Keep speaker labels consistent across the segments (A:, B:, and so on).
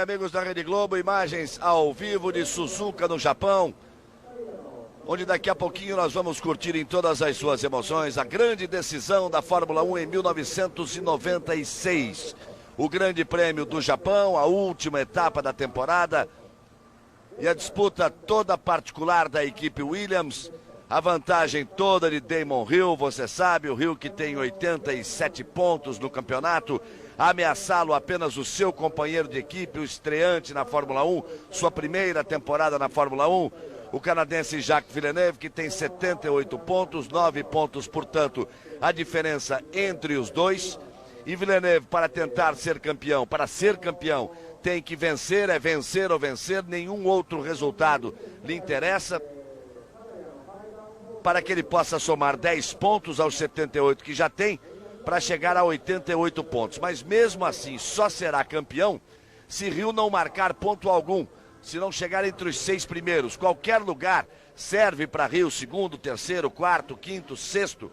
A: Amigos da Rede Globo, imagens ao vivo de Suzuka no Japão, onde daqui a pouquinho nós vamos curtir em todas as suas emoções a grande decisão da Fórmula 1 em 1996. O Grande Prêmio do Japão, a última etapa da temporada e a disputa toda particular da equipe Williams. A vantagem toda de Damon Hill, você sabe, o Hill que tem 87 pontos no campeonato, ameaçá-lo apenas o seu companheiro de equipe, o estreante na Fórmula 1, sua primeira temporada na Fórmula 1, o canadense Jacques Villeneuve, que tem 78 pontos, 9 pontos, portanto, a diferença entre os dois. E Villeneuve, para tentar ser campeão, tem que vencer, é vencer ou vencer, nenhum outro resultado lhe interessa, para que ele possa somar 10 pontos aos 78 que já tem, para chegar a 88 pontos. Mas mesmo assim, só será campeão se Hill não marcar ponto algum, se não chegar entre os 6 primeiros. Qualquer lugar serve para Hill, segundo, terceiro, quarto, quinto, sexto,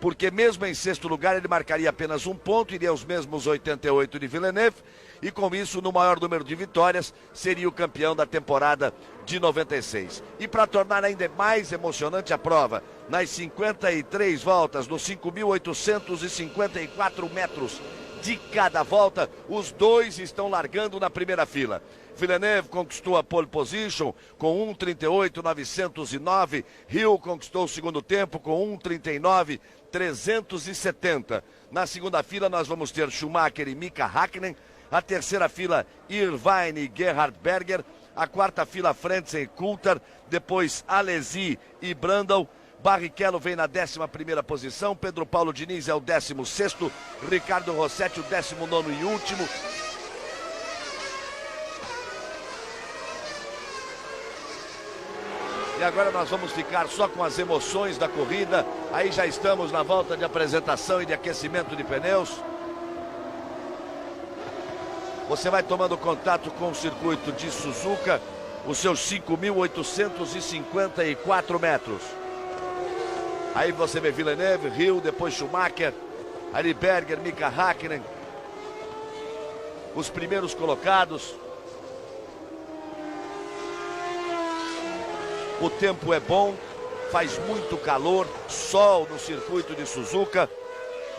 A: porque mesmo em sexto lugar ele marcaria apenas um ponto, iria aos mesmos 88 de Villeneuve, e com isso, no maior número de vitórias, seria o campeão da temporada de 96. E para tornar ainda mais emocionante a prova, nas 53 voltas, nos 5.854 metros de cada volta, os dois estão largando na primeira fila. Villeneuve conquistou a pole position com 1:38.909, Hill conquistou o segundo tempo com 1:39.370. Na segunda fila nós vamos ter Schumacher e Mika Häkkinen, a terceira fila Irvine e Gerhard Berger, a quarta fila Frentzen e Coulthard, depois Alesi e Brundle. Barrichello vem na 11ª posição, Pedro Paulo Diniz é o 16º, Ricardo Rossetti o 19º e último. E agora nós vamos ficar só com as emoções da corrida. Aí já estamos na volta de apresentação e de aquecimento de pneus. Você vai tomando contato com o circuito de Suzuka, os seus 5.854 metros. Aí você vê Villeneuve, Hill, depois Schumacher, ali Berger, Mika Häkkinen, os primeiros colocados. O tempo é bom, faz muito calor, sol no circuito de Suzuka.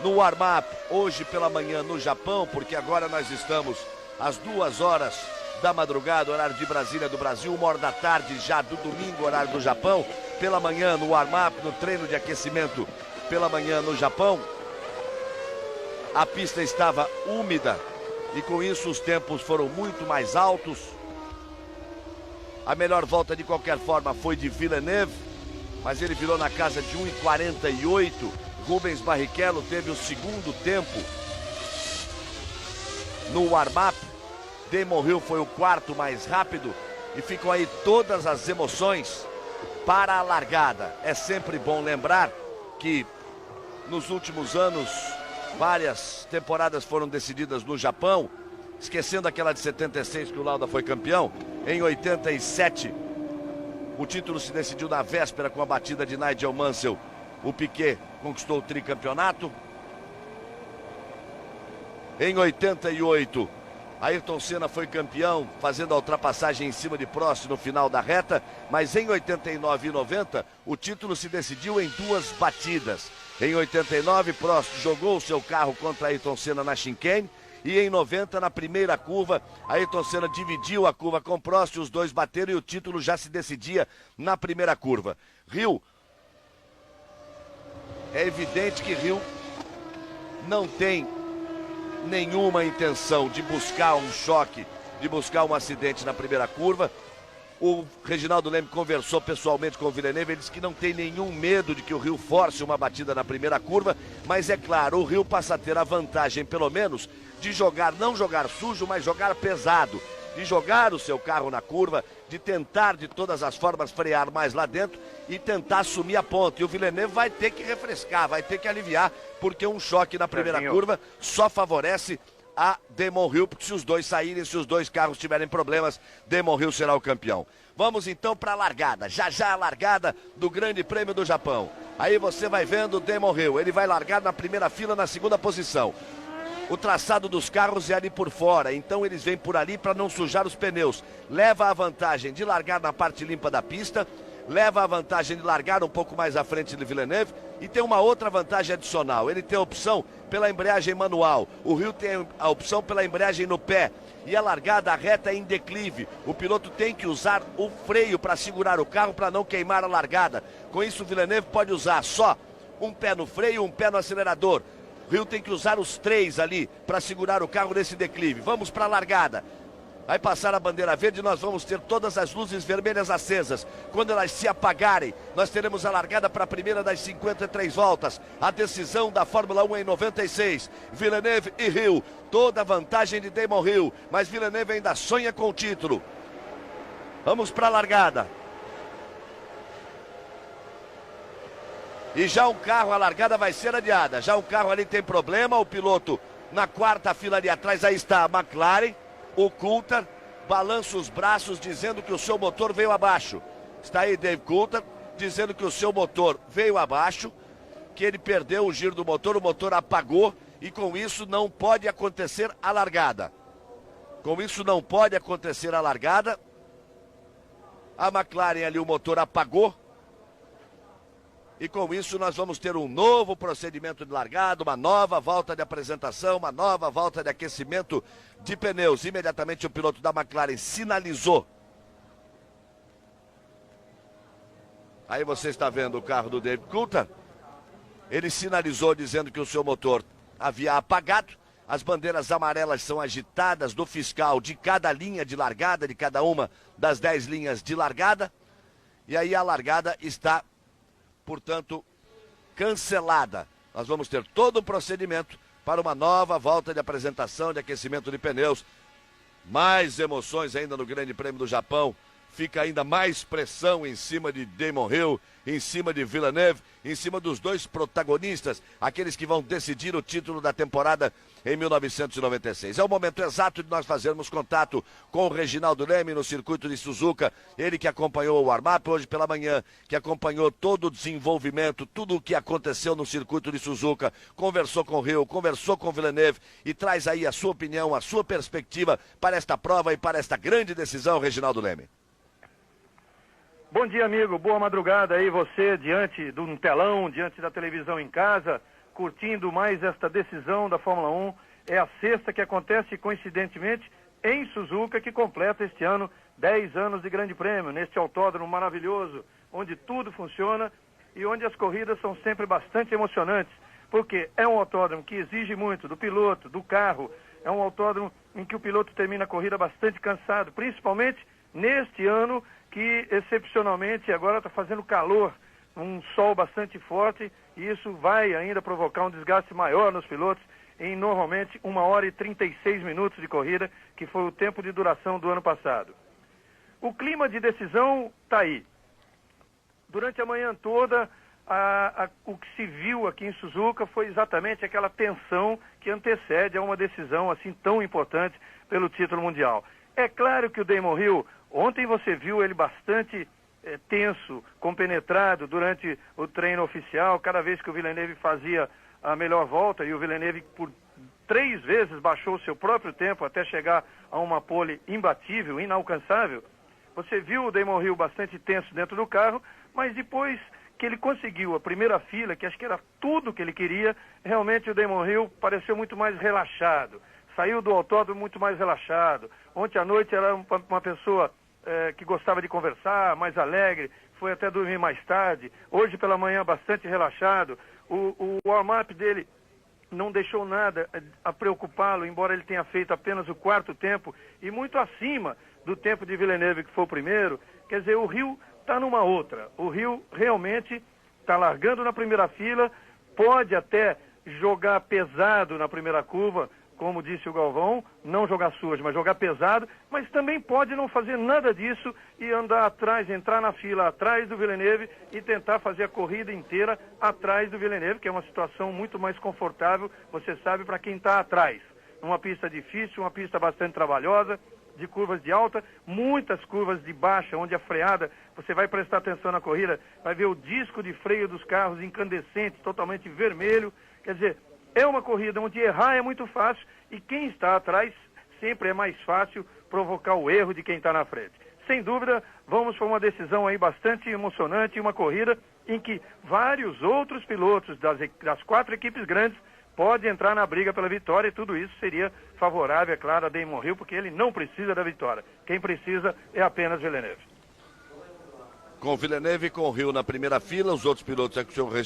A: No warm-up, hoje pela manhã no Japão, porque agora nós estamos às 2 horas da madrugada, horário de Brasília do Brasil, 1 hora da tarde já do domingo, horário do Japão. Pela manhã no warm-up, no treino de aquecimento, pela manhã no Japão, a pista estava úmida e com isso os tempos foram muito mais altos. A melhor volta de qualquer forma foi de Villeneuve, mas ele virou na casa de 1:48. Rubens Barrichello teve o segundo tempo no warm-up. Damon Hill foi o quarto mais rápido e ficam aí todas as emoções para a largada. É sempre bom lembrar que nos últimos anos várias temporadas foram decididas no Japão, esquecendo aquela de 76 que o Lauda foi campeão. Em 87 o título se decidiu na véspera com a batida de Nigel Mansell. O Piquet conquistou o tricampeonato. Em 88 Ayrton Senna foi campeão, fazendo a ultrapassagem em cima de Prost no final da reta, mas em 89 e 90, o título se decidiu em 2 batidas. Em 89, Prost jogou o seu carro contra Ayrton Senna na chicane, e em 90, na primeira curva, Ayrton Senna dividiu a curva com Prost, os dois bateram e o título já se decidia na primeira curva. Hill, é evidente que Hill não tem nenhuma intenção de buscar um choque, de buscar um acidente na primeira curva. O Reginaldo Leme conversou pessoalmente com o Villeneuve, ele disse que não tem nenhum medo de que o Hill force uma batida na primeira curva, mas é claro, o Hill passa a ter a vantagem, pelo menos, de jogar, não jogar sujo, mas jogar pesado, de jogar o seu carro na curva, de tentar de todas as formas frear mais lá dentro e tentar assumir a ponta. E o Villeneuve vai ter que refrescar, vai ter que aliviar, porque um choque na primeira curva só favorece a Damon Hill, porque se os dois saírem, se os dois carros tiverem problemas, Damon Hill será o campeão. Vamos então para a largada, já a largada do Grande Prêmio do Japão. Aí você vai vendo o Damon Hill, ele vai largar na primeira fila, na segunda posição. o traçado dos carros é ali por fora, então eles vêm por ali para não sujar os pneus. Leva a vantagem de largar na parte limpa da pista, leva a vantagem de largar um pouco mais à frente de Villeneuve e tem uma outra vantagem adicional. Ele tem a opção pela embreagem manual, o Hill tem a opção pela embreagem no pé e a largada reta é em declive. O piloto tem que usar o freio para segurar o carro para não queimar a largada. Com isso, o Villeneuve pode usar só um pé no freio e um pé no acelerador. O Hill tem que usar os três ali para segurar o carro nesse declive. Vamos para a largada. Vai passar a bandeira verde e nós vamos ter todas as luzes vermelhas acesas. Quando elas se apagarem, nós teremos a largada para a primeira das 53 voltas. A decisão da Fórmula 1 em 96. Villeneuve e Hill. Toda a vantagem de Damon Hill. Mas Villeneuve ainda sonha com o título. Vamos para a largada. E já um carro, a largada vai ser adiada. Já um carro ali tem problema. O piloto na quarta fila ali atrás. Aí está a McLaren. O Coulthard balança os braços dizendo que o seu motor veio abaixo. Está aí Dave Coulthard dizendo que o seu motor veio abaixo, que ele perdeu o giro do motor, o motor apagou e com isso não pode acontecer a largada. Com isso não pode acontecer a largada. A McLaren ali o motor apagou. E com isso nós vamos ter um novo procedimento de largada, uma nova volta de apresentação, uma nova volta de aquecimento de pneus. Imediatamente o piloto da McLaren sinalizou. Aí você está vendo o carro do David Coulthard. Ele sinalizou dizendo que o seu motor havia apagado. As bandeiras amarelas são agitadas do fiscal de cada linha de largada, de cada uma das 10 linhas de largada. E aí a largada está, portanto, cancelada. Nós vamos ter todo um procedimento para uma nova volta de apresentação, de aquecimento de pneus. Mais emoções ainda no Grande Prêmio do Japão. Fica ainda mais pressão em cima de Damon Hill, em cima de Villeneuve, em cima dos dois protagonistas, aqueles que vão decidir o título da temporada em 1996. É o momento exato de nós fazermos contato com o Reginaldo Leme no circuito de Suzuka, ele que acompanhou o warm-up hoje pela manhã, que acompanhou todo o desenvolvimento, tudo o que aconteceu no circuito de Suzuka, conversou com o Hill, conversou com o Villeneuve e traz aí a sua opinião, a sua perspectiva para esta prova e para esta grande decisão, Reginaldo Leme.
B: Bom dia, amigo. Boa madrugada aí, você diante de um telão, diante da televisão em casa, curtindo mais esta decisão da Fórmula 1. É a sexta que acontece, coincidentemente, em Suzuka, que completa este ano 10 anos de Grande Prêmio, neste autódromo maravilhoso, onde tudo funciona e onde as corridas são sempre bastante emocionantes, porque é um autódromo que exige muito do piloto, do carro, é um autódromo em que o piloto termina a corrida bastante cansado, principalmente neste ano que excepcionalmente agora está fazendo calor, um sol bastante forte, e isso vai ainda provocar um desgaste maior nos pilotos em normalmente 1 hora e 36 minutos de corrida, que foi o tempo de duração do ano passado. O clima de decisão está aí. Durante a manhã toda, o que se viu aqui em Suzuka foi exatamente aquela tensão que antecede a uma decisão assim tão importante pelo título mundial. É claro que o Damon Hill, ontem você viu ele bastante tenso, compenetrado durante o treino oficial, cada vez que o Villeneuve fazia a melhor volta, e o Villeneuve por 3 vezes baixou o seu próprio tempo até chegar a uma pole imbatível, inalcançável. Você viu o Damon Hill bastante tenso dentro do carro, mas depois que ele conseguiu a primeira fila, que acho que era tudo que ele queria, realmente o Damon Hill pareceu muito mais relaxado. Saiu do autódromo muito mais relaxado. Ontem à noite era uma pessoa que gostava de conversar, mais alegre, foi até dormir mais tarde. Hoje pela manhã bastante relaxado. O warm-up dele não deixou nada a preocupá-lo, embora ele tenha feito apenas o 4º tempo e muito acima do tempo de Villeneuve, que foi o primeiro. Quer dizer, o Hill está numa outra. O Hill realmente está largando na primeira fila, pode até jogar pesado na primeira curva, como disse o Galvão, não jogar sujo, mas jogar pesado, mas também pode não fazer nada disso e andar atrás, entrar na fila atrás do Villeneuve e tentar fazer a corrida inteira atrás do Villeneuve, que é uma situação muito mais confortável, você sabe, para quem está atrás. Uma pista difícil, uma pista bastante trabalhosa, de curvas de alta, muitas curvas de baixa, onde a freada, você vai prestar atenção na corrida, vai ver o disco de freio dos carros incandescente, totalmente vermelho, quer dizer, É uma corrida onde errar é muito fácil e quem está atrás sempre é mais fácil provocar o erro de quem está na frente. Sem dúvida, vamos para uma decisão aí bastante emocionante, uma corrida em que vários outros pilotos das 4 equipes grandes podem entrar na briga pela vitória e tudo isso seria favorável, é claro, a Damon Hill, porque ele não precisa da vitória. Quem precisa é apenas Villeneuve.
A: Com Villeneuve e com Hill na primeira fila, os outros pilotos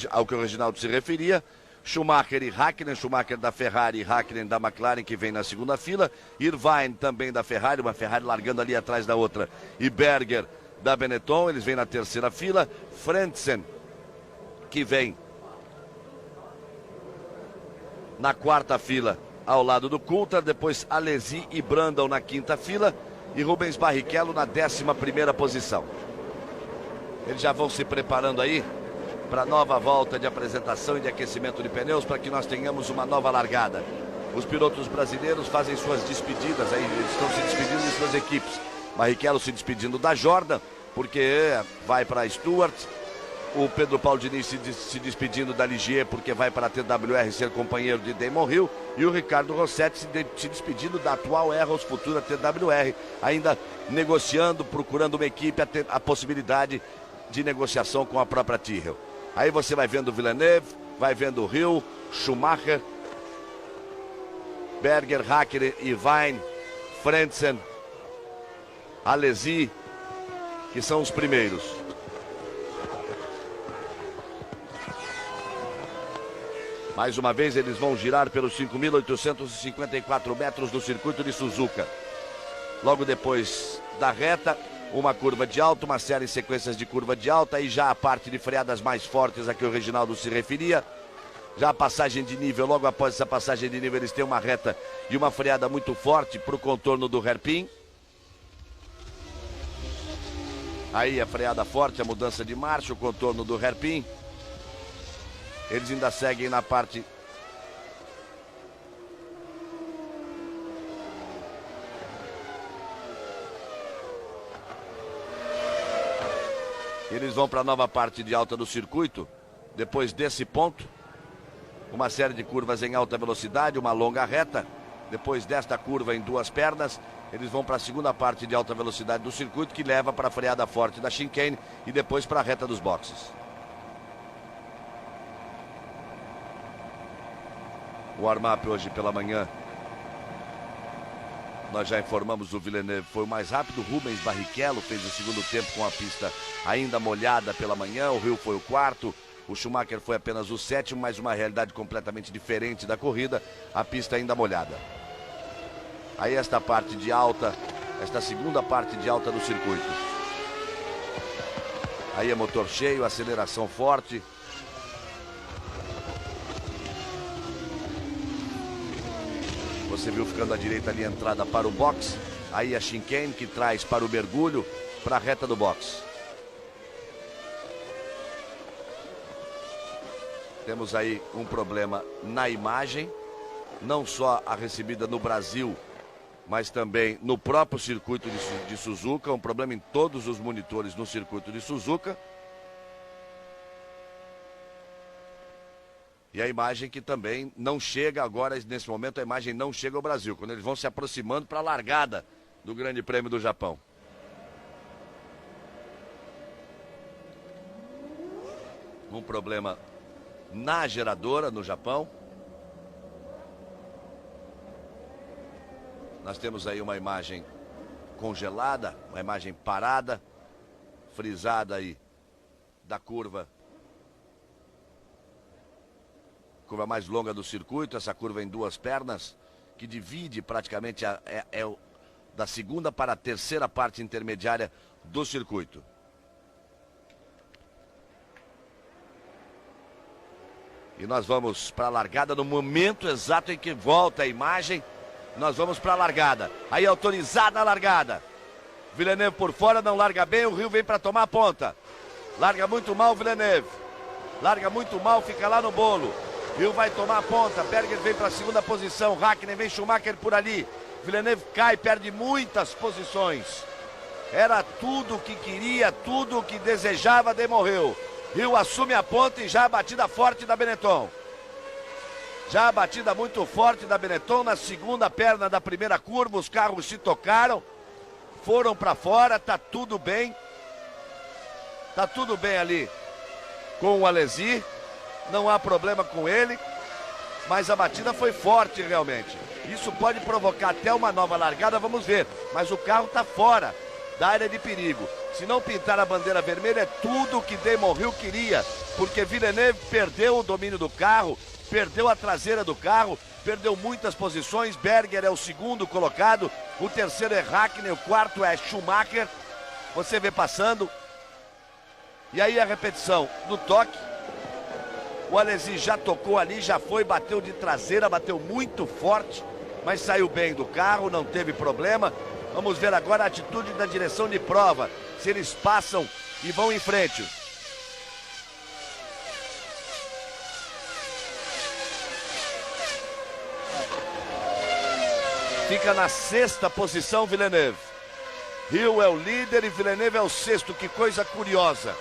A: ao que o Reginaldo se referia, Schumacher e Häkkinen, Schumacher da Ferrari e Häkkinen da McLaren, que vem na segunda fila, Irvine também da Ferrari, uma Ferrari largando ali atrás da outra, e Berger da Benetton, eles vêm na terceira fila, Frentzen, que vem na quarta fila ao lado do Coulthard, depois Alesi e Brundle na quinta fila e Rubens Barrichello na 11ª posição. Eles já vão se preparando aí para a nova volta de apresentação e de aquecimento de pneus, para que nós tenhamos uma nova largada. Os pilotos brasileiros fazem suas despedidas, aí eles estão se despedindo de suas equipes. Barrichello se despedindo da Jordan, porque vai para a Stewart. O Pedro Paulo Diniz se despedindo da Ligier, porque vai para a TWR ser companheiro de Damon Hill. E o Ricardo Rossetti se despedindo da atual Arrows, futura TWR, ainda negociando, procurando uma equipe, a possibilidade de negociação com a própria Tyrrell. Aí você vai vendo Villeneuve, vai vendo Hill, Schumacher, Berger, Häkkinen, Irvine, Frentzen, Alesi, que são os primeiros. Mais uma vez eles vão girar pelos 5.854 metros do circuito de Suzuka. Logo depois da reta, uma curva de alta, uma série de sequências de curva de alta e já a parte de freadas mais fortes a que o Reginaldo se referia. Já a passagem de nível, logo após essa passagem de nível, eles têm uma reta e uma freada muito forte para o contorno do hairpin. Aí a freada forte, a mudança de marcha, o contorno do hairpin. Eles ainda seguem na parte eles vão para a nova parte de alta do circuito. Depois desse ponto, uma série de curvas em alta velocidade, uma longa reta. Depois desta curva em duas pernas, eles vão para a segunda parte de alta velocidade do circuito, que leva para a freada forte da chicane e depois para a reta dos boxes. O warm-up hoje pela manhã, nós já informamos, o Villeneuve foi o mais rápido. Rubens Barrichello fez o segundo tempo com a pista ainda molhada pela manhã. O Hill foi o quarto. O Schumacher foi apenas o sétimo, mas uma realidade completamente diferente da corrida. A pista ainda molhada. Aí esta parte de alta, esta segunda parte de alta do circuito. Aí é motor cheio, aceleração forte. Você viu ficando à direita ali a entrada para o box. Aí a chicane que traz para o mergulho, para a reta do box. Temos aí um problema na imagem. Não só a recebida no Brasil, mas também no próprio circuito de Suzuka. Um problema em todos os monitores no circuito de Suzuka. E a imagem que também não chega agora, nesse momento a imagem não chega ao Brasil, quando eles vão se aproximando para a largada do Grande Prêmio do Japão. Um problema na geradora no Japão. Nós temos aí uma imagem congelada, uma imagem parada, frisada aí da curva mais longa do circuito, essa curva em duas pernas, que divide praticamente da segunda para a terceira parte intermediária do circuito. E nós vamos para a largada no momento exato em que volta a imagem. Nós vamos para a largada. Aí autorizada a largada. Villeneuve por fora, não larga bem, o Hill vem para tomar a ponta. Larga muito mal o Villeneuve. Larga muito mal, fica lá no bolo. Hill vai tomar a ponta, Berger vem para a segunda posição, Häkkinen vem, Schumacher por ali. Villeneuve cai, perde muitas posições. Era tudo o que queria, tudo o que desejava, Damon Hill. Hill assume a ponta e já a batida forte da Benetton. Já a batida muito forte da Benetton na segunda perna da primeira curva, os carros se tocaram, foram para fora, tá tudo bem. Tá tudo bem ali com o Alesi, não há problema com ele, mas a batida foi forte realmente. Isso pode provocar até uma nova largada, vamos ver, mas o carro tá fora da área de perigo. Se não pintar a bandeira vermelha, é tudo o que Damon Hill queria, porque Villeneuve perdeu o domínio do carro, perdeu a traseira do carro, perdeu muitas posições. Berger é o segundo colocado, o terceiro é Hakkinen, o quarto é Schumacher. Você vê passando. E aí a repetição do toque. O Alesi já tocou ali, já foi, bateu de traseira, bateu muito forte, mas saiu bem do carro, não teve problema. Vamos ver agora a atitude da direção de prova, se eles passam e vão em frente. Fica na sexta posição Villeneuve. Hill é o líder e Villeneuve é o sexto, que coisa curiosa.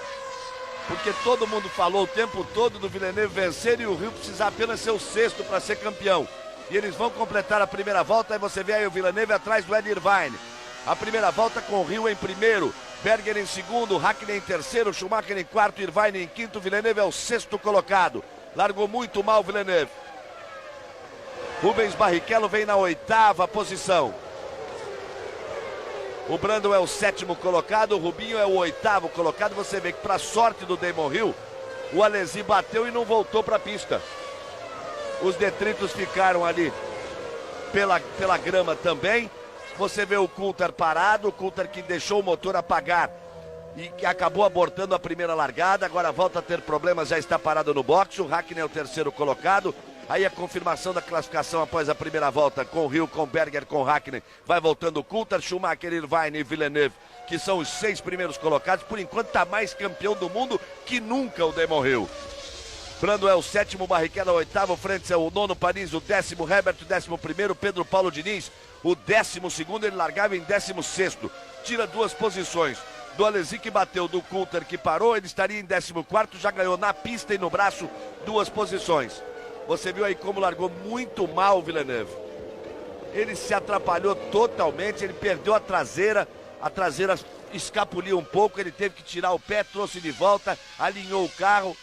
A: Porque todo mundo falou o tempo todo do Villeneuve vencer e o Hill precisar apenas ser o sexto para ser campeão. E eles vão completar a primeira volta, aí você vê aí o Villeneuve atrás do Ed Irvine. A primeira volta com o Hill em primeiro, Berger em segundo, Hakkinen em terceiro, Schumacher em quarto, Irvine em quinto, Villeneuve é o sexto colocado. Largou muito mal o Villeneuve. Rubens Barrichello vem na oitava posição. O Brandon é o sétimo colocado, o Rubinho é o oitavo colocado. Você vê que, para sorte do Damon Hill, o Alesi bateu e não voltou para a pista. Os detritos ficaram ali pela grama também. Você vê o Coulthard parado, o Coulthard que deixou o motor apagar e que acabou abortando a primeira largada. Agora volta a ter problemas, já está parado no boxe. O Hakkinen é o terceiro colocado. Aí a confirmação da classificação após a primeira volta com o Hill, com Berger, com Hakkinen. Vai voltando o Coulthard, Schumacher, Irvine e Villeneuve, que são os 6 primeiros colocados. Por enquanto está mais campeão do mundo que nunca o Damon Hill. Brando é o sétimo, Barrichello é o oitavo, Frantz é o nono, Paris o décimo, Herbert o 11º, Pedro Paulo Diniz o 12º, ele largava em 16º. Tira 2 posições do Alesi, que bateu, do Coulthard, que parou, ele estaria em 14º, já ganhou na pista e no braço 2 posições. Você viu aí como largou muito mal o Villeneuve. Ele se atrapalhou totalmente, ele perdeu a traseira escapuliu um pouco, ele teve que tirar o pé, trouxe de volta, alinhou o carro.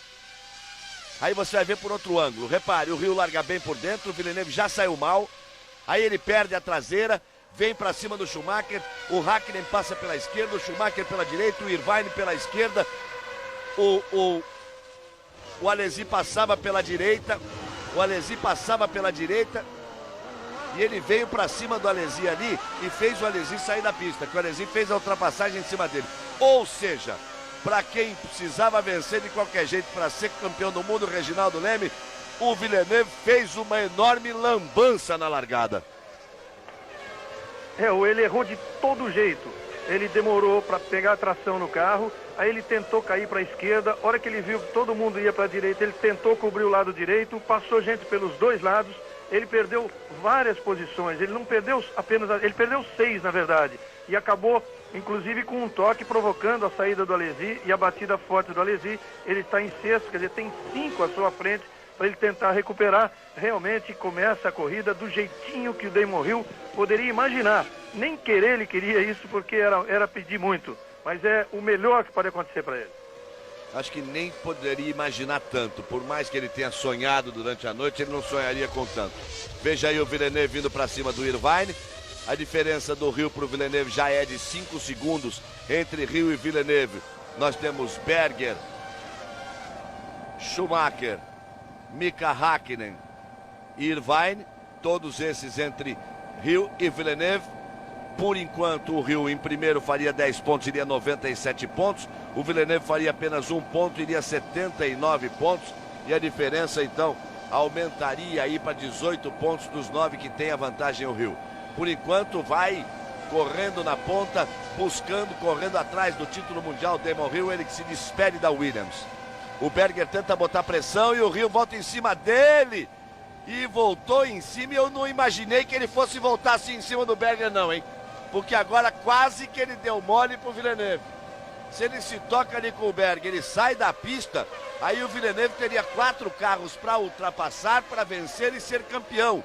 A: Aí você vai ver por outro ângulo. Repare, o Hill larga bem por dentro, o Villeneuve já saiu mal. Aí ele perde a traseira, vem para cima do Schumacher. O Hakkinen passa pela esquerda, o Schumacher pela direita, o Irvine pela esquerda. O Alesi passava pela direita. E ele veio para cima do Alesi ali e fez o Alesi sair da pista, que o Alesi fez a ultrapassagem em cima dele. Ou seja, para quem precisava vencer de qualquer jeito para ser campeão do mundo, Reginaldo Leme, o Villeneuve fez uma enorme lambança na largada.
B: Ele errou de todo jeito. Ele demorou para pegar a tração no carro, aí ele tentou cair para a esquerda. A hora que ele viu que todo mundo ia para a direita, ele tentou cobrir o lado direito, passou gente pelos dois lados. Ele perdeu várias posições, ele não perdeu apenas, ele perdeu 6 na verdade, e acabou inclusive com um toque provocando a saída do Alesi e a batida forte do Alesi. Ele está em sexto, quer dizer, tem 5 à sua frente para ele tentar recuperar. Realmente começa a corrida do jeitinho que o Damon Hill poderia imaginar. Nem querer ele queria isso, porque era pedir muito, mas é o melhor que pode acontecer para ele.
A: Acho que nem poderia imaginar tanto. Por mais que ele tenha sonhado durante a noite, ele não sonharia com tanto. Veja aí o Villeneuve vindo para cima do Irvine. A diferença do Hill para o Villeneuve já é de 5 segundos entre Hill e Villeneuve. Nós temos Berger, Schumacher, Mika Hakkinen e Irvine. Todos esses entre Hill e Villeneuve. Por enquanto, o Hill em primeiro faria 10 pontos, iria 97 pontos. O Villeneuve faria apenas 1 ponto, iria 79 pontos. E a diferença, então, aumentaria aí para 18 pontos dos 9 que tem a vantagem o Hill. Por enquanto, vai correndo na ponta, correndo atrás do título mundial. Damon Hill, ele que se despede da Williams. O Berger tenta botar pressão e o Hill volta em cima dele. E voltou em cima, e eu não imaginei que ele fosse voltar assim em cima do Berger não, hein? Porque agora quase que ele deu mole pro Villeneuve. Se ele se toca ali com o Berger, ele sai da pista, Aí o Villeneuve teria 4 carros para ultrapassar, para vencer e ser campeão.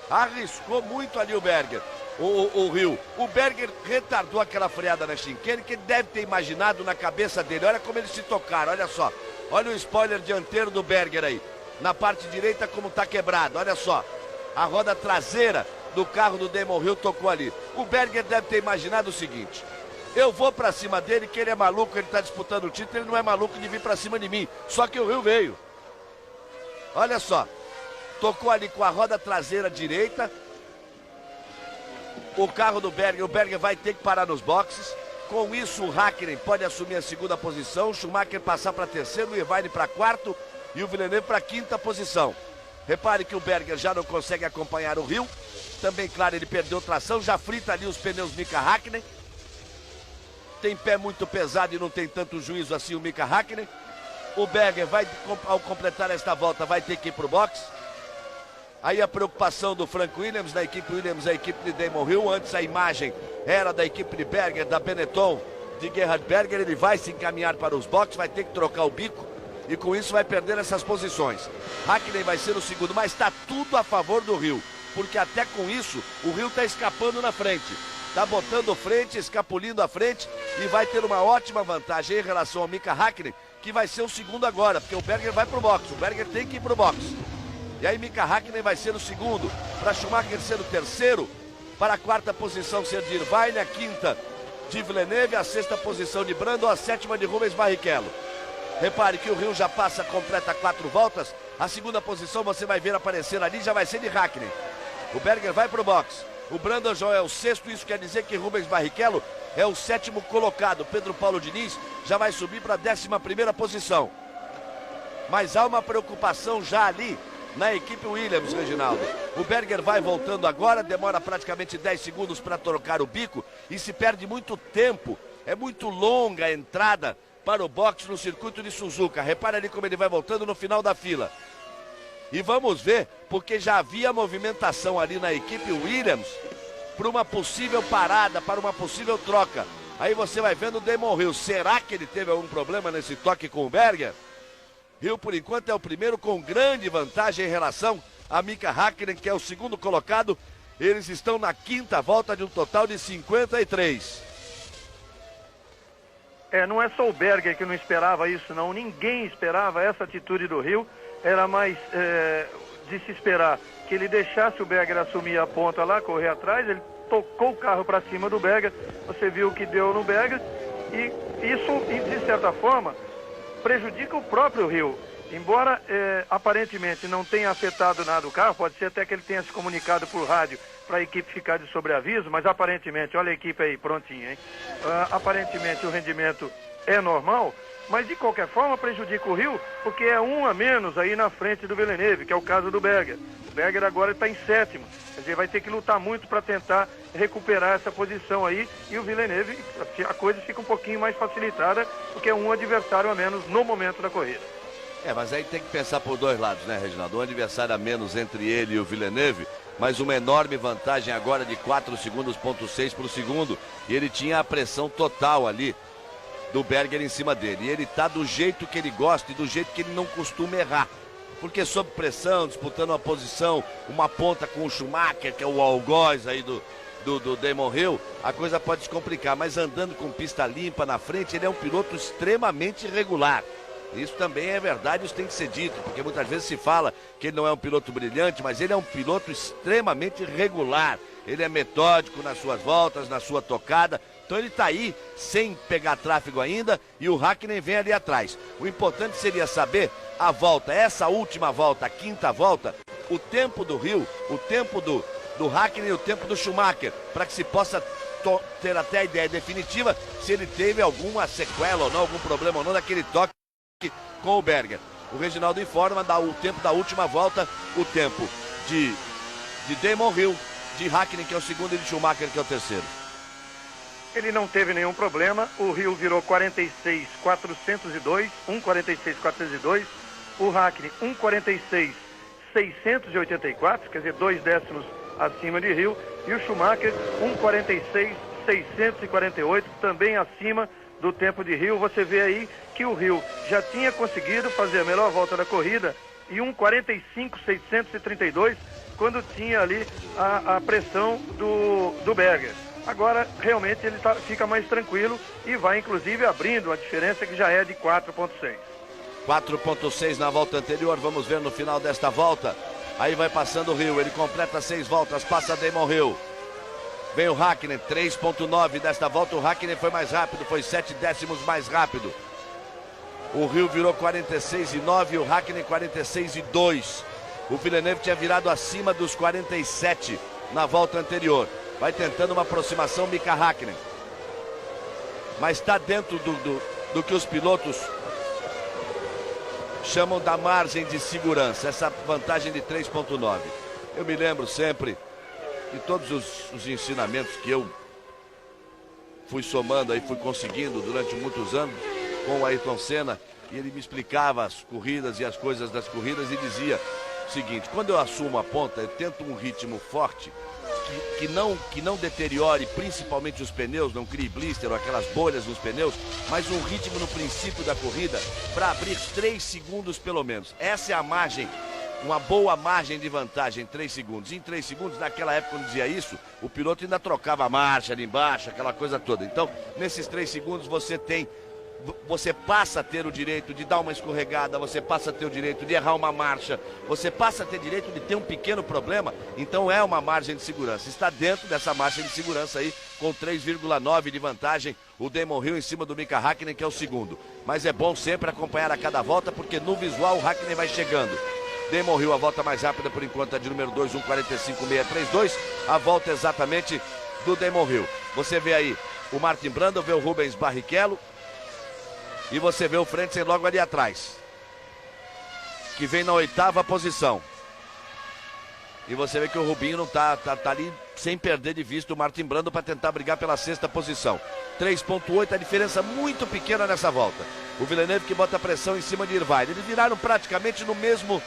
A: Arriscou muito ali o Berger, o Rio. O Berger retardou aquela freada na chicane que ele deve ter imaginado na cabeça dele. Olha como eles se tocaram, olha só. Olha o spoiler dianteiro do Berger aí. Na parte direita como tá quebrado, olha só. A roda traseira do carro do Damon Hill tocou ali. O Berger deve ter imaginado o seguinte: eu vou pra cima dele, que ele é maluco, ele tá disputando o título, ele não é maluco de vir pra cima de mim. Só que o Hill veio. Olha só. Tocou ali com a roda traseira direita. O carro do Berger, o Berger vai ter que parar nos boxes. Com isso o Hakkinen pode assumir a segunda posição, o Schumacher passar para terceiro, o Irvine para quarto e o Villeneuve para quinta posição. Repare que o Berger já não consegue acompanhar o Hill. Também, claro, ele perdeu tração, já frita ali os pneus Mika Hakkinen. Tem pé muito pesado e não tem tanto juízo assim o Mika Hakkinen. O Berger vai, ao completar esta volta, vai ter que ir para o boxe. Aí a preocupação do Frank Williams, da equipe Williams, a equipe de Damon Hill. Antes a imagem era da equipe de Berger, da Benetton, de Gerhard Berger. Ele vai se encaminhar para os boxes, vai ter que trocar o bico e com isso vai perder essas posições. Hakkinen vai ser o segundo, mas está tudo a favor do Hill, porque até com isso o Hill está escapando na frente. Está botando frente, escapulindo à frente e vai ter uma ótima vantagem em relação ao Mika Hakkinen, que vai ser o segundo agora, porque o Berger vai para o boxe. O Berger tem que ir para o boxe. E aí Mika Hakkinen vai ser o segundo, para Schumacher ser o terceiro, para a quarta posição ser de Irvine, a quinta de Villeneuve, a sexta posição de Brandon, a sétima de Rubens Barrichello. Repare que o Hill já passa, completa 4 voltas, a segunda posição você vai ver aparecer ali, já vai ser de Hakkinen. O Berger vai para o boxe, o Brandon já é o sexto, isso quer dizer que Rubens Barrichello é o sétimo colocado. Pedro Paulo Diniz já vai subir para a 11ª posição. Mas há uma preocupação já ali na equipe Williams, Reginaldo. O Berger vai voltando agora, demora praticamente 10 segundos para trocar o bico e se perde muito tempo. É muito longa a entrada para o boxe no circuito de Suzuka. Repara ali como ele vai voltando no final da fila. E vamos ver, porque já havia movimentação ali na equipe Williams para uma possível parada, para uma possível troca. Aí você vai vendo o Damon Hill. Será que ele teve algum problema nesse toque com o Berger? Hill, por enquanto, é o primeiro com grande vantagem em relação a Mika Hakkinen, que é o segundo colocado. Eles estão na quinta volta de um total de 53.
B: Não é só o Berger que não esperava isso, não. Ninguém esperava essa atitude do Hill. Era mais de se esperar que ele deixasse o Berger assumir a ponta lá, correr atrás. Ele tocou o carro para cima do Berger. Você viu o que deu no Berger. E isso, de certa forma, prejudica o próprio Hill. Embora aparentemente não tenha afetado nada o carro, pode ser até que ele tenha se comunicado por rádio para a equipe ficar de sobreaviso, mas aparentemente, olha a equipe aí prontinha, hein? Aparentemente o rendimento é normal, mas de qualquer forma prejudica o Hill, porque é um a menos aí na frente do Villeneuve, que é o caso do Berger. O Berger agora está em 7º, quer dizer, vai ter que lutar muito para tentar recuperar essa posição aí, e o Villeneuve, a coisa fica um pouquinho mais facilitada, porque é um adversário a menos no momento da corrida.
A: Mas aí tem que pensar por dois lados, né, Reginaldo? Um adversário a menos entre ele e o Villeneuve, mas uma enorme vantagem agora de 4 segundos, ponto 6 para o segundo, e ele tinha a pressão total ali do Berger em cima dele. E ele tá do jeito que ele gosta e do jeito que ele não costuma errar. Porque sob pressão, disputando uma posição, uma ponta com o Schumacher, que é o algoz aí do Damon Hill, a coisa pode se complicar. Mas andando com pista limpa na frente, ele é um piloto extremamente regular. Isso também é verdade, isso tem que ser dito, porque muitas vezes se fala que ele não é um piloto brilhante, mas ele é um piloto extremamente regular. Ele é metódico nas suas voltas, na sua tocada. Então ele está aí sem pegar tráfego ainda e o Hakkinen vem ali atrás. O importante seria saber a volta, essa última volta, a quinta volta, o tempo do Hill, o tempo do Hakkinen e o tempo do Schumacher, para que se possa ter até a ideia definitiva se ele teve alguma sequela ou não, algum problema ou não daquele toque com o Berger. O Reginaldo informa o tempo da última volta, o tempo de Damon Hill, de Hakkinen, que é o segundo, e de Schumacher, que é o terceiro.
B: Ele não teve nenhum problema, o Hill virou 46.402, 1.46.402, o Hakkinen 1.46.684, quer dizer, 2 décimos acima de Hill, e o Schumacher 1.46.648, também acima do tempo de Rio, você vê aí que o Rio já tinha conseguido fazer a melhor volta da corrida e 1:45.632 quando tinha ali a pressão do Berger. Agora, realmente, ele fica mais tranquilo e vai, inclusive, abrindo a diferença que já é de 4,6.
A: 4,6 na volta anterior, vamos ver no final desta volta. Aí vai passando o Rio, ele completa 6 voltas, passa Damon Hill. Vem o Hakkinen, 3,9 desta volta, o Hakkinen foi mais rápido, foi 7 décimos mais rápido. O Rio virou 46,9 e o Hakkinen 46,2. O Villeneuve tinha virado acima dos 47 na volta anterior. Vai tentando uma aproximação Mika Hakkinen. Mas está dentro do que os pilotos chamam da margem de segurança, essa vantagem de 3,9. Eu me lembro sempre de todos os ensinamentos que eu fui somando aí, fui conseguindo durante muitos anos com o Ayrton Senna, e ele me explicava as corridas e as coisas das corridas e dizia o seguinte: quando eu assumo a ponta, eu tento um ritmo forte que não deteriore principalmente os pneus, não crie blister ou aquelas bolhas nos pneus, mas um ritmo no princípio da corrida para abrir 3 segundos pelo menos. Essa é a margem, uma boa margem de vantagem, 3 segundos. Em 3 segundos, naquela época, quando dizia isso, o piloto ainda trocava a marcha ali embaixo, aquela coisa toda. Então, nesses 3 segundos, você passa a ter o direito de dar uma escorregada, você passa a ter o direito de errar uma marcha, você passa a ter direito de ter um pequeno problema. Então é uma margem de segurança. Está dentro dessa margem de segurança aí, com 3,9 de vantagem, o Damon Hill em cima do Mika Hakkinen, que é o segundo. Mas é bom sempre acompanhar a cada volta, porque no visual o Hakkinen vai chegando. Damon Hill, a volta mais rápida por enquanto é de número 2, 1:45.632. A volta exatamente do Damon Hill. Você vê aí o Martin Brundle, vê o Rubens Barrichello. E você vê o Frentzen logo ali atrás, que vem na 8ª posição. E você vê que o Rubinho não tá ali sem perder de vista o Martin Brundle para tentar brigar pela 6ª posição. 3,8, a diferença muito pequena nessa volta. O Villeneuve que bota pressão em cima de Irvine. Eles viraram praticamente no mesmo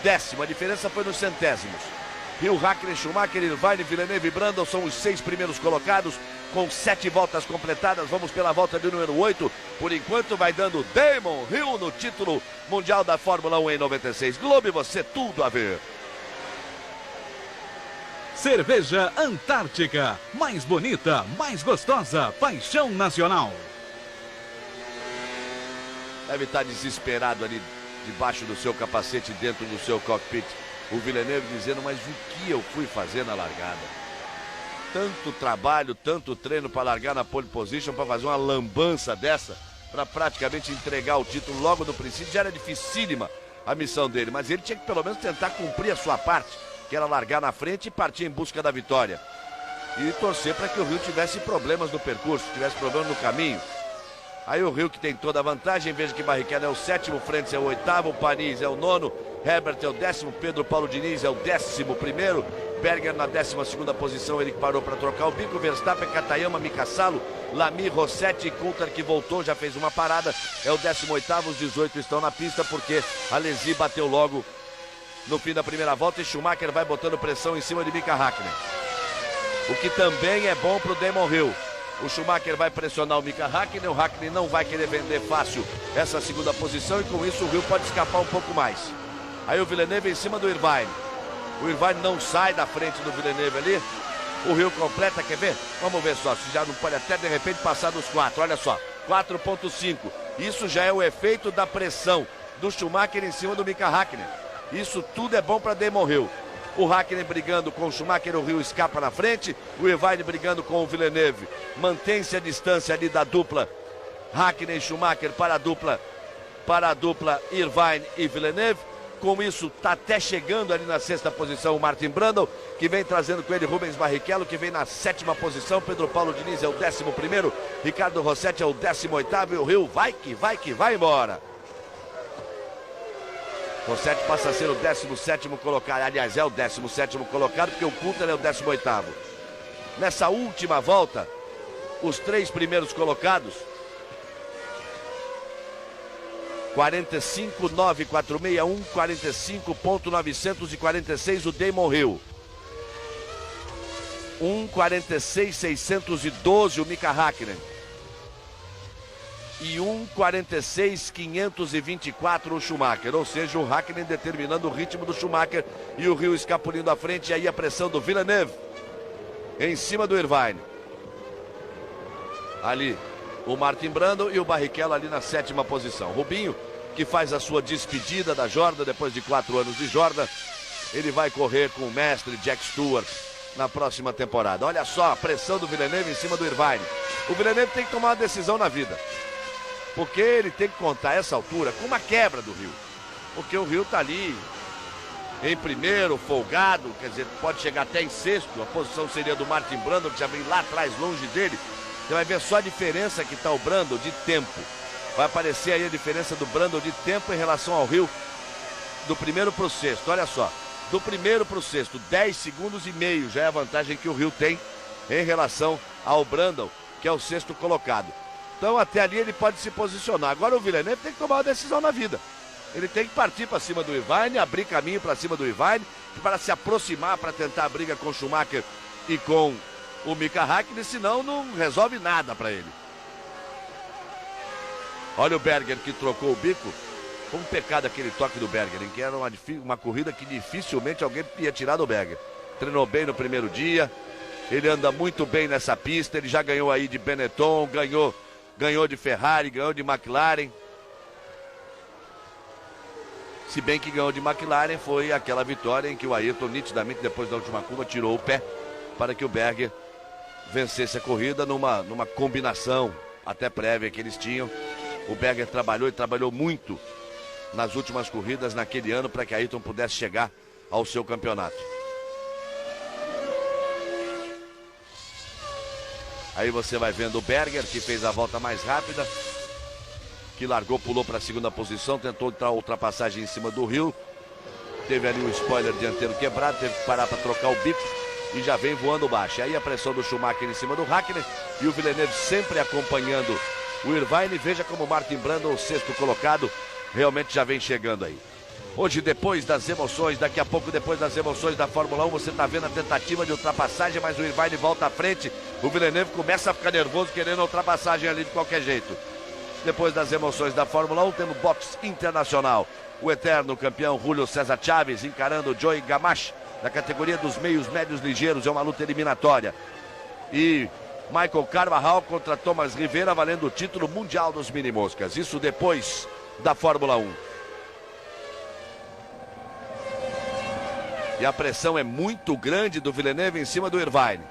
A: décimo, a diferença foi nos centésimos. Hill, Hakkinen, Schumacher, Irvine, Villeneuve e Brundle são os 6 primeiros colocados, com 7 voltas completadas. Vamos pela volta de número 8. Por enquanto vai dando Damon Hill no título mundial da Fórmula 1 em 96. Globo, você tudo a ver.
C: Cerveja Antártica, mais bonita, mais gostosa, paixão nacional.
A: Deve estar desesperado ali debaixo do seu capacete, dentro do seu cockpit. O Villeneuve dizendo: mas o que eu fui fazer na largada? Tanto trabalho, tanto treino para largar na pole position, para fazer uma lambança dessa, para praticamente entregar o título logo no princípio. Já era dificílima a missão dele, mas ele tinha que pelo menos tentar cumprir a sua parte, que era largar na frente e partir em busca da vitória. E torcer para que o Rio tivesse problemas no percurso, tivesse problemas no caminho. Aí o Rio, que tem toda a vantagem, veja que Barrichello é o 7º, Frentzen é o 8º, o Panis é o 9º, Herbert é o 10º, Pedro Paulo Diniz é o 11º, Berger na 12ª posição, ele que parou para trocar o bico, Verstappen, Katayama, Mika Salo, Lamy, Rossetti e Coulthard, que voltou, já fez uma parada, é o 18º, os 18 estão na pista, porque a Alesi bateu logo no fim da primeira volta e Schumacher vai botando pressão em cima de Mika Hakkinen. O que também é bom para o Damon Hill. O Schumacher vai pressionar o Mika Hakkinen, o Hakkinen não vai querer vender fácil essa 2ª posição e com isso o Rio pode escapar um pouco mais. Aí o Villeneuve em cima do Irvine. O Irvine não sai da frente do Villeneuve ali. O Rio completa, quer ver? Vamos ver só, se já não pode até de repente passar dos 4, olha só, 4,5. Isso já é o efeito da pressão do Schumacher em cima do Mika Hakkinen. Isso tudo é bom para Damon Hill. O Hakkinen brigando com o Schumacher, o Rio escapa na frente. O Irvine brigando com o Villeneuve. Mantém-se a distância ali da dupla Hakkinen e Schumacher para a dupla Irvine e Villeneuve. Com isso, está até chegando ali na 6ª posição o Martin Brundle, que vem trazendo com ele Rubens Barrichello, que vem na 7ª posição. Pedro Paulo Diniz é o 11º, Ricardo Rossetti é o 18º e o Rio vai que vai embora. Rossetti passa a ser o 17º colocado, aliás, é o 17º colocado, porque o Coulthard é o 18º. Nessa última volta, os 3 primeiros colocados, 45.946, 45.946 o Damon Hill. 1,46.612 o Mika Hakkinen. e 1:46.524 o Schumacher, ou seja, o Hakkinen determinando o ritmo do Schumacher e o Hill escapulindo à frente, e aí a pressão do Villeneuve em cima do Irvine. Ali o Martin Brundle e o Barrichello ali na 7ª posição. Rubinho, que faz a sua despedida da Jordan depois de 4 anos de Jordan, ele vai correr com o mestre Jack Stewart na próxima temporada. Olha só a pressão do Villeneuve em cima do Irvine. O Villeneuve tem que tomar uma decisão na vida, porque ele tem que contar essa altura com uma quebra do Hill, porque o Hill tá ali em primeiro, folgado, quer dizer, pode chegar até em 6º, a posição seria do Martin Brundle, que já vem lá atrás, longe dele. Você vai ver só a diferença que tá o Brundle de tempo. Vai aparecer aí a diferença do Brundle de tempo em relação ao Hill, do primeiro pro 6º, olha só. Do primeiro para o 6º, 10,5 segundos já é a vantagem que o Hill tem em relação ao Brundle, que é o 6º colocado. Então até ali ele pode se posicionar. Agora o Villeneuve tem que tomar uma decisão na vida. Ele tem que partir para cima do Irvine, abrir caminho para cima do Irvine, para se aproximar, para tentar a briga com o Schumacher e com o Mika Hakkinen, senão não resolve nada para ele. Olha o Berger que trocou o bico. Foi um pecado aquele toque do Berger, em que era uma corrida que dificilmente alguém ia tirar do Berger. Treinou bem no primeiro dia, ele anda muito bem nessa pista, ele já ganhou aí de Benetton, ganhou de Ferrari, ganhou de McLaren. Se bem que ganhou de McLaren foi aquela vitória em que o Ayrton, nitidamente, depois da última curva, tirou o pé para que o Berger vencesse a corrida numa combinação até prévia que eles tinham. O Berger trabalhou e trabalhou muito nas últimas corridas naquele ano para que Ayrton pudesse chegar ao seu campeonato. Aí você vai vendo o Berger, que fez a volta mais rápida, que largou, pulou para a 2ª posição, tentou entrar a ultrapassagem em cima do Hill, teve ali o spoiler dianteiro quebrado, teve que parar para trocar o bico e já vem voando baixo. Aí a pressão do Schumacher em cima do Hakkinen e o Villeneuve sempre acompanhando o Irvine. Veja como o Martin Brundle, o 6º colocado, realmente já vem chegando aí. Hoje, depois das emoções, daqui a pouco, depois das emoções da Fórmula 1, você está vendo a tentativa de ultrapassagem, mas o Irvine volta à frente. O Villeneuve começa a ficar nervoso, querendo a ultrapassagem ali de qualquer jeito. Depois das emoções da Fórmula 1, temos boxe internacional. O eterno campeão Julio César Chaves encarando o Joey Gamache na categoria dos meios médios ligeiros. É uma luta eliminatória. E Michael Carvajal contra Thomas Rivera, valendo o título mundial dos mini-moscas. Isso depois da Fórmula 1. E a pressão é muito grande do Villeneuve em cima do Irvine.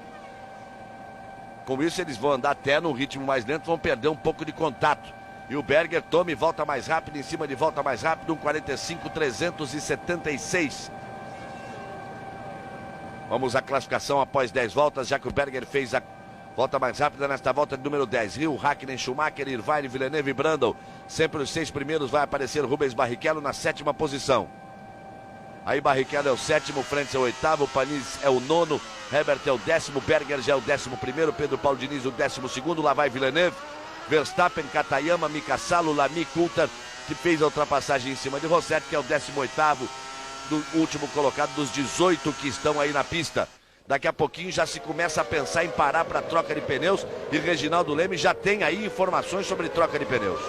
A: Com isso eles vão andar até num ritmo mais lento, vão perder um pouco de contato. E o Berger toma e volta mais rápido, em cima de volta mais rápido, 1:45.376. Vamos à classificação após 10 voltas, já que o Berger fez a volta mais rápida nesta volta de número 10. Hill, Hakkinen, Schumacher, Irvine, Villeneuve e Brundle. Sempre os 6 primeiros. Vai aparecer Rubens Barrichello na 7ª posição. Aí Barrichello é o 7º, Frentz é o 8º, Panis é o 9º, Herbert é o 10º, Berger já é o 11º, Pedro Paulo Diniz o 12º, lá vai Villeneuve, Verstappen, Katayama, Mika Salo, Lamy, Coulthard, que fez a ultrapassagem em cima de Rosset, que é o 18º, do último colocado dos 18 que estão aí na pista. Daqui a pouquinho já se começa a pensar em parar para troca de pneus e Reginaldo Leme já tem aí informações sobre troca de pneus.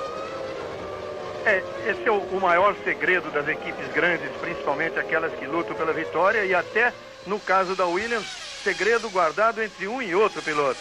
B: Esse é o maior segredo das equipes grandes, principalmente aquelas que lutam pela vitória, e até no caso da Williams, segredo guardado entre um e outro piloto.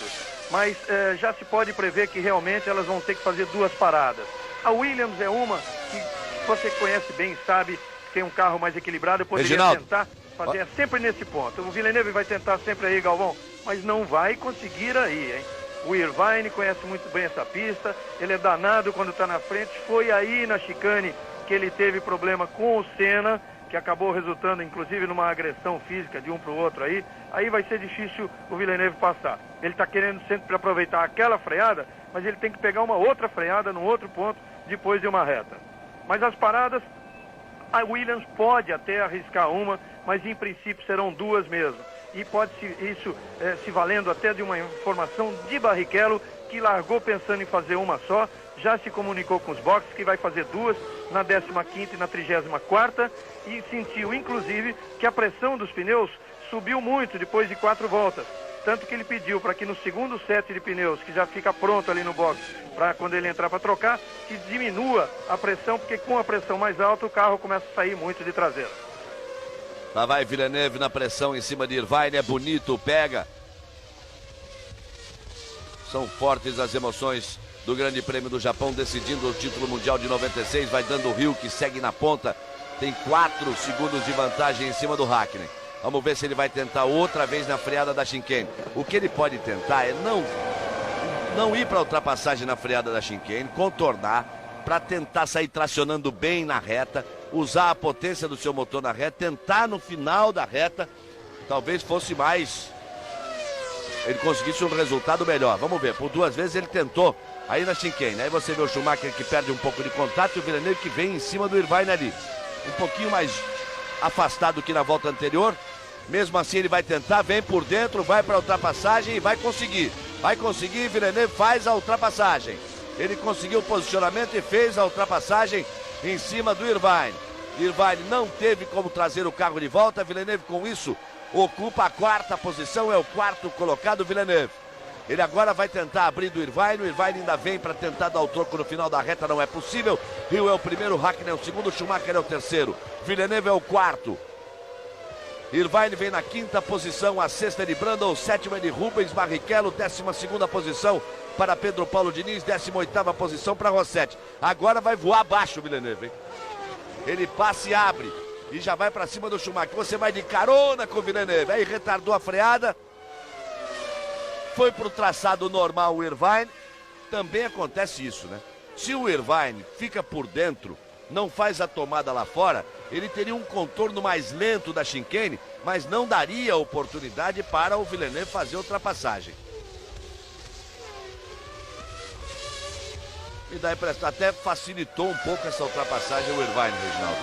B: Mas já se pode prever que realmente elas vão ter que fazer 2 paradas. A Williams é uma que você conhece bem, sabe que tem um carro mais equilibrado, poderia tentar fazer sempre nesse ponto. O Villeneuve vai tentar sempre aí, Galvão, mas não vai conseguir aí, hein? O Irvine conhece muito bem essa pista, ele é danado quando está na frente. Foi aí na chicane que ele teve problema com o Senna, que acabou resultando inclusive numa agressão física de um para o outro aí. Aí vai ser difícil o Villeneuve passar. Ele está querendo sempre aproveitar aquela freada, mas ele tem que pegar uma outra freada num outro ponto depois de uma reta. Mas as paradas, a Williams pode até arriscar uma, mas em princípio serão 2 mesmo. E pode isso se valendo até de uma informação de Barrichello, que largou pensando em fazer uma só, já se comunicou com os boxes que vai fazer 2 na 15ª e na 34ª, e sentiu inclusive que a pressão dos pneus subiu muito depois de 4 voltas. tanto que ele pediu para que no segundo set de pneus, que já fica pronto ali no box, para quando ele entrar para trocar, que diminua a pressão, porque com a pressão mais alta o carro começa a sair muito de traseira.
A: Lá vai Villeneuve na pressão em cima de Irvine, é bonito, pega. São fortes as emoções do Grande Prêmio do Japão, decidindo o título mundial de 96, vai dando o Hill, que segue na ponta, tem 4 segundos de vantagem em cima do Hakkinen. Vamos ver se ele vai tentar outra vez na freada da chicane. O que ele pode tentar é não ir para a ultrapassagem na freada da chicane, contornar, para tentar sair tracionando bem na reta, usar a potência do seu motor na reta, tentar no final da reta, talvez fosse mais, ele conseguisse um resultado melhor. Vamos ver, por 2 vezes ele tentou aí na chicane. Aí você vê o Schumacher que perde um pouco de contato e o Villeneuve que vem em cima do Irvine ali, um pouquinho mais afastado que na volta anterior. Mesmo assim ele vai tentar, vem por dentro, vai para a ultrapassagem e vai conseguir. Vai conseguir, Villeneuve faz a ultrapassagem. Ele conseguiu o posicionamento e fez a ultrapassagem em cima do Irvine. Irvine não teve como trazer o carro de volta. Villeneuve com isso ocupa a 4ª posição, é o 4º colocado Villeneuve. Ele agora vai tentar abrir do Irvine, o Irvine ainda vem para tentar dar o troco no final da reta, não é possível. Hill é o primeiro, Hakkinen é o segundo, Schumacher é o terceiro, Villeneuve é o 4º. Irvine vem na 5ª posição, a 6ª é de Brundle, 7ª é de Rubens Barrichello, 12ª posição para Pedro Paulo Diniz, 18ª posição para Rossetti. Agora vai voar abaixo o Villeneuve, hein? Ele passa e abre e já vai para cima do Schumacher. Você vai de carona com o Villeneuve, aí retardou a freada, foi para o traçado normal o Irvine. Também acontece isso, né? Se o Irvine fica por dentro, não faz a tomada lá fora, ele teria um contorno mais lento da chicane, mas não daria oportunidade para o Villeneuve fazer a ultrapassagem. Me dá a impressão, até facilitou um pouco essa ultrapassagem o Irvine, Reginaldo.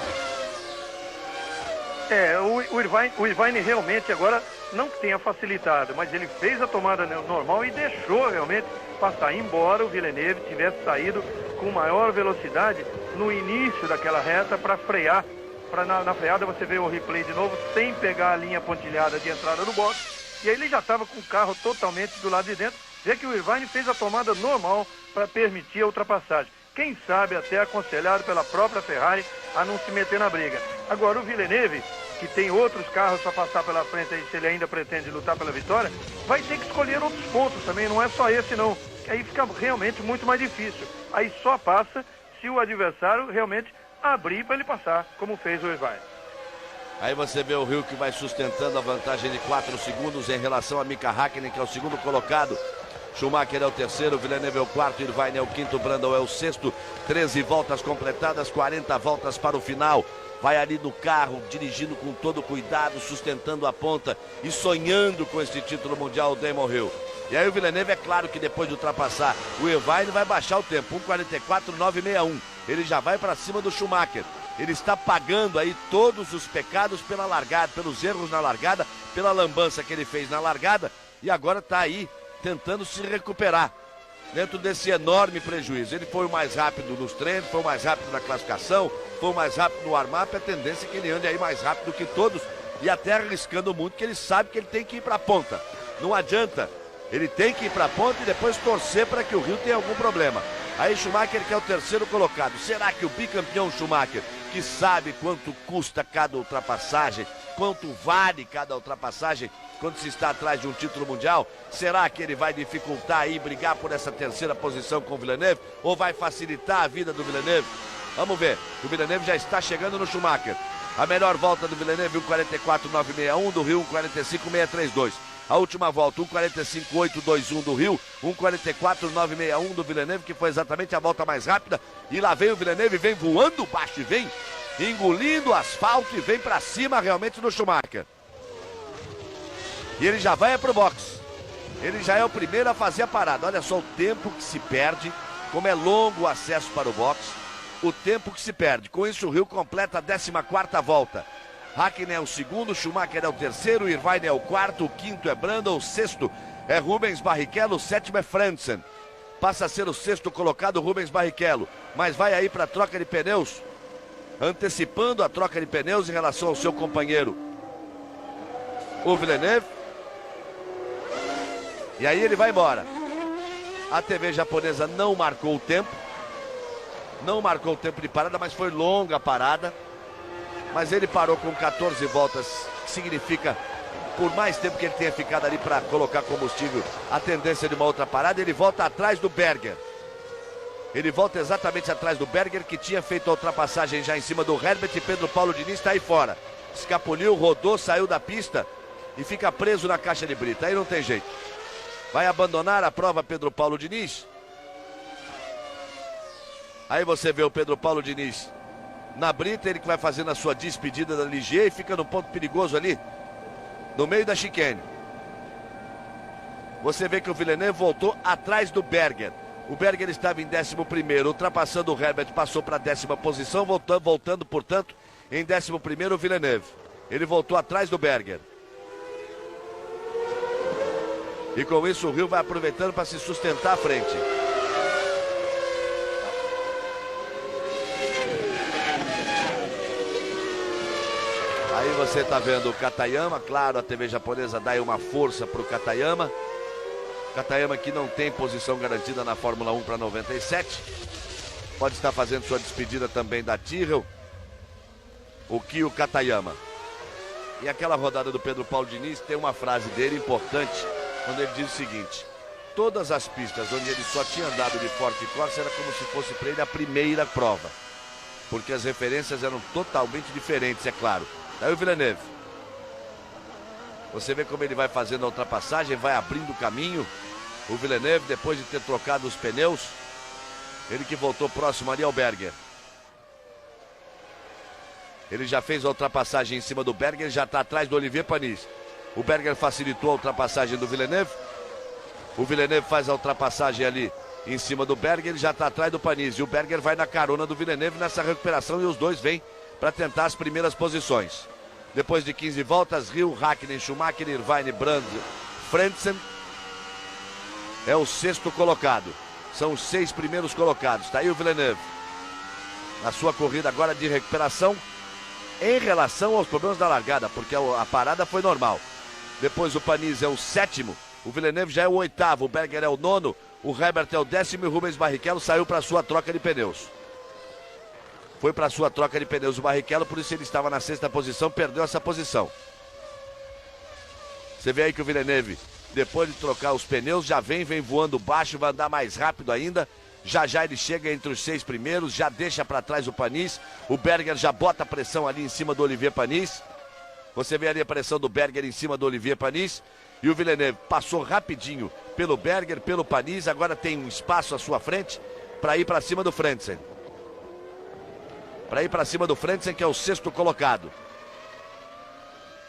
B: O Irvine realmente agora não tenha facilitado, mas ele fez a tomada normal e deixou realmente passar, embora o Villeneuve tivesse saído com maior velocidade no início daquela reta para frear. Na freada você vê o replay de novo, sem pegar a linha pontilhada de entrada do box, e aí ele já estava com o carro totalmente do lado de dentro. Vê que o Irvine fez a tomada normal para permitir a ultrapassagem. Quem sabe até aconselhado pela própria Ferrari a não se meter na briga. Agora o Villeneuve, que tem outros carros para passar pela frente aí, se ele ainda pretende lutar pela vitória, vai ter que escolher outros pontos também, não é só esse não. Aí fica realmente muito mais difícil. Aí só passa se o adversário realmente abrir para ele passar, como fez o Irvine.
A: Aí você vê o Hill que vai sustentando a vantagem de 4 segundos em relação a Mika Hakkinen, que é o segundo colocado. Schumacher é o terceiro, Villeneuve é o 4º, Irvine é o 5º, Brundle é o 6º. 13 voltas completadas, 40 voltas para o final. Vai ali no carro, dirigindo com todo cuidado, sustentando a ponta e sonhando com este título mundial, o Damon Hill. E aí o Villeneuve, é claro que depois de ultrapassar o Irvine, vai baixar o tempo, 1:44.961. Ele já vai para cima do Schumacher. Ele está pagando aí todos os pecados pela largada, pelos erros na largada, pela lambança que ele fez na largada, e agora está aí tentando se recuperar dentro desse enorme prejuízo. Ele foi o mais rápido nos treinos, foi o mais rápido na classificação, foi o mais rápido no warm-up. A tendência é que ele ande aí mais rápido que todos e até arriscando muito, que ele sabe que ele tem que ir para a ponta. Não adianta, ele tem que ir para a ponta e depois torcer para que o Hill tenha algum problema. Aí Schumacher, que é o terceiro colocado. Será que o bicampeão Schumacher, que sabe quanto custa cada ultrapassagem, quanto vale cada ultrapassagem quando se está atrás de um título mundial, será que ele vai dificultar aí, brigar por essa terceira posição com o Villeneuve, ou vai facilitar a vida do Villeneuve? Vamos ver, o Villeneuve já está chegando no Schumacher. A melhor volta do Villeneuve, 1:44.961, do Hill 1:45.632. A última volta, 1:45.821 do Hill, 1:44.961 do Villeneuve, que foi exatamente a volta mais rápida. E lá vem o Villeneuve, vem voando baixo e vem engolindo o asfalto e vem para cima realmente do Schumacher. E ele já vai para o box. Ele já é o primeiro a fazer a parada. Olha só o tempo que se perde, como é longo o acesso para o box. O tempo que se perde. Com isso o Hill completa a 14ª volta. Hakkinen é o segundo, Schumacher é o terceiro, Irvine é o 4º, o 5º é Brundle, o 6º é Rubens Barrichello, o 7º é Frentzen. Passa a ser o 6º colocado Rubens Barrichello, mas vai aí para a troca de pneus, antecipando a troca de pneus em relação ao seu companheiro, o Villeneuve. E aí ele vai embora. A TV japonesa não marcou o tempo. Não marcou o tempo de parada, mas foi longa a parada. Mas ele parou com 14 voltas, que significa, por mais tempo que ele tenha ficado ali para colocar combustível, a tendência de uma outra parada, ele volta atrás do Berger. Ele volta exatamente atrás do Berger, que tinha feito a ultrapassagem já em cima do Herbert, e Pedro Paulo Diniz está aí fora. Escapuliu, rodou, saiu da pista e fica preso na caixa de brita. Aí não tem jeito. Vai abandonar a prova Pedro Paulo Diniz. Aí você vê o Pedro Paulo Diniz na brita, ele que vai fazendo a sua despedida da Ligier e fica no ponto perigoso ali, no meio da chicane. Você vê que o Villeneuve voltou atrás do Berger. O Berger estava em 11º, ultrapassando o Herbert, passou para a 10ª posição, voltando, portanto, em 11º o Villeneuve. Ele voltou atrás do Berger. E com isso o Rio vai aproveitando para se sustentar à frente. Aí você está vendo o Katayama, claro, a TV japonesa dá aí uma força para o Katayama. Katayama que não tem posição garantida na Fórmula 1 para 97. Pode estar fazendo sua despedida também da Tyrrell. O Kyo Katayama. E aquela rodada do Pedro Paulo Diniz tem uma frase dele importante, quando ele diz o seguinte: todas as pistas onde ele só tinha andado de Forte Corsa era como se fosse para ele a primeira prova. Porque as referências eram totalmente diferentes, é claro. Daí o Villeneuve. Você vê como ele vai fazendo a ultrapassagem, vai abrindo o caminho. O Villeneuve, depois de ter trocado os pneus, ele que voltou próximo ali ao Berger. Ele já fez a ultrapassagem em cima do Berger, já está atrás do Olivier Panis. O Berger facilitou a ultrapassagem do Villeneuve. O Villeneuve faz a ultrapassagem ali em cima do Berger, ele já está atrás do Panis. E o Berger vai na carona do Villeneuve nessa recuperação e os dois vêm para tentar as primeiras posições. Depois de 15 voltas, Rio, Hakkinen, Schumacher, Irvine, Brand, Frentzen é o 6º colocado. São os 6 primeiros colocados. Está aí o Villeneuve na sua corrida agora de recuperação em relação aos problemas da largada, porque a parada foi normal. Depois o Panis é o 7º, o Villeneuve já é o 8º, o Berger é o 9º, o Herbert é o 10º e o Rubens Barrichello saiu para sua troca de pneus. Foi para sua troca de pneus o Barrichello, por isso ele estava na 6ª posição, perdeu essa posição. Você vê aí que o Villeneuve, depois de trocar os pneus, já vem voando baixo, vai andar mais rápido ainda. Já ele chega entre os 6 primeiros, já deixa para trás o Panis. O Berger já bota a pressão ali em cima do Olivier Panis. Você vê ali a pressão do Berger em cima do Olivier Panis. E o Villeneuve passou rapidinho pelo Berger, pelo Panis. Agora tem um espaço à sua frente para ir para cima do Frentzen. Para ir para cima do Frentzen, que é o 6º colocado.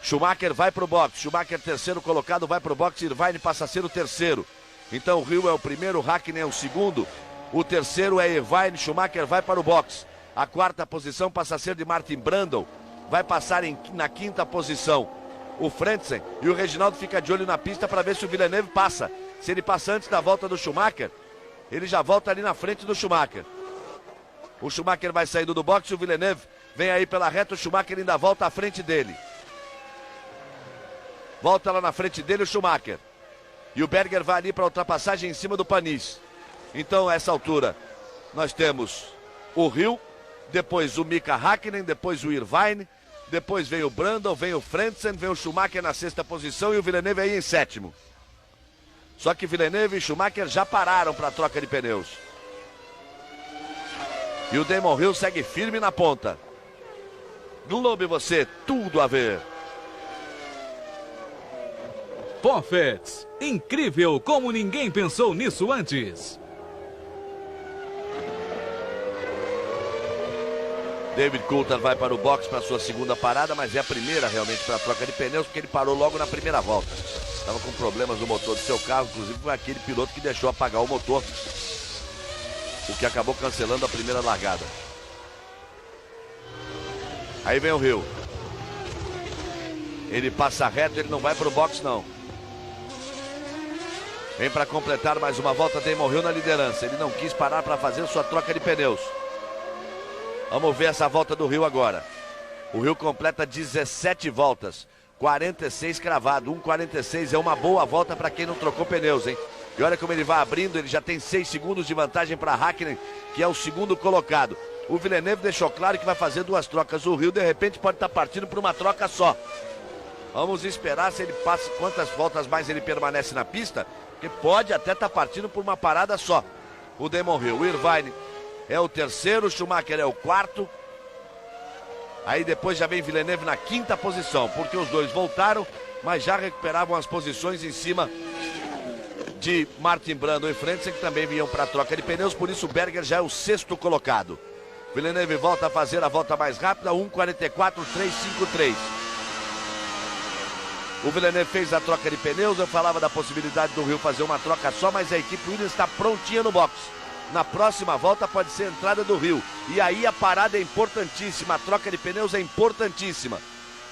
A: Schumacher vai para o box. Schumacher, 3º colocado, vai para o box. Irvine passa a ser o 3º. Então o Rio é o 1º, Hakkinen é o 2º. O 3º é Irvine. Schumacher vai para o box. A 4ª posição passa a ser de Martin Brundle. Vai passar na 5ª posição o Frentzen. E o Reginaldo fica de olho na pista para ver se o Villeneuve passa. Se ele passa antes da volta do Schumacher, ele já volta ali na frente do Schumacher. O Schumacher vai saindo do boxe, o Villeneuve vem aí pela reta, o Schumacher ainda volta à frente dele. Volta lá na frente dele o Schumacher. E o Berger vai ali para a ultrapassagem em cima do Panis. Então, a essa altura, nós temos o Rio, depois o Mika Hakkinen, depois o Irvine, depois vem o Brundle, vem o Frentzen, vem o Schumacher na 6ª posição e o Villeneuve aí em 7º. Só que Villeneuve e Schumacher já pararam para a troca de pneus. E o Damon Hill segue firme na ponta. Globo e você, tudo a ver.
C: Poffets, incrível como ninguém pensou nisso antes.
A: David Coulthard vai para o box para sua 2ª parada, mas é a primeira realmente para a troca de pneus, porque ele parou logo na primeira volta. Estava com problemas no motor do seu carro, inclusive foi aquele piloto que deixou apagar o motor, o que acabou cancelando a primeira largada. Aí vem o Rio. Ele passa reto, ele não vai para o box não. Vem para completar mais uma volta, Damon Hill na liderança. Ele não quis parar para fazer sua troca de pneus. Vamos ver essa volta do Rio agora. O Rio completa 17 voltas. 1,46 cravado. 1,46 é uma boa volta para quem não trocou pneus, hein? E olha como ele vai abrindo, ele já tem 6 segundos de vantagem para Hakkinen, que é o segundo colocado. O Villeneuve deixou claro que vai fazer 2 trocas. O Hill, de repente, pode estar partindo para uma troca só. Vamos esperar se ele passa, quantas voltas mais ele permanece na pista, porque pode até estar partindo por uma parada só. O Damon Hill. O Irvine é o terceiro, o Schumacher é o quarto. Aí depois já vem Villeneuve na 5ª posição, porque os dois voltaram, mas já recuperavam as posições em cima de Martin Brundle e Frentzen, que também vinham para a troca de pneus, por isso o Berger já é o 6º colocado. Villeneuve volta a fazer a volta mais rápida, 1,44,353. O Villeneuve fez a troca de pneus, eu falava da possibilidade do Hill fazer uma troca só, mas a equipe Williams está prontinha no box. Na próxima volta pode ser a entrada do Hill. E aí a parada é importantíssima, a troca de pneus é importantíssima.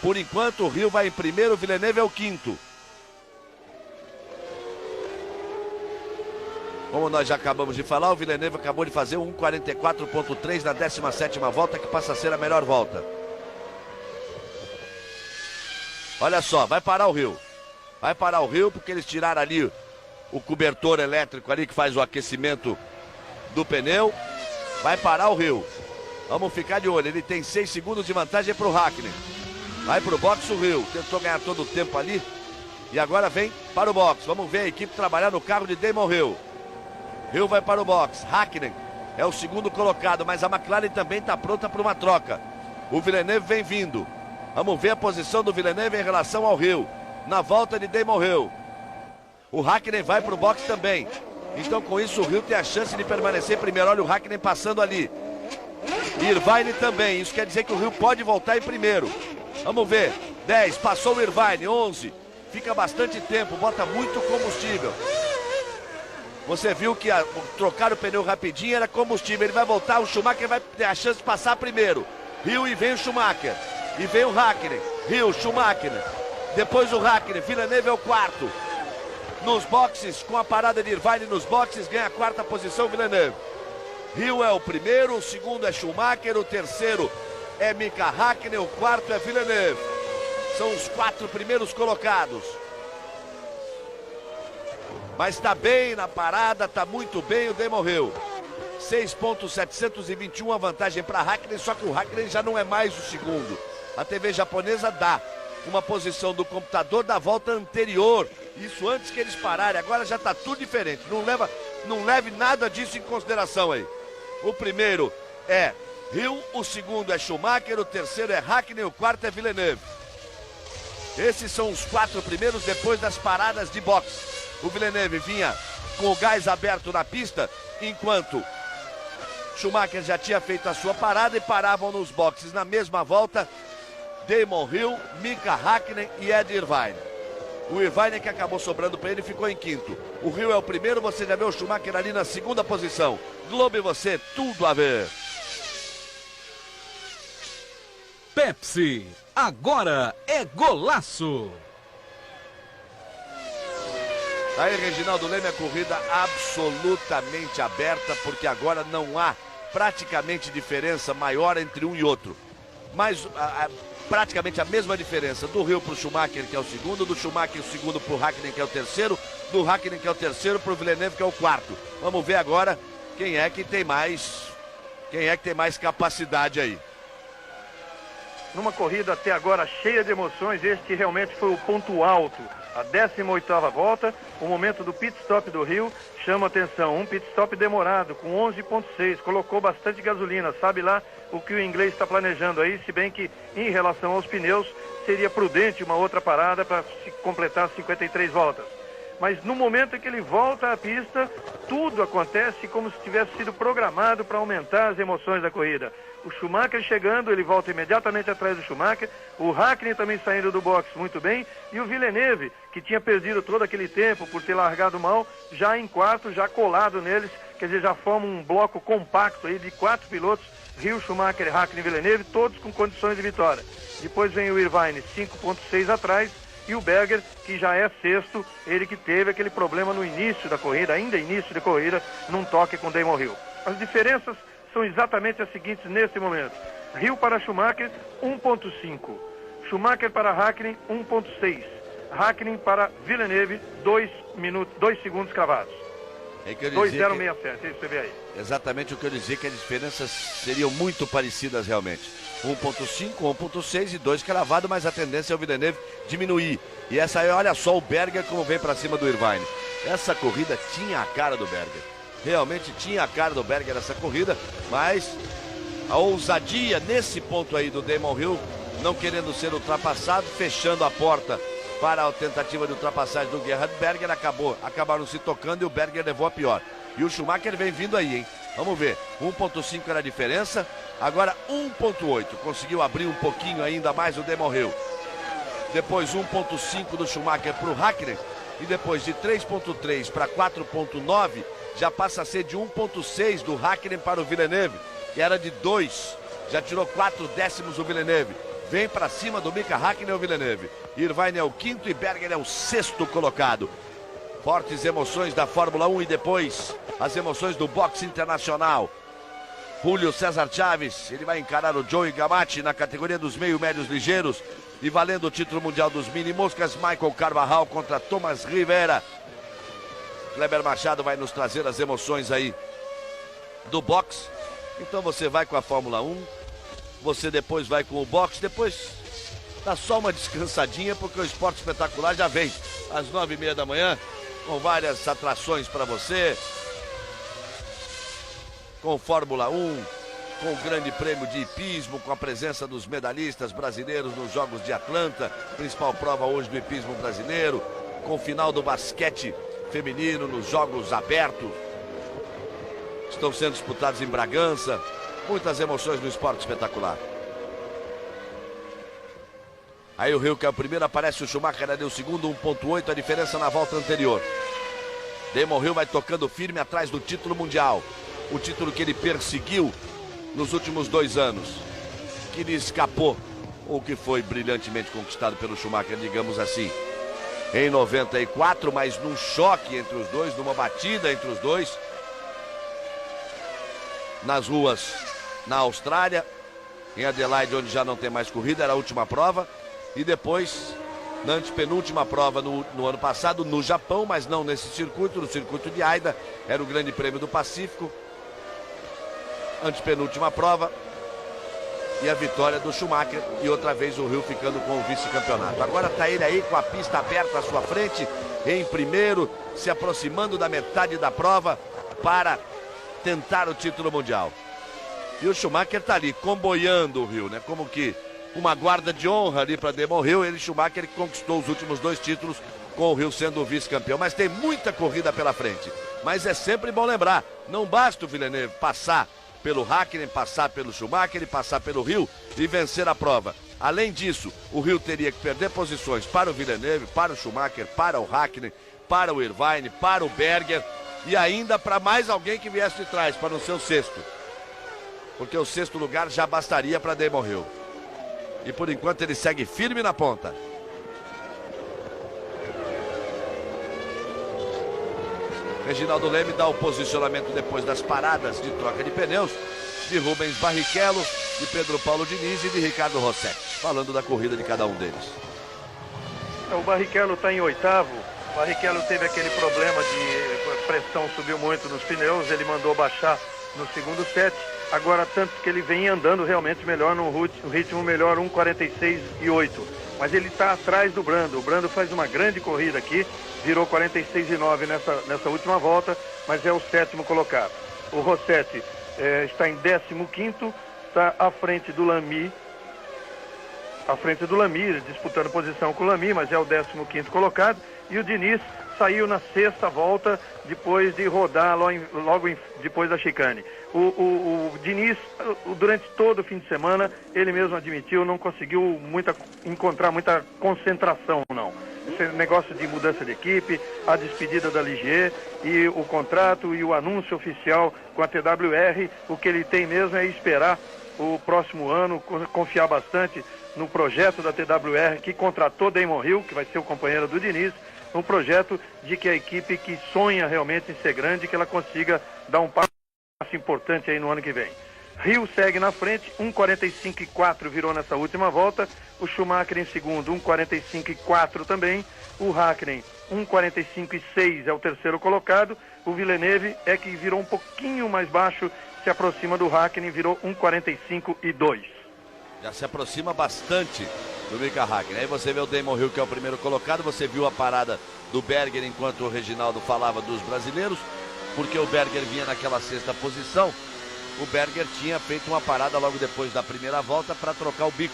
A: Por enquanto o Hill vai em primeiro, o Villeneuve é o 5º. Como nós já acabamos de falar, o Villeneuve acabou de fazer 1,44,3 na 17ª volta, que passa a ser a melhor volta. Olha só, vai parar o Hill. Vai parar o Hill porque eles tiraram ali o cobertor elétrico ali que faz o aquecimento do pneu. Vai parar o Hill. Vamos ficar de olho, ele tem 6 segundos de vantagem para o Hakkinen. Vai para o box o Hill, tentou ganhar todo o tempo ali. E agora vem para o box. Vamos ver a equipe trabalhar no carro de Damon Hill. Hill vai para o box. Hakkinen é o segundo colocado, mas a McLaren também está pronta para uma troca. O Villeneuve vem vindo. Vamos ver a posição do Villeneuve em relação ao Hill. Na volta de Damon Hill. O Hakkinen vai para o box também. Então com isso o Hill tem a chance de permanecer primeiro. Olha o Hakkinen passando ali. Irvine também. Isso quer dizer que o Hill pode voltar em primeiro. Vamos ver. 10, passou o Irvine. 11. Fica bastante tempo, bota muito combustível. Você viu que trocar o pneu rapidinho era combustível. Ele vai voltar, o Schumacher vai ter a chance de passar primeiro. Hill e vem o Schumacher. E vem o Hakkinen. Hill, Schumacher. Depois o Hakkinen. Villeneuve é o 4º. Nos boxes, com a parada de Irvine nos boxes, ganha a 4ª posição Villeneuve. Hill é o primeiro, o segundo é Schumacher, o terceiro é Mika Hakkinen, o 4º é Villeneuve. São os 4 primeiros colocados. Mas está bem na parada, está muito bem o Damon Hill. 6,721 a vantagem para Hakkinen, só que o Hakkinen já não é mais o segundo. A TV japonesa dá uma posição do computador da volta anterior. Isso antes que eles pararem, agora já está tudo diferente. Não leve nada disso em consideração aí. O primeiro é Hill, o segundo é Schumacher, o terceiro é Hakkinen, o 4º é Villeneuve. Esses são os 4 primeiros depois das paradas de boxe. O Villeneuve vinha com o gás aberto na pista, enquanto Schumacher já tinha feito a sua parada e paravam nos boxes na mesma volta Damon Hill, Mika Hakkinen e Ed Irvine. O Irvine que acabou sobrando para ele ficou em 5º. O Hill é o primeiro, você já vê o Schumacher ali na 2ª posição. Globo e você, tudo a ver.
C: Pepsi, agora é golaço.
A: Aí, Reginaldo Leme, a corrida absolutamente aberta, porque agora não há praticamente diferença maior entre um e outro. Mas praticamente a mesma diferença do Hill para o Schumacher, que é o segundo, do Schumacher o segundo para o Hakkinen, que é o terceiro, do Hakkinen, que é o terceiro, para o Villeneuve, que é o 4º. Vamos ver agora quem é que tem mais capacidade aí.
B: Numa corrida até agora cheia de emoções, este realmente foi o ponto alto. A 18ª volta, o momento do pit stop do Hill chama atenção. Um pit stop demorado, com 11,6, colocou bastante gasolina. Sabe lá o que o inglês está planejando aí, se bem que em relação aos pneus seria prudente uma outra parada para se completar 53 voltas. Mas no momento em que ele volta à pista, tudo acontece como se tivesse sido programado para aumentar as emoções da corrida. O Schumacher chegando, ele volta imediatamente atrás do Schumacher, o Hakkinen também saindo do box muito bem, e o Villeneuve, que tinha perdido todo aquele tempo por ter largado mal, já em 4º, já colado neles, quer dizer, já forma um bloco compacto aí de 4 pilotos, Hill, Schumacher, Hakkinen e Villeneuve, todos com condições de vitória. Depois vem o Irvine, 5,6 atrás, e o Berger, que já é 6º, ele que teve aquele problema no início da corrida, ainda início de corrida, num toque com Damon Hill. As diferenças são exatamente as seguintes nesse momento. Hill para Schumacher, 1,5. Schumacher para Hakkinen, 1.6. Hakkinen para Villeneuve, 2 segundos cravados.
A: É que eu dizia
B: 2,067, é isso que você vê aí.
A: Exatamente o que eu dizia, que as diferenças seriam muito parecidas realmente. 1.5, 1.6 e 2 cravado, mas a tendência é o Villeneuve diminuir. E essa aí, olha só o Berger como vem para cima do Irvine. Essa corrida tinha a cara do Berger. Realmente tinha a cara do Berger essa corrida, mas a ousadia nesse ponto aí do Damon Hill, não querendo ser ultrapassado, fechando a porta para a tentativa de ultrapassagem do Gerhard Berger, acabaram se tocando e o Berger levou a pior. E o Schumacher vem vindo aí, hein? Vamos ver, 1.5 era a diferença, agora 1.8, conseguiu abrir um pouquinho ainda mais o Damon Hill. Depois 1.5 do Schumacher para o Hakkinen, e depois de 3.3 para 4.9, já passa a ser de 1.6 do Hakkinen para o Villeneuve, que era de 2, já tirou 4 décimos o Villeneuve. Vem para cima do Mika Hakkinen o Villeneuve. Irvine é o 5º e Berger é o 6º colocado. Fortes emoções da Fórmula 1 e depois as emoções do boxe internacional. Julio César Chaves, ele vai encarar o Joey Gamatti na categoria dos meio-médios ligeiros e valendo o título mundial dos mini-moscas. Michael Carvajal contra Thomas Rivera. Kleber Machado vai nos trazer as emoções aí do boxe. Então você vai com a Fórmula 1, você depois vai com o boxe, depois dá só uma descansadinha, porque o Esporte Espetacular já vem às 9h30 da manhã, com várias atrações para você, com Fórmula 1, com o Grande Prêmio de Hipismo, com a presença dos medalhistas brasileiros nos Jogos de Atlanta, principal prova hoje do hipismo brasileiro, com o final do basquete feminino nos Jogos Abertos, estão sendo disputados em Bragança. Muitas emoções no Esporte Espetacular. Aí o Hill, que é o primeiro, aparece o Schumacher, deu o segundo, 1.8, a diferença na volta anterior. Damon Hill vai tocando firme atrás do título mundial. O título que ele perseguiu nos últimos 2 anos. Que lhe escapou, ou que foi brilhantemente conquistado pelo Schumacher, digamos assim. Em 94, mas num choque entre os dois, numa batida entre os dois. Nas ruas na Austrália, em Adelaide, onde já não tem mais corrida, era a última prova. E depois, na antepenúltima prova no ano passado, no Japão, mas não nesse circuito, no circuito de Aida, era o Grande Prêmio do Pacífico. Antepenúltima prova e a vitória do Schumacher, e outra vez o Hill ficando com o vice-campeonato. Agora está ele aí com a pista aberta à sua frente, em primeiro, se aproximando da metade da prova para tentar o título mundial. E o Schumacher está ali, comboiando o Hill, né? Como que uma guarda de honra ali para Damon Hill. Ele, Schumacher, que conquistou os últimos 2 títulos, com o Hill sendo o vice-campeão. Mas tem muita corrida pela frente. Mas é sempre bom lembrar, não basta o Villeneuve passar pelo Hakkinen, passar pelo Schumacher e passar pelo Hill e vencer a prova. Além disso, o Hill teria que perder posições para o Villeneuve, para o Schumacher, para o Hakkinen, para o Irvine, para o Berger e ainda para mais alguém que viesse de trás, para não ser o 6º. Porque o 6º lugar já bastaria para Damon Hill. E por enquanto ele segue firme na ponta. Reginaldo Leme dá o posicionamento depois das paradas de troca de pneus de Rubens Barrichello, de Pedro Paulo Diniz e de Ricardo Rossetti, falando da corrida de cada um deles.
B: O Barrichello está em 8º. O Barrichello teve aquele problema de pressão, subiu muito nos pneus, ele mandou baixar no segundo set. Agora, tanto que ele vem andando realmente melhor, num ritmo melhor, 1,46,8. Mas ele está atrás do Brando. O Brando faz uma grande corrida aqui, virou 46,9 nessa última volta, mas é o 7º colocado. O Rossetti está em 15º, está à frente do Lamy. Disputando posição com o Lamy, mas é o 15º colocado. E o Diniz saiu na 6ª volta, depois de rodar logo depois da chicane. O Diniz, durante todo o fim de semana, ele mesmo admitiu, não conseguiu encontrar muita concentração, não. Esse negócio de mudança de equipe, a despedida da Ligier e o contrato e o anúncio oficial com a TWR, o que ele tem mesmo é esperar o próximo ano, confiar bastante no projeto da TWR, que contratou Damon Hill, que vai ser o companheiro do Diniz, um projeto de que a equipe que sonha realmente em ser grande, que ela consiga dar um passo importante aí no ano que vem. Rio segue na frente, 1:45.4 virou nessa última volta. O Schumacher em segundo, 1:45.4 também. O Hakkinen, 1:45.6 é o terceiro colocado. O Villeneuve é que virou um pouquinho mais baixo, se aproxima do Hakkinen, virou 1:45.2.
A: Já se aproxima bastante do Mika Hakkinen. Aí você vê o Damon Hill, que é o primeiro colocado. Você viu a parada do Berger enquanto o Reginaldo falava dos brasileiros, porque o Berger vinha naquela sexta posição. O Berger tinha feito uma parada logo depois da primeira volta para trocar o bico.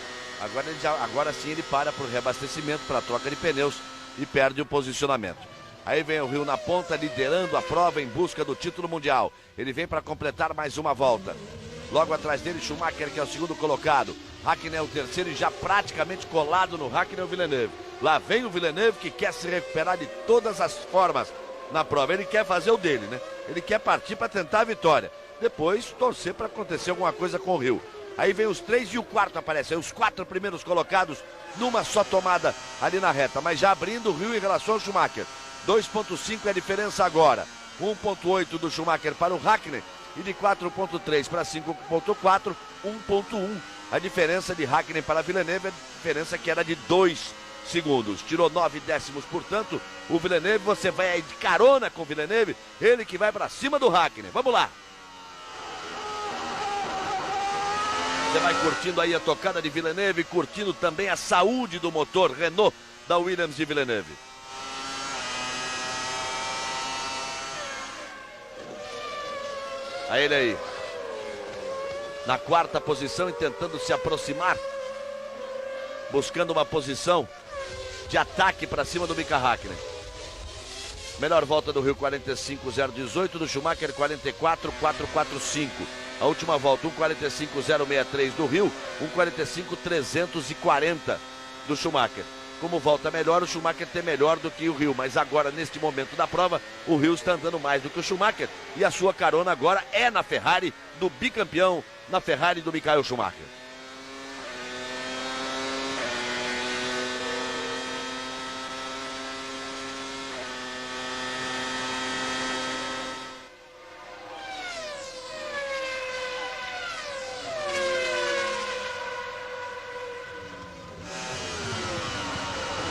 A: Agora sim ele para por reabastecimento, para troca de pneus e perde o posicionamento. Aí vem o Hill na ponta, liderando a prova em busca do título mundial. Ele vem para completar mais uma volta. Logo atrás dele, Schumacher, que é o segundo colocado. Hakkinen é o terceiro e já praticamente colado no Hakkinen é o Villeneuve. Lá vem o Villeneuve, que quer se recuperar de todas as formas na prova. Ele quer fazer o dele, né? Ele quer partir para tentar a vitória. Depois torcer para acontecer alguma coisa com o Hill. Aí vem os três e o quarto aparece. Aí os quatro primeiros colocados numa só tomada ali na reta. Mas já abrindo o Hill em relação ao Schumacher. 2,5 é a diferença agora. 1,8 do Schumacher para o Hakkinen. E de 4,3 para 5,4, 1,1. A diferença de Hakkinen para Villeneuve, a diferença que era de 2 segundos. Tirou 9 décimos, portanto, o Villeneuve, você vai aí de carona com o Villeneuve. Ele que vai para cima do Hakkinen. Vamos lá. Você vai curtindo aí a tocada de Villeneuve, curtindo também a saúde do motor Renault da Williams de Villeneuve. Aí ele aí, na quarta posição e tentando se aproximar, buscando uma posição de ataque para cima do Mika Hakkinen. Melhor volta do Rio, 45.018, do Schumacher 44.445. A última volta, 1:45.063 do Rio, 1:45.340 do Schumacher. Como volta melhor, o Schumacher tem melhor do que o Rio, mas agora, neste momento da prova, o Rio está andando mais do que o Schumacher e a sua carona agora é na Ferrari do bicampeão, na Ferrari do Michael Schumacher.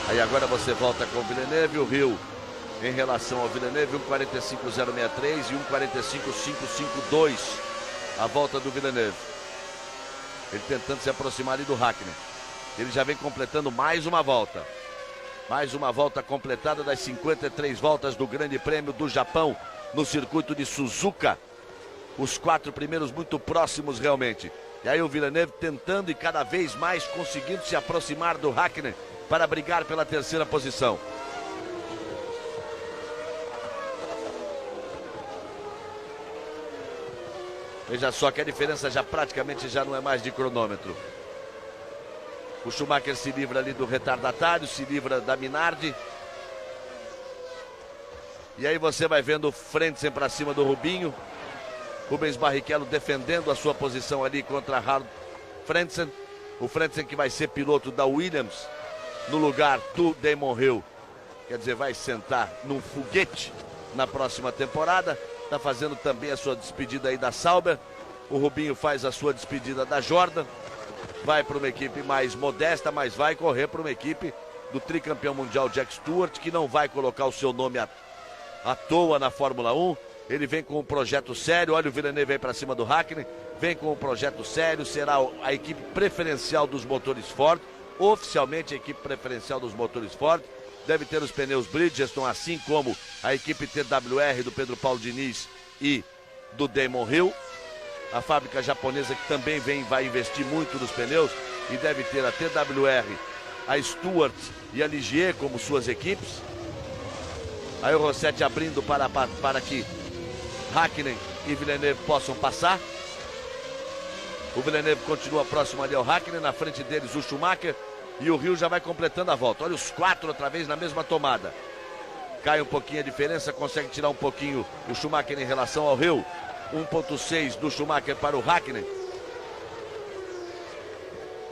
A: Aí agora você volta com o Villeneuve, o Rio em relação ao Villeneuve, 1:45.063 e 1:45.552 a volta do Villeneuve. Ele tentando se aproximar ali do Hakkinen. Ele já vem completando mais uma volta. Mais uma volta completada das 53 voltas do Grande Prêmio do Japão no circuito de Suzuka. Os quatro primeiros muito próximos realmente. E aí o Villeneuve tentando e cada vez mais conseguindo se aproximar do Hakkinen para brigar pela terceira posição. Veja só que a diferença já praticamente já não é mais de cronômetro. O Schumacher se livra ali do retardatário, se livra da Minardi. E aí você vai vendo o Frentzen para cima do Rubinho. Rubens Barrichello defendendo a sua posição ali contra Harald Frentzen. O Frentzen que vai ser piloto da Williams no lugar do Damon Hill. Quer dizer, vai sentar num foguete na próxima temporada. Está fazendo também a sua despedida aí da Sauber. O Rubinho faz a sua despedida da Jordan. Vai para uma equipe mais modesta, mas vai correr para uma equipe do tricampeão mundial Jack Stewart, que não vai colocar o seu nome à toa na Fórmula 1. Ele vem com um projeto sério. Olha o Villeneuve aí para cima do Hakkinen. Vem com um projeto sério. Será a equipe preferencial dos motores Ford. Oficialmente a equipe preferencial dos motores Ford. Deve ter os pneus Bridgestone, assim como a equipe TWR do Pedro Paulo Diniz e do Damon Hill. A fábrica japonesa que também vai investir muito nos pneus e deve ter a TWR, a Stewart e a Ligier como suas equipes. Aí o Rossetti abrindo para que Hakkinen e Villeneuve possam passar. O Villeneuve continua próximo ali ao Hakkinen, na frente deles o Schumacher e o Rio já vai completando a volta. Olha os quatro outra vez na mesma tomada. Cai um pouquinho a diferença, consegue tirar um pouquinho o Schumacher em relação ao Rio. 1,6 do Schumacher para o Hakkinen.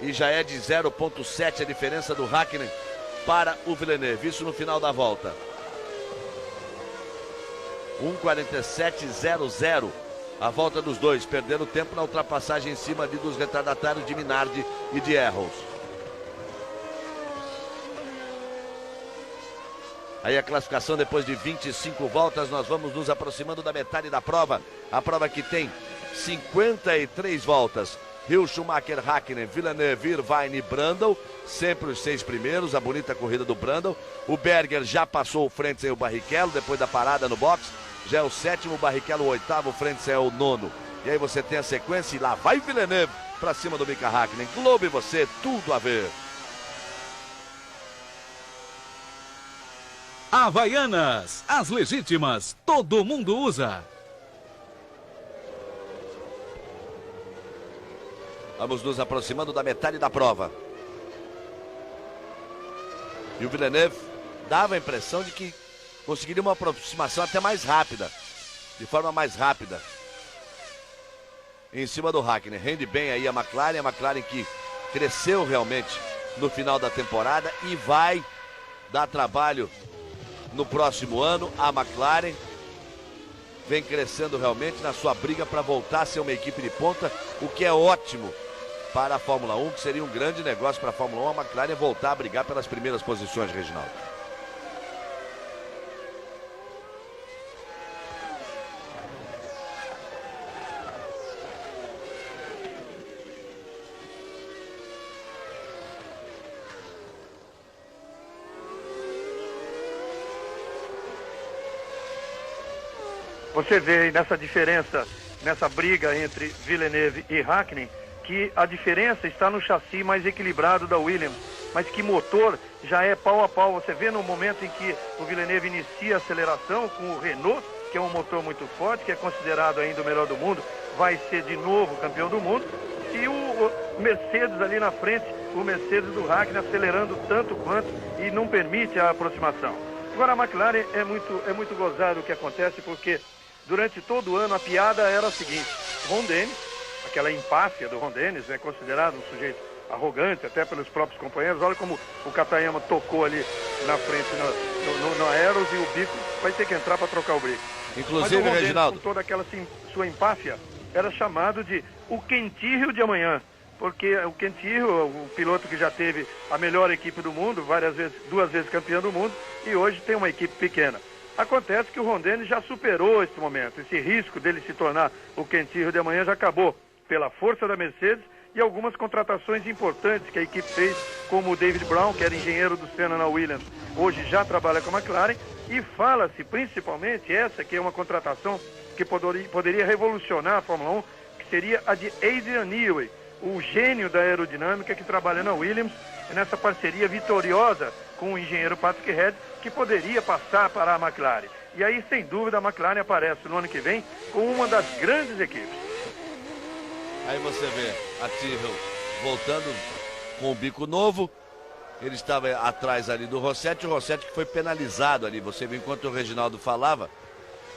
A: E já é de 0,7 a diferença do Hakkinen para o Villeneuve. Isso no final da volta. 1,47,00 A volta dos dois, perdendo tempo na ultrapassagem em cima ali dos retardatários de Minardi e de Errols. Aí a classificação depois de 25 voltas, nós vamos nos aproximando da metade da prova. A prova que tem 53 voltas. Hill, Schumacher, Hakkinen, Villeneuve, Irvine e Brundle, sempre os 6 primeiros, a bonita corrida do Brundle. O Berger já passou o Frentzen e o Barrichello depois da parada no box, já é o 7º, o Barrichello o 8º, o Frentzen é o 9º. E aí você tem a sequência e lá vai Villeneuve pra cima do Mika Hakkinen. Globo e você, tudo a ver.
C: Havaianas, as legítimas, todo mundo usa.
A: Vamos nos aproximando da metade da prova. E o Villeneuve dava a impressão de que conseguiria uma aproximação até mais rápida. De forma mais rápida. Em cima do Hakkinen. Rende bem aí a McLaren que cresceu realmente no final da temporada e vai dar trabalho no próximo ano. A McLaren vem crescendo realmente na sua briga para voltar a ser uma equipe de ponta, o que é ótimo para a Fórmula 1, que seria um grande negócio para a Fórmula 1, a McLaren voltar a brigar pelas primeiras posições, Reginaldo.
B: Você vê aí nessa diferença, nessa briga entre Villeneuve e Hakkinen, que a diferença está no chassi mais equilibrado da Williams, mas que motor já é pau a pau. Você vê no momento em que o Villeneuve inicia a aceleração com o Renault, que é um motor muito forte, que é considerado ainda o melhor do mundo, vai ser de novo campeão do mundo, e o Mercedes ali na frente, o Mercedes do Hakkinen acelerando tanto quanto e não permite a aproximação. Agora a McLaren é muito gozado o que acontece, porque durante todo o ano a piada era a seguinte: Ron Dennis, aquela empáfia do Ron Dennis, é considerado um sujeito arrogante até pelos próprios companheiros. Olha como o Katayama tocou ali na frente no Aeros, e o Bico vai ter que entrar para trocar o brico.
A: Inclusive,
B: mas o Ron
A: Reginaldo,
B: Dennis, com toda aquela sua empáfia, era chamado de o Quentirro de amanhã, porque o Quentirro, o piloto que já teve a melhor equipe do mundo, duas vezes campeão do mundo, e hoje tem uma equipe pequena. Acontece que o Ron Dennis já superou esse momento, esse risco dele se tornar o Quentirro de amanhã já acabou, pela força da Mercedes e algumas contratações importantes que a equipe fez, como o David Brown, que era engenheiro do Senna na Williams, hoje já trabalha com a McLaren, e fala-se principalmente essa, que é uma contratação que poderia revolucionar a Fórmula 1, que seria a de Adrian Newey, o gênio da aerodinâmica que trabalha na Williams, nessa parceria vitoriosa com o engenheiro Patrick Head, que poderia passar para a McLaren. E aí, sem dúvida, a McLaren aparece no ano que vem como uma das grandes equipes.
A: Aí você vê a Tyrrell voltando com o bico novo. Ele estava atrás ali do Rossetti, o Rossetti que foi penalizado ali. Você viu, enquanto o Reginaldo falava,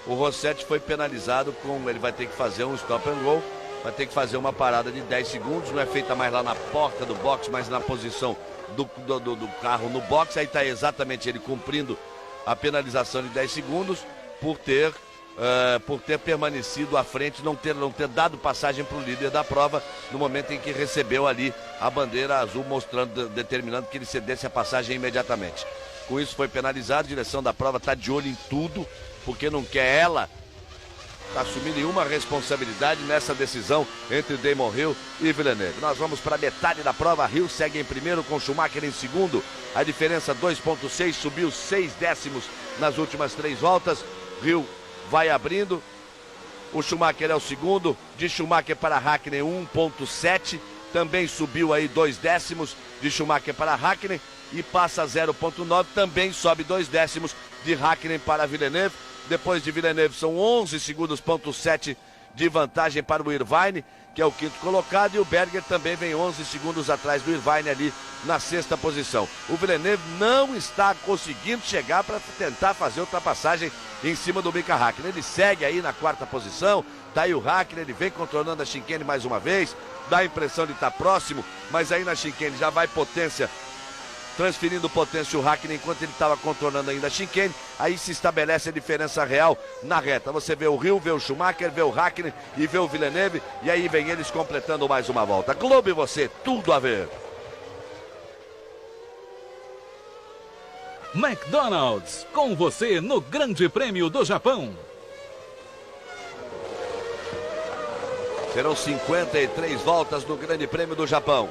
A: o Rossetti foi penalizado ele vai ter que fazer um stop and go, vai ter que fazer uma parada de 10 segundos, não é feita mais lá na porta do box, mas na posição do carro no box. Aí está exatamente ele cumprindo a penalização de 10 segundos por ter permanecido à frente, não ter dado passagem para o líder da prova no momento em que recebeu ali a bandeira azul, determinando que ele cedesse a passagem imediatamente. Com isso foi penalizado. A direção da prova está de olho em tudo, porque não quer ela assumir nenhuma responsabilidade nessa decisão entre Damon Hill e Villeneuve. Nós vamos para metade da prova. Hill segue em primeiro com Schumacher em segundo. A diferença 2,6, subiu 6 décimos nas últimas 3 voltas. Hill vai abrindo. O Schumacher é o segundo. De Schumacher para Hakkinen 1,7. Também subiu aí 2 décimos de Schumacher para Hakkinen e passa a 0,9. Também sobe 2 décimos de Hakkinen para Villeneuve. Depois de Villeneuve são 11 segundos, 0,7 de vantagem para o Irvine, que é o quinto colocado, e o Berger também vem 11 segundos atrás do Irvine ali na sexta posição. O Villeneuve não está conseguindo chegar para tentar fazer ultrapassagem em cima do Mika Hakkinen. Ele segue aí na quarta posição, tá aí o Hakkinen, ele vem contornando a chicane mais uma vez, dá a impressão de estar próximo, mas aí na chicane já vai potência, transferindo potência o Hakkinen enquanto ele estava contornando ainda a chicane, aí se estabelece a diferença real na reta. Você vê o Hill, vê o Schumacher, vê o Hakkinen e vê o Villeneuve, e aí vem eles completando mais uma volta. Globo e você, tudo a ver.
C: McDonald's, com você no Grande Prêmio do Japão.
A: Serão 53 voltas no Grande Prêmio do Japão.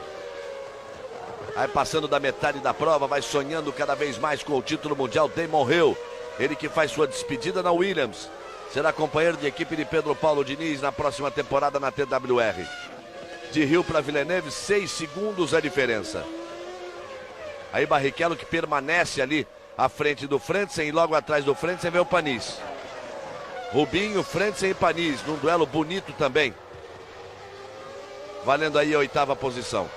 A: Aí passando da metade da prova, vai sonhando cada vez mais com o título mundial, Damon Hill. Ele que faz sua despedida na Williams. Será companheiro de equipe de Pedro Paulo Diniz na próxima temporada na TWR. De Hill para Villeneuve, 6 segundos a diferença. Aí Barrichello que permanece ali à frente do Frentzen e logo atrás do Frentzen vem o Panis. Rubinho, Frentzen e Panis, num duelo bonito também. Valendo aí a 8ª posição.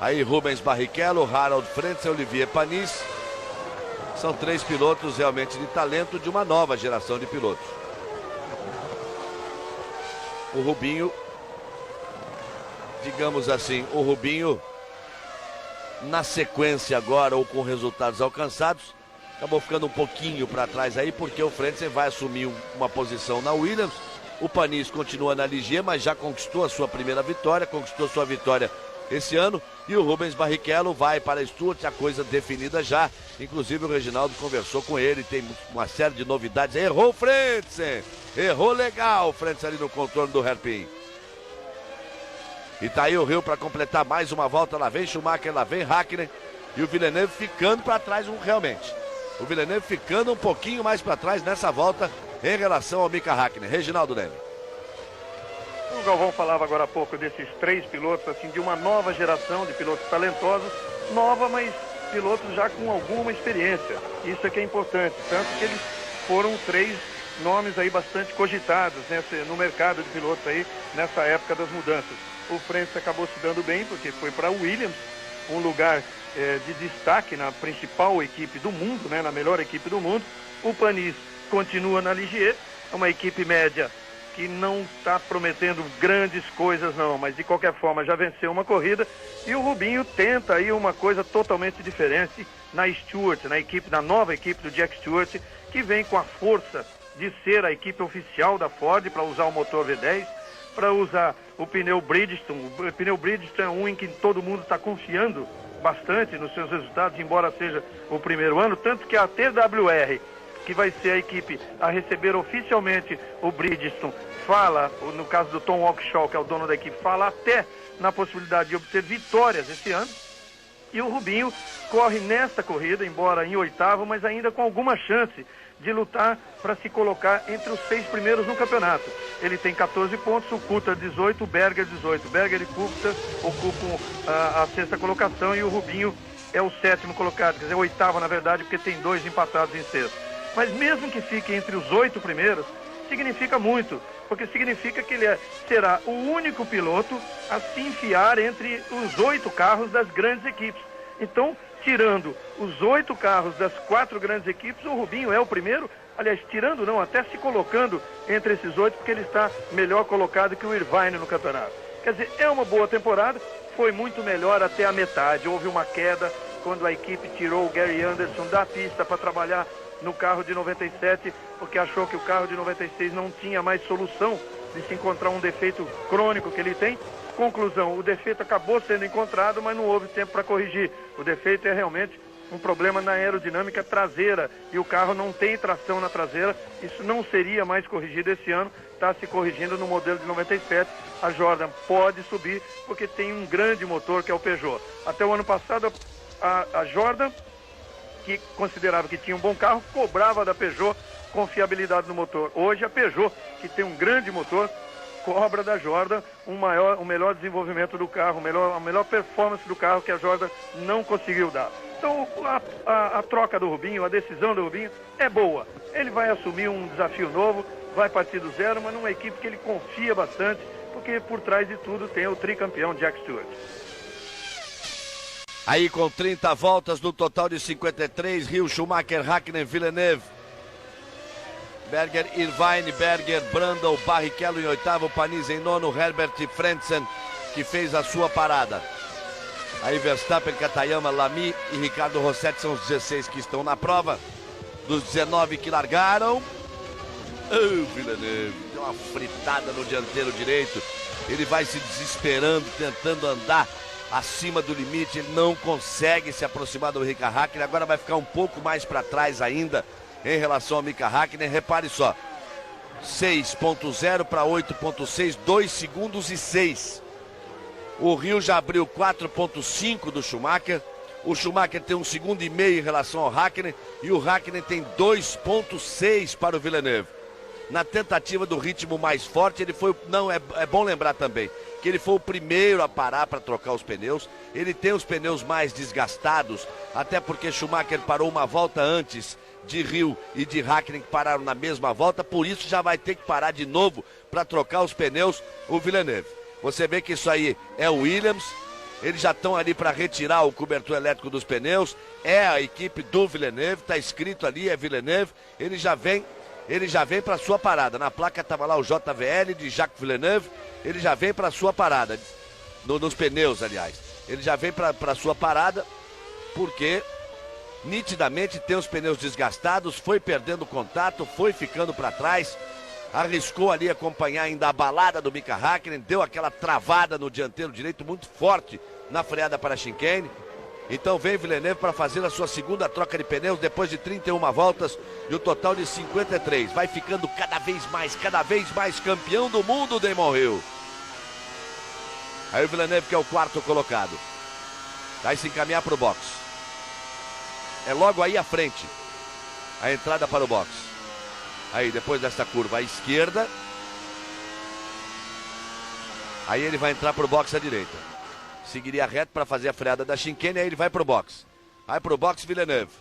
A: Aí Rubens Barrichello, Harold Frentzen, Olivier Panis. São 3 pilotos realmente de talento de uma nova geração de pilotos. O Rubinho, digamos assim, o Rubinho na sequência agora ou com resultados alcançados, acabou ficando um pouquinho para trás aí, porque o Frentzen vai assumir uma posição na Williams. O Panis continua na Ligier, mas já conquistou a sua primeira vitória, conquistou sua vitória esse ano. E o Rubens Barrichello vai para a Stuart, a coisa definida já. Inclusive o Reginaldo conversou com ele, tem uma série de novidades. Errou o Frentzen, errou legal o Frentzen ali no contorno do hairpin. E tá aí o Hill para completar mais uma volta. Lá vem Schumacher, lá vem Hakkinen. E o Villeneuve ficando para trás realmente. O Villeneuve ficando um pouquinho mais para trás nessa volta em relação ao Mika Hakkinen. Reginaldo Leme.
B: O Galvão falava agora há pouco desses 3 pilotos, assim, de uma nova geração de pilotos talentosos. Nova, mas pilotos já com alguma experiência. Isso é que é importante. Tanto que eles foram 3 nomes aí bastante cogitados no mercado de pilotos aí nessa época das mudanças. O Frentzen acabou se dando bem porque foi para a Williams, um lugar de destaque na principal equipe do mundo, na melhor equipe do mundo. O Panis continua na Ligier, é uma equipe média que não está prometendo grandes coisas não, mas de qualquer forma já venceu uma corrida. E o Rubinho tenta aí uma coisa totalmente diferente na Stewart, na nova equipe do Jack Stewart, que vem com a força de ser a equipe oficial da Ford para usar o motor V10, para usar o pneu Bridgestone. O pneu Bridgestone é um em que todo mundo está confiando bastante nos seus resultados, embora seja o primeiro ano, tanto que a TWR, que vai ser a equipe a receber oficialmente o Bridgestone, fala, no caso do Tom Walkinshaw, que é o dono da equipe, fala até na possibilidade de obter vitórias esse ano. E o Rubinho corre nesta corrida, embora em 8º, mas ainda com alguma chance de lutar para se colocar entre os 6 primeiros no campeonato. Ele tem 14 pontos, o Coulthard 18, o Berger 18. Berger e Coulthard ocupam a 6ª colocação e o Rubinho é o 7º colocado, quer dizer, 8º na verdade, porque tem 2 empatados em 6º. Mas mesmo que fique entre os 8 primeiros, significa muito, porque significa que ele será o único piloto a se enfiar entre os 8 carros das grandes equipes. Então, tirando os 8 carros das 4 grandes equipes, o Rubinho é o primeiro, aliás, tirando não, até se colocando entre esses 8, porque ele está melhor colocado que o Irvine no campeonato. Quer dizer, é uma boa temporada, foi muito melhor até a metade. Houve uma queda quando a equipe tirou o Gary Anderson da pista para trabalhar no carro de 97, porque achou que o carro de 96 não tinha mais solução de se encontrar um defeito crônico que ele tem. Conclusão, o defeito acabou sendo encontrado, mas não houve tempo para corrigir. O defeito é realmente um problema na aerodinâmica traseira e o carro não tem tração na traseira. Isso não seria mais corrigido esse ano, está se corrigindo no modelo de 97. A Jordan pode subir porque tem um grande motor que é o Peugeot. Até o ano passado a Jordan, que considerava que tinha um bom carro, cobrava da Peugeot confiabilidade no motor. Hoje a Peugeot, que tem um grande motor, cobra da Jordan o melhor desenvolvimento do carro, a melhor performance do carro que a Jordan não conseguiu dar. Então a troca do Rubinho, a decisão do Rubinho é boa. Ele vai assumir um desafio novo, vai partir do zero, mas numa equipe que ele confia bastante, porque por trás de tudo tem o tricampeão Jack Stewart.
A: Aí com 30 voltas no total de 53, Hill, Schumacher, Hakkinen, Villeneuve, Berger, Irvine, Berger, Brundle, Barrichello em 8º, Panis em 9º, Herbert e Frentzen, que fez a sua parada. Aí Verstappen, Katayama, Lamy e Ricardo Rossetti são os 16 que estão na prova. Dos 19 que largaram, o Villeneuve deu uma fritada no dianteiro direito. Ele vai se desesperando, tentando andar acima do limite. Ele não consegue se aproximar do Mika Häkkinen. Agora vai ficar um pouco mais para trás ainda em relação ao Mika Häkkinen. Repare só, 6.0 para 8.6, 2 segundos e 6. O Rio já abriu 4.5 do Schumacher. O Schumacher tem 1,5 segundos em relação ao Häkkinen. E o Häkkinen tem 2.6 para o Villeneuve. Na tentativa do ritmo mais forte, ele foi... Não, é bom lembrar também que ele foi o primeiro a parar para trocar os pneus. Ele tem os pneus mais desgastados, até porque Schumacher parou uma volta antes de Rio e de Häkkinen, que pararam na mesma volta. Por isso já vai ter que parar de novo para trocar os pneus o Villeneuve. Você vê que isso aí é o Williams. Eles já estão ali para retirar o cobertor elétrico dos pneus. É a equipe do Villeneuve, está escrito ali, é Villeneuve. Ele já vem para a sua parada. Na placa estava lá o JVL de Jacques Villeneuve. Ele já vem para a sua parada. Nos pneus, aliás. Ele já vem para a sua parada porque nitidamente tem os pneus desgastados, foi perdendo contato, foi ficando para trás. Arriscou ali acompanhar ainda a balada do Mika Häkkinen, deu aquela travada no dianteiro direito muito forte na freada para a chicane. Então vem Villeneuve para fazer a sua segunda troca de pneus depois de 31 voltas e o total de 53. Vai ficando cada vez mais campeão do mundo, Damon Hill. Aí o Villeneuve, que é o quarto colocado, vai se encaminhar para o box. É logo aí à frente a entrada para o box. Aí depois dessa curva à esquerda, aí ele vai entrar para o box à direita. Seguiria reto para fazer a freada da chicane, aí ele vai pro box. Vai pro box Villeneuve.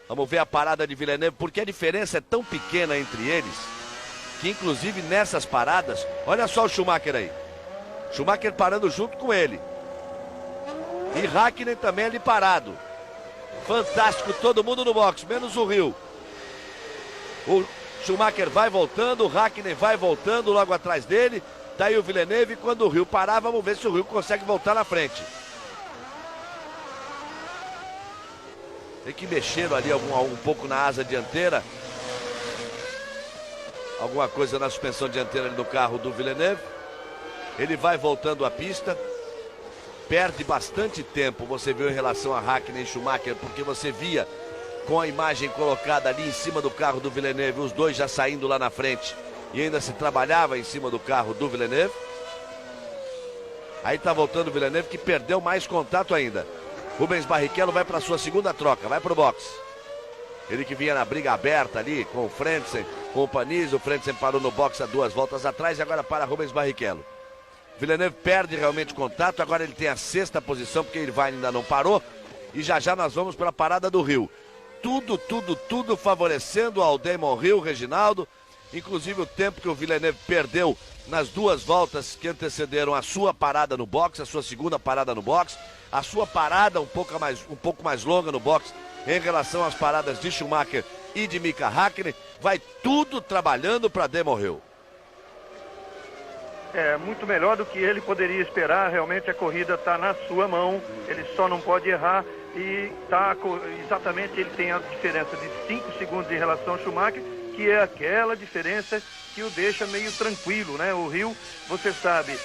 A: Vamos ver a parada de Villeneuve, porque a diferença é tão pequena entre eles, que inclusive nessas paradas, olha só o Schumacher aí. Schumacher parando junto com ele. E Häkkinen também ali parado. Fantástico, todo mundo no box, menos o Rio. O Schumacher vai voltando, o Häkkinen vai voltando logo atrás dele. Daí o Villeneuve, quando o Rio parar, vamos ver se o Rio consegue voltar na frente. Tem que mexer ali um pouco na asa dianteira. Alguma coisa na suspensão dianteira do carro do Villeneuve. Ele vai voltando à pista. Perde bastante tempo, você viu, em relação a Häkkinen e Schumacher, porque você via com a imagem colocada ali em cima do carro do Villeneuve, os dois já saindo lá na frente. E ainda se trabalhava em cima do carro do Villeneuve. Aí tá voltando o Villeneuve, que perdeu mais contato ainda. Rubens Barrichello vai para sua segunda troca, vai pro box. Ele que vinha na briga aberta ali com o Frentzen, com o Panis. O Frentzen parou no box há 2 voltas atrás e agora para Rubens Barrichello. Villeneuve perde realmente contato, agora ele tem a 6ª posição, porque ele ainda não parou. E já já nós vamos para a parada do Rio. Tudo favorecendo ao Damon Hill, Reginaldo. Inclusive o tempo que o Villeneuve perdeu nas 2 voltas que antecederam a sua parada no box, a sua segunda parada no box, a sua parada um pouco mais longa no box em relação às paradas de Schumacher e de Mika Häkkinen. Vai tudo trabalhando para Damon Hill.
B: É muito melhor do que ele poderia esperar. Realmente a corrida está na sua mão, ele só não pode errar. E exatamente, ele tem a diferença de 5 segundos em relação ao Schumacher, que é aquela diferença que o deixa meio tranquilo, né? O Rio, você sabe,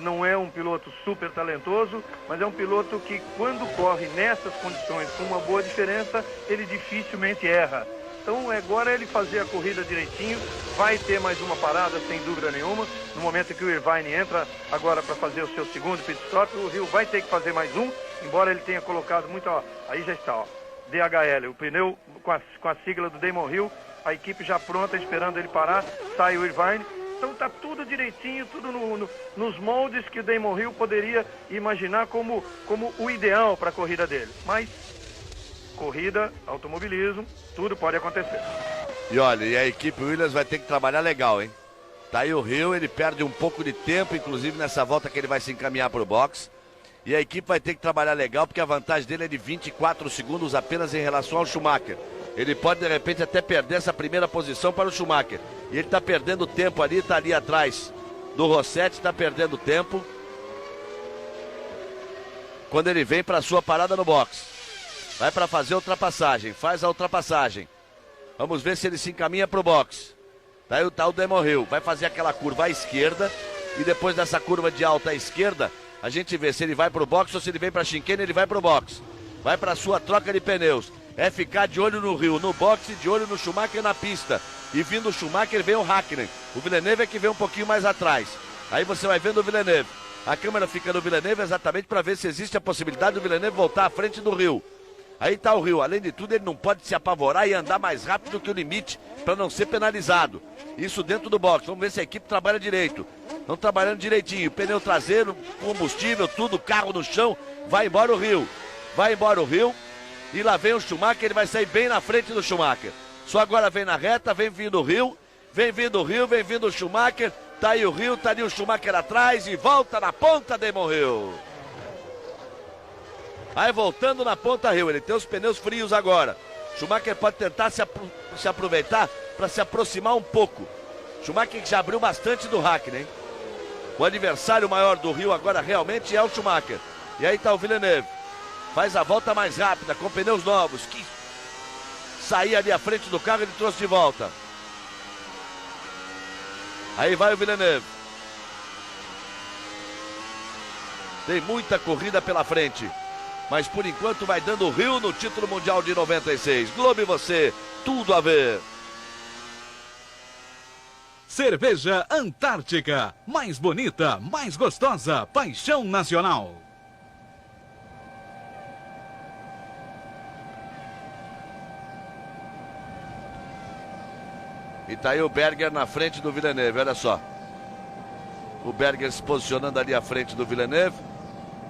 B: não é um piloto super talentoso, mas é um piloto que, quando corre nessas condições com uma boa diferença, ele dificilmente erra. Então agora ele fazer a corrida direitinho, vai ter mais uma parada sem dúvida nenhuma. No momento em que o Irvine entra agora para fazer o seu segundo pit stop, o Rio vai ter que fazer mais um, embora ele tenha colocado muito, ó, aí já está, ó, DHL, o pneu com a sigla do Damon Hill. A equipe já pronta, esperando ele parar, sai o Irvine. Então tá tudo direitinho, tudo nos moldes que o Damon Hill poderia imaginar como o ideal para a corrida dele. Mas corrida, automobilismo, tudo pode acontecer.
A: E olha, e a equipe Williams vai ter que trabalhar legal, hein? Tá aí o Hill, ele perde um pouco de tempo, inclusive nessa volta que ele vai se encaminhar para o box. E a equipe vai ter que trabalhar legal, porque a vantagem dele é de 24 segundos apenas em relação ao Schumacher. Ele pode, de repente, até perder essa primeira posição para o Schumacher. E ele está perdendo tempo ali, está ali atrás do Rossetti, está perdendo tempo. quando ele vem para sua parada no box. Vai para fazer a ultrapassagem, faz a ultrapassagem. Vamos ver se ele se encaminha para o box. Daí o tal Damon Hill vai fazer aquela curva à esquerda e depois dessa curva de alta à esquerda, a gente vê se ele vai para o box ou se ele vem para a chicane, ele vai para o box. Vai para a sua troca de pneus. É ficar de olho no Hill, no boxe, de olho no Schumacher na pista. E vindo o Schumacher vem o Hakkinen. O Villeneuve é que vem um pouquinho mais atrás. Aí você vai vendo o Villeneuve. A câmera fica no Villeneuve exatamente para ver se existe a possibilidade do Villeneuve voltar à frente do Hill. Aí está o Hill. Além de tudo, ele não pode se apavorar e andar mais rápido que o limite para não ser penalizado. Isso dentro do box. Vamos ver se a equipe trabalha direito. Estão trabalhando direitinho. Pneu traseiro, combustível, tudo, carro no chão. Vai embora o Hill. Vai embora o Hill. E lá vem o Schumacher, ele vai sair bem na frente do Schumacher. Só agora vem na reta, vem vindo o Hill, vem vindo o Schumacher, tá aí o Hill, tá ali o Schumacher atrás e volta na ponta, Damon Hill. Aí voltando na ponta Hill, ele tem os pneus frios agora. Schumacher pode tentar se aproveitar para se aproximar um pouco. Schumacher que já abriu bastante do Hakkinen, hein? O adversário maior do Hill agora realmente é o Schumacher. E aí tá o Villeneuve. Faz a volta mais rápida, com pneus novos. Que saía ali à frente do carro, ele trouxe de volta. Aí vai o Villeneuve. Tem muita corrida pela frente. Mas por enquanto vai dando o Hill no título mundial de 96. Globo e você, tudo a ver.
C: Cerveja Antártica. Mais bonita, mais gostosa. Paixão nacional.
A: E tá aí o Berger na frente do Villeneuve, olha só. O Berger se posicionando ali à frente do Villeneuve.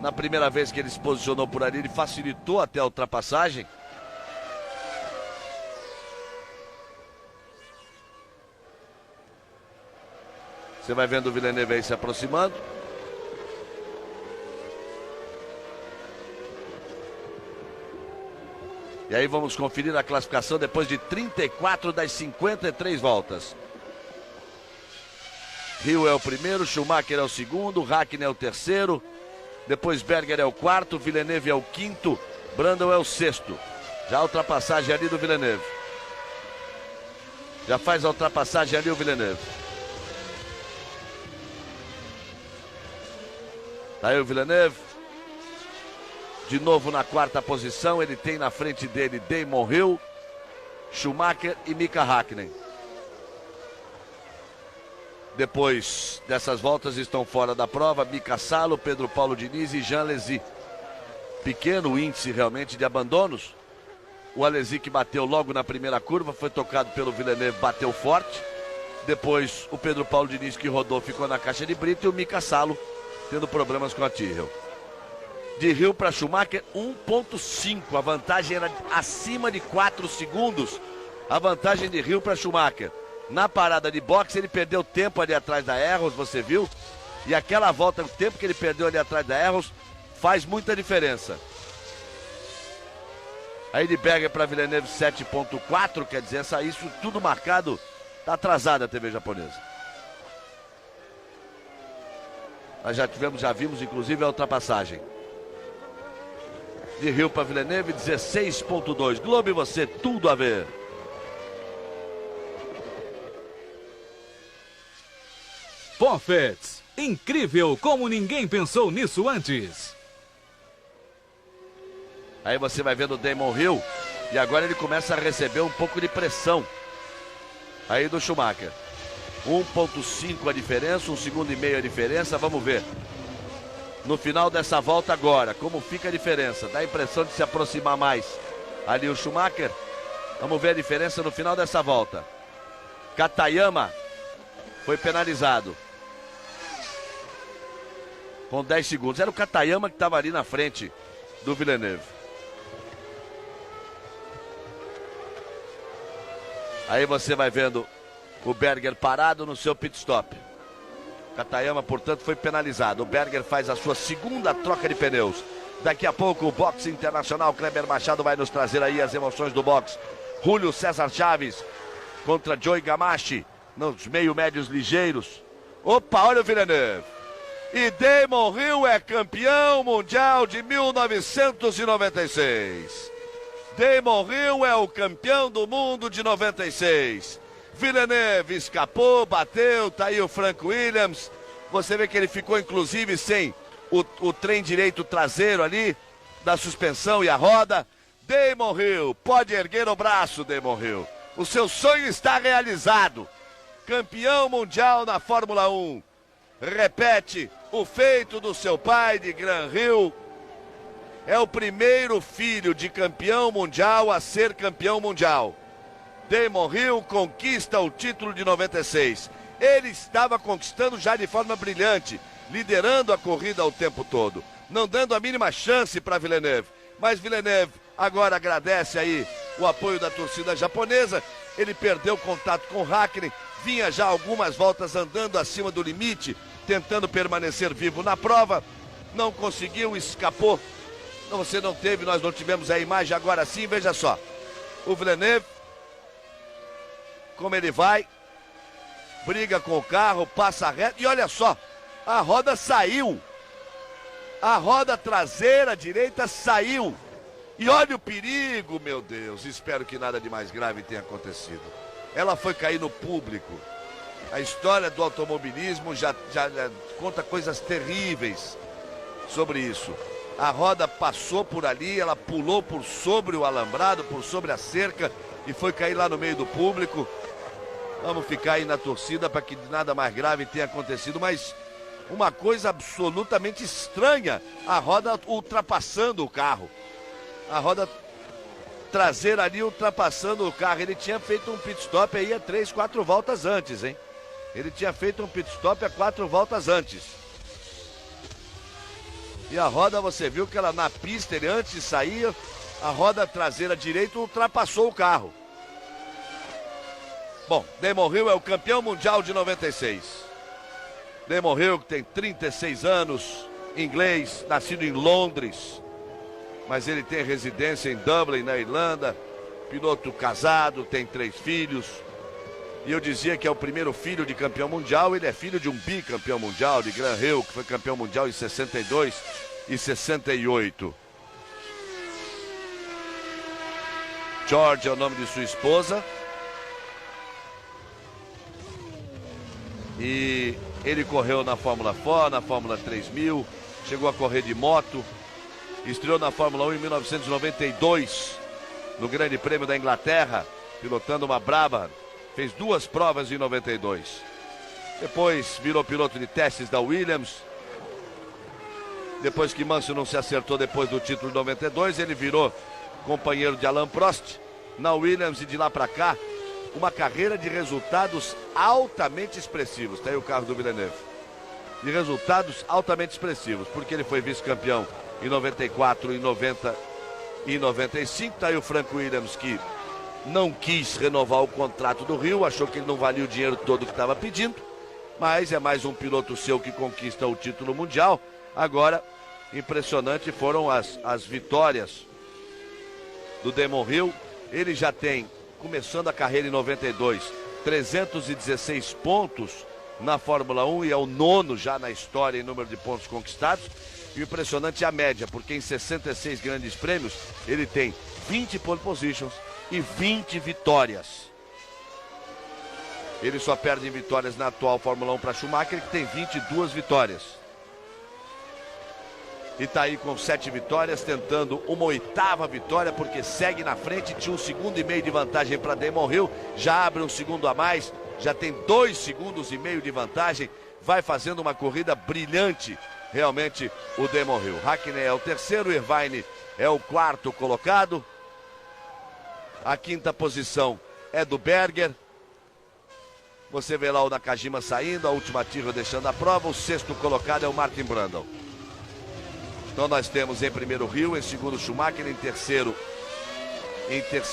A: Na primeira vez que ele se posicionou por ali, ele facilitou até a ultrapassagem. Você vai vendo o Villeneuve aí se aproximando. E aí vamos conferir a classificação depois de 34 das 53 voltas. Hill é o primeiro, Schumacher é o segundo, Hakkinen é o terceiro, depois Berger é o quarto, Villeneuve é o quinto, Brundle é o sexto. Já a ultrapassagem ali do Villeneuve. Já faz a ultrapassagem ali o Villeneuve. Tá aí o Villeneuve. De novo na quarta posição, ele tem na frente dele Damon Hill, Schumacher e Mika Hakkinen. Depois dessas voltas estão fora da prova Mika Salo, Pedro Paulo Diniz e Jean Alesi. Pequeno índice realmente de abandonos. O Alesi que bateu logo na primeira curva, foi tocado pelo Villeneuve, bateu forte. Depois o Pedro Paulo Diniz que rodou, ficou na caixa de brita e o Mika Salo tendo problemas com a Tyrrell. De Hill para Schumacher 1.5, a vantagem era acima de 4 segundos, a vantagem de Hill para Schumacher. Na parada de boxe ele perdeu tempo ali atrás da Arrows, você viu? E aquela volta, o tempo que ele perdeu ali atrás da Arrows faz muita diferença. Aí de Berger para Villeneuve 7.4, quer dizer, isso tudo marcado, tá atrasada a TV japonesa. Nós já vimos inclusive a ultrapassagem. De Hill para Villeneuve 16.2. Globo e você, tudo a ver.
C: Buffett. Incrível como ninguém pensou nisso antes.
A: Aí você vai vendo o Damon Hill e agora ele começa a receber um pouco de pressão aí do Schumacher. 1.5 a diferença, 1,5 segundo a diferença, vamos ver. No final dessa volta agora, como fica a diferença? Dá a impressão de se aproximar mais ali o Schumacher. Vamos ver a diferença no final dessa volta. Katayama foi penalizado com 10 segundos. Era o Katayama que estava ali na frente do Villeneuve. Aí você vai vendo o Berger parado no seu pit stop. Katayama, portanto, foi penalizado. O Berger faz a sua segunda troca de pneus. Daqui a pouco o boxe internacional Kleber Machado vai nos trazer aí as emoções do boxe. Julio César Chaves contra Joey Gamache nos meio médios ligeiros. Opa, olha o Villeneuve. E Damon Hill é campeão mundial de 1996. Damon Hill é o campeão do mundo de 96. Villeneuve escapou, bateu, tá aí o Frank Williams. Você vê que ele ficou inclusive sem o trem direito traseiro ali, da suspensão e a roda. Damon Hill, pode erguer o braço, Damon Hill. O seu sonho está realizado. Campeão mundial na Fórmula 1. Repete o feito do seu pai, de Graham Hill. É o primeiro filho de campeão mundial a ser campeão mundial. Damon Hill conquista o título de 96. Ele estava conquistando já de forma brilhante, liderando a corrida o tempo todo, não dando a mínima chance para Villeneuve. Mas Villeneuve agora agradece aí o apoio da torcida japonesa. Ele perdeu contato com Hakkinen, vinha já algumas voltas andando acima do limite, tentando permanecer vivo na prova, não conseguiu, escapou. Você não teve, nós não tivemos a imagem, agora sim, veja só. O Villeneuve, como ele vai, briga com o carro, passa reto, e olha só, a roda saiu. A roda traseira direita saiu. E olha o perigo, meu Deus, espero que nada de mais grave tenha acontecido. Ela foi cair no público. A história do automobilismo já conta coisas terríveis sobre isso. A roda passou por ali, ela pulou por sobre o alambrado, por sobre a cerca e foi cair lá no meio do público. Vamos ficar aí na torcida para que nada mais grave tenha acontecido, mas uma coisa absolutamente estranha, a roda ultrapassando o carro. A roda traseira ali ultrapassando o carro. Ele tinha feito um pit stop aí a 3, 4 voltas antes, hein? Ele tinha feito um pit stop a 4 voltas antes. E a roda, você viu que ela na pista, ele antes de sair, a roda traseira direita ultrapassou o carro. Bom, Damon Hill é o campeão mundial de 96. Damon Hill, que tem 36 anos, inglês, nascido em Londres, mas ele tem residência em Dublin, na Irlanda, piloto casado, tem 3 filhos. E eu dizia que é o primeiro filho de campeão mundial, ele é filho de um bicampeão mundial, de Graham Hill, que foi campeão mundial em 62 e 68. George é o nome de sua esposa. E ele correu na Fórmula 4, na Fórmula 3000, chegou a correr de moto, estreou na Fórmula 1 em 1992, no Grande Prêmio da Inglaterra, pilotando uma Brabham. Fez 2 provas em 92. Depois virou piloto de testes da Williams. Depois que Mansell não se acertou depois do título de 92, ele virou companheiro de Alain Prost na Williams, e de lá para cá, uma carreira de resultados altamente expressivos. Tá aí o carro do Villeneuve. De resultados altamente expressivos, porque ele foi vice-campeão em 94, em 90 e 95. Tá aí o Frank Williams, que não quis renovar o contrato do Rio, achou que ele não valia o dinheiro todo que estava pedindo, mas é mais um piloto seu que conquista o título mundial. Agora, impressionante foram as vitórias do Damon Hill. Ele já tem, começando a carreira em 92, 316 pontos na Fórmula 1 e é o 9º já na história em número de pontos conquistados. E o impressionante é a média, porque em 66 grandes prêmios ele tem 20 pole positions e 20 vitórias. Ele só perde em vitórias na atual Fórmula 1 para Schumacher, que tem 22 vitórias. E tá aí com 7 vitórias, tentando uma 8ª vitória, porque segue na frente. Tinha 1,5 segundos de vantagem para Damon Hill, já abre 1 segundo a mais, já tem 2,5 segundos de vantagem. Vai fazendo uma corrida brilhante, realmente, o Damon Hill. Hakkinen é o 3º, Irvine é o 4º colocado. A 5ª posição é do Berger. Você vê lá o Nakajima saindo, a última Tyrrell deixando a prova. O 6º colocado é o Martin Brundle. Então nós temos em primeiro Hill, em segundo Schumacher, em terceiro,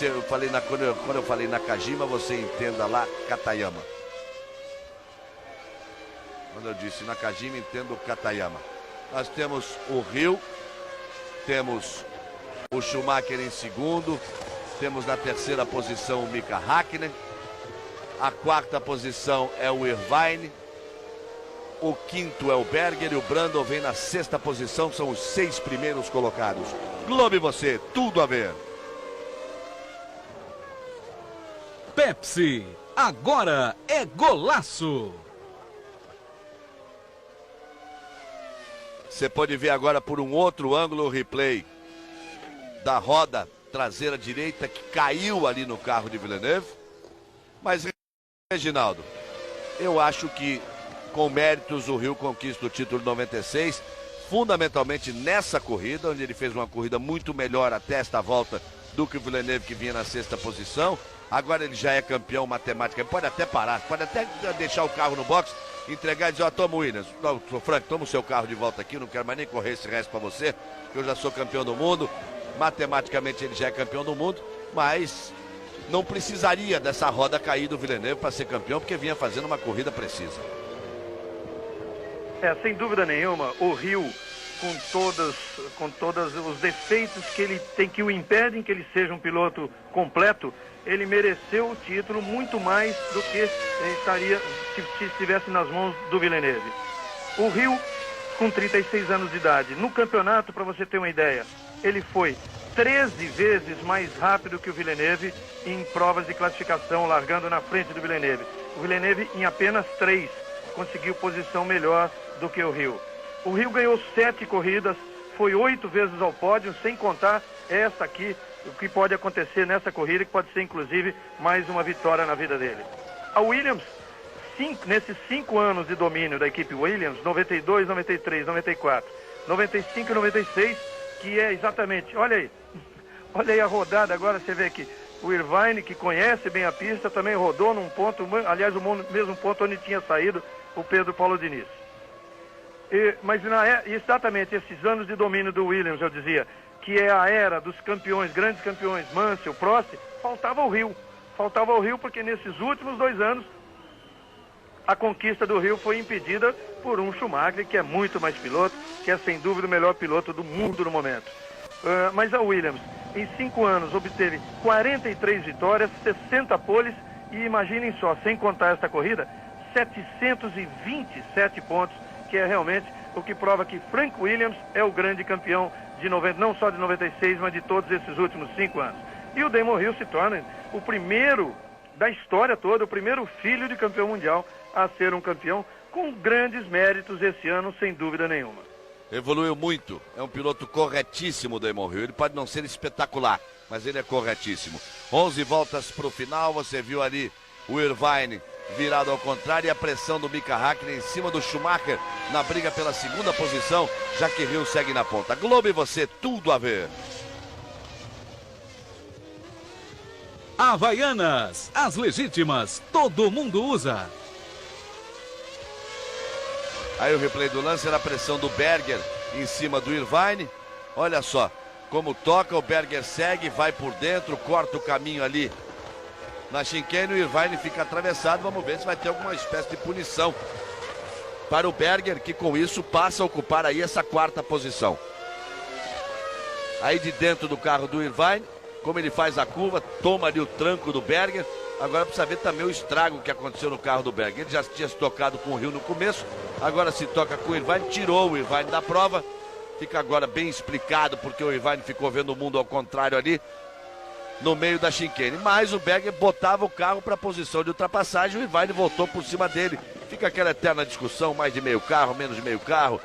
A: eu falei quando eu falei Nakajima, você entenda lá Katayama. Quando eu disse Nakajima, entendo Katayama. Nós temos o Hill, temos o Schumacher em segundo, temos na 3ª posição o Mika Hakkinen, a 4ª posição é o Irvine, o quinto é o Berger e o Brundle vem na sexta posição, são os 6 primeiros colocados. Globo e você, tudo a ver.
C: Pepsi, agora é golaço.
A: Você pode ver agora por um outro ângulo o replay da roda traseira direita que caiu ali no carro de Villeneuve. Mas, Reginaldo, eu acho que com méritos o Rio conquista o título 96, fundamentalmente nessa corrida, onde ele fez uma corrida muito melhor até esta volta do que o Villeneuve, que vinha na sexta posição. Agora ele já é campeão matemático, pode até parar, pode até deixar o carro no box, entregar e dizer, ó, toma o Williams, Frank, toma o seu carro de volta aqui, não quero mais nem correr esse resto pra você, que eu já sou campeão do mundo. Matematicamente ele já é campeão do mundo, mas não precisaria dessa roda cair do Villeneuve para ser campeão, porque vinha fazendo uma corrida precisa.
B: Sem dúvida nenhuma, o Rio, com todos os defeitos que ele tem, que o impedem que ele seja um piloto completo, ele mereceu o título muito mais do que estaria se estivesse nas mãos do Villeneuve. O Rio, com 36 anos de idade, no campeonato, para você ter uma ideia, ele foi 13 vezes mais rápido que o Villeneuve em provas de classificação, largando na frente do Villeneuve. O Villeneuve, em apenas 3, conseguiu posição melhor do que o Rio. O Rio ganhou 7 corridas, foi 8 vezes ao pódio, sem contar essa aqui, o que pode acontecer nessa corrida, que pode ser inclusive mais uma vitória na vida dele. A Williams, nesses 5 anos de domínio da equipe Williams, 92, 93, 94, 95 e 96, que é exatamente, olha aí a rodada agora, você vê que o Irvine, que conhece bem a pista, também rodou num ponto, aliás, o mesmo ponto onde tinha saído o Pedro Paulo Diniz. Mas exatamente esses anos de domínio do Williams, eu dizia, que é a era dos campeões, grandes campeões, Mansell, Prost, faltava o Rio. Faltava o Rio porque nesses últimos 2 anos a conquista do Rio foi impedida por um Schumacher, que é muito mais piloto, que é sem dúvida o melhor piloto do mundo no momento. Mas a Williams, em 5 anos, obteve 43 vitórias, 60 poles e imaginem só, sem contar esta corrida, 727 pontos, que é realmente o que prova que Frank Williams é o grande campeão de 90, não só de 96, mas de todos esses últimos 5 anos. E o Damon Hill se torna o primeiro da história toda, o primeiro filho de campeão mundial a ser um campeão, com grandes méritos esse ano, sem dúvida nenhuma.
A: Evoluiu muito, é um piloto corretíssimo o Damon Hill, ele pode não ser espetacular, mas ele é corretíssimo. 11 voltas para o final, você viu ali o Irvine virado ao contrário e a pressão do Mika Häkkinen em cima do Schumacher na briga pela segunda posição, já que Hill segue na ponta. Globo e você, tudo a ver.
C: Havaianas, as legítimas, todo mundo usa.
A: Aí o replay do lance era a pressão do Berger em cima do Irvine. Olha só como toca, o Berger segue, vai por dentro, corta o caminho ali na chicane, o Irvine fica atravessado. Vamos ver se vai ter alguma espécie de punição para o Berger, que com isso passa a ocupar aí essa 4ª posição. Aí de dentro do carro do Irvine, como ele faz a curva, toma ali o tranco do Berger. Agora precisa ver também o estrago que aconteceu no carro do Berger. Ele já tinha se tocado com o Rio no começo, agora se toca com o Irvine, tirou o Irvine da prova. Fica agora bem explicado porque o Irvine ficou vendo o mundo ao contrário ali no meio da chicane. Mas o Berger botava o carro para a posição de ultrapassagem, o Irvine voltou por cima dele. Fica aquela eterna discussão, mais de meio carro, menos de meio carro.